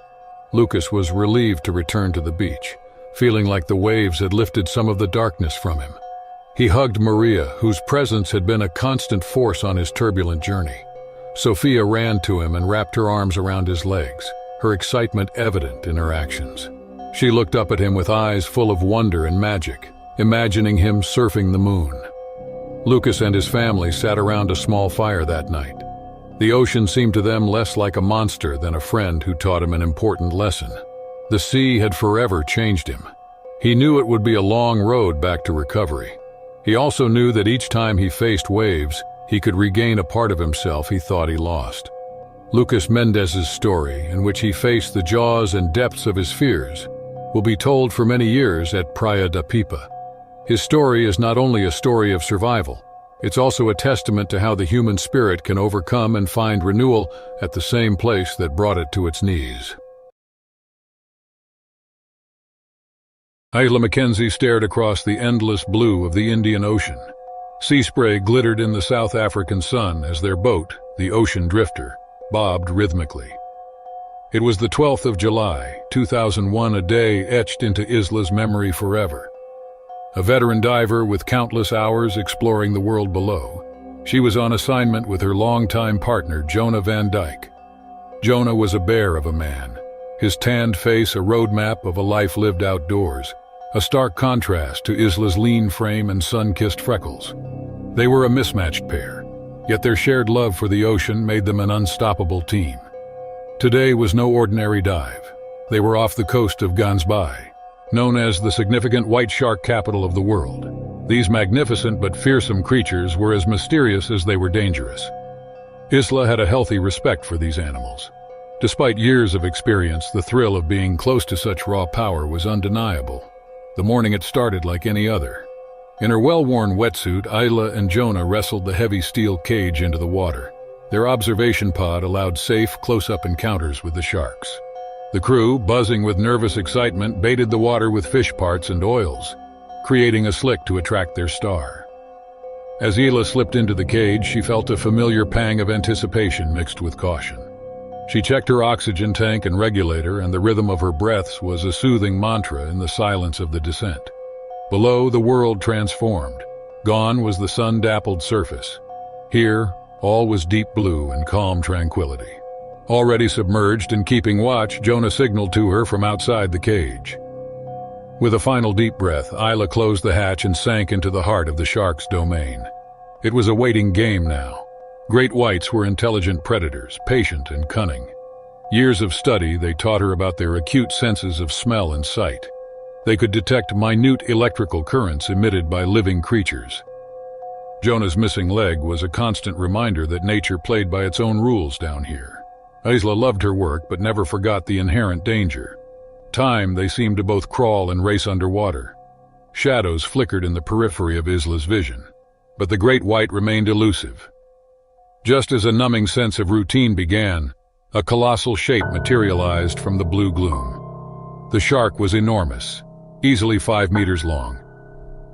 Lucas was relieved to return to the beach, feeling like the waves had lifted some of the darkness from him. He hugged Maria, whose presence had been a constant force on his turbulent journey. Sophia ran to him and wrapped her arms around his legs, her excitement evident in her actions. She looked up at him with eyes full of wonder and magic, imagining him surfing the moon. Lucas and his family sat around a small fire that night. The ocean seemed to them less like a monster than a friend who taught him an important lesson. The sea had forever changed him. He knew it would be a long road back to recovery. He also knew that each time he faced waves, he could regain a part of himself he thought he lost. Lucas Mendez's story, in which he faced the jaws and depths of his fears, will be told for many years at Praia da Pipa. His story is not only a story of survival, it's also a testament to how the human spirit can overcome and find renewal at the same place that brought it to its knees. Isla Mackenzie stared across the endless blue of the Indian Ocean. Sea spray glittered in the South African sun as their boat, the Ocean Drifter, bobbed rhythmically. It was the 12th of July, 2001, a day etched into Isla's memory forever. A veteran diver with countless hours exploring the world below, she was on assignment with her longtime partner, Jonah Van Dyke. Jonah was a bear of a man, his tanned face a roadmap of a life lived outdoors, a stark contrast to Isla's lean frame and sun-kissed freckles. They were a mismatched pair, yet their shared love for the ocean made them an unstoppable team. Today was no ordinary dive. They were off the coast of Gansbai, known as the significant white shark capital of the world. These magnificent but fearsome creatures were as mysterious as they were dangerous. Isla had a healthy respect for these animals. Despite years of experience, the thrill of being close to such raw power was undeniable. The morning had started like any other. In her well-worn wetsuit, Isla and Jonah wrestled the heavy steel cage into the water. Their observation pod allowed safe, close-up encounters with the sharks. The crew, buzzing with nervous excitement, baited the water with fish parts and oils, creating a slick to attract their star. As Isla slipped into the cage, she felt a familiar pang of anticipation mixed with caution. She checked her oxygen tank and regulator, and the rhythm of her breaths was a soothing mantra in the silence of the descent. Below, the world transformed. Gone was the sun-dappled surface. Here, all was deep blue and calm tranquility. Already submerged and keeping watch, Jonah signaled to her from outside the cage. With a final deep breath, Isla closed the hatch and sank into the heart of the shark's domain. It was a waiting game now. Great whites were intelligent predators, patient and cunning. Years of study, they taught her about their acute senses of smell and sight. They could detect minute electrical currents emitted by living creatures. Jonah's missing leg was a constant reminder that nature played by its own rules down here. Isla loved her work but never forgot the inherent danger. Time, they seemed to both crawl and race underwater. Shadows flickered in the periphery of Isla's vision, but the great white remained elusive. Just as a numbing sense of routine began, a colossal shape materialized from the blue gloom. The shark was enormous, easily 5 meters long.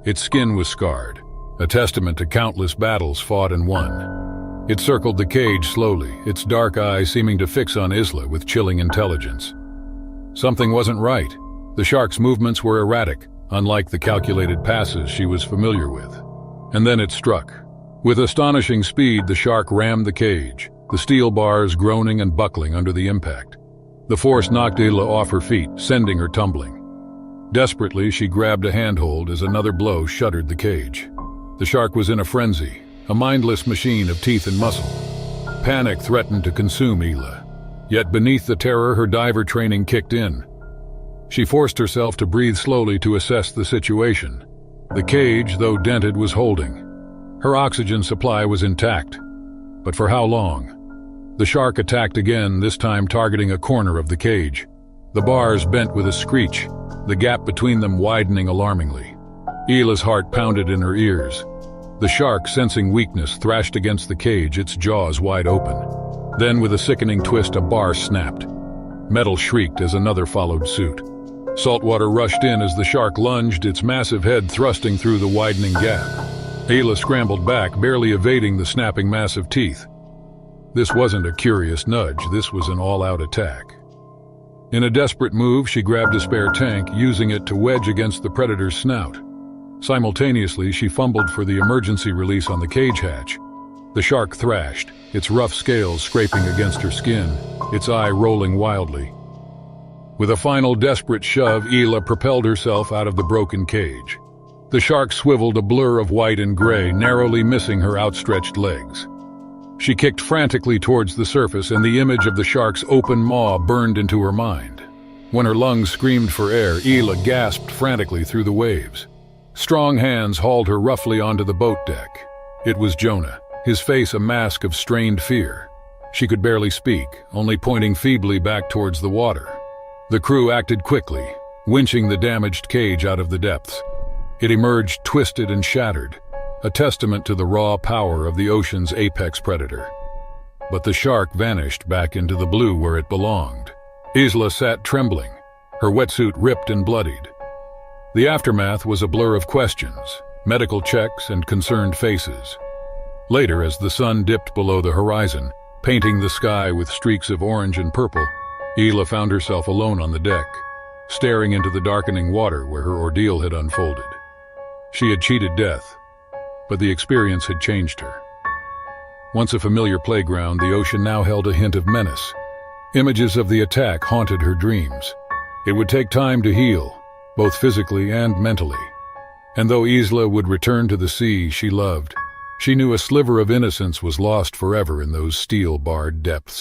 Its skin was scarred, a testament to countless battles fought and won. It circled the cage slowly, its dark eyes seeming to fix on Isla with chilling intelligence. Something wasn't right. The shark's movements were erratic, unlike the calculated passes she was familiar with. And then it struck. With astonishing speed, the shark rammed the cage, the steel bars groaning and buckling under the impact. The force knocked Isla off her feet, sending her tumbling. Desperately, she grabbed a handhold as another blow shuttered the cage. The shark was in a frenzy, a mindless machine of teeth and muscle. Panic threatened to consume Isla. Yet beneath the terror, her diver training kicked in. She forced herself to breathe slowly to assess the situation. The cage, though dented, was holding. Her oxygen supply was intact. But for how long? The shark attacked again, this time targeting a corner of the cage. The bars bent with a screech, the gap between them widening alarmingly. Ila's heart pounded in her ears. The shark, sensing weakness, thrashed against the cage, its jaws wide open. Then, with a sickening twist, a bar snapped. Metal shrieked as another followed suit. Saltwater rushed in as the shark lunged, its massive head thrusting through the widening gap. Ila scrambled back, barely evading the snapping mass of teeth. This wasn't a curious nudge, this was an all-out attack. In a desperate move, she grabbed a spare tank, using it to wedge against the predator's snout. Simultaneously, she fumbled for the emergency release on the cage hatch. The shark thrashed, its rough scales scraping against her skin, its eye rolling wildly. With a final desperate shove, Ila propelled herself out of the broken cage. The shark swiveled, a blur of white and gray, narrowly missing her outstretched legs. She kicked frantically towards the surface, and the image of the shark's open maw burned into her mind. When her lungs screamed for air, Ila gasped frantically through the waves. Strong hands hauled her roughly onto the boat deck. It was Jonah, his face a mask of strained fear. She could barely speak, only pointing feebly back towards the water. The crew acted quickly, winching the damaged cage out of the depths. It emerged twisted and shattered, a testament to the raw power of the ocean's apex predator. But the shark vanished back into the blue where it belonged. Isla sat trembling, her wetsuit ripped and bloodied. The aftermath was a blur of questions, medical checks, and concerned faces. Later, as the sun dipped below the horizon, painting the sky with streaks of orange and purple, Isla found herself alone on the deck, staring into the darkening water where her ordeal had unfolded. She had cheated death, but the experience had changed her. Once a familiar playground, the ocean now held a hint of menace. Images of the attack haunted her dreams. It would take time to heal, both physically and mentally. And though Isla would return to the sea she loved, she knew a sliver of innocence was lost forever in those steel-barred depths.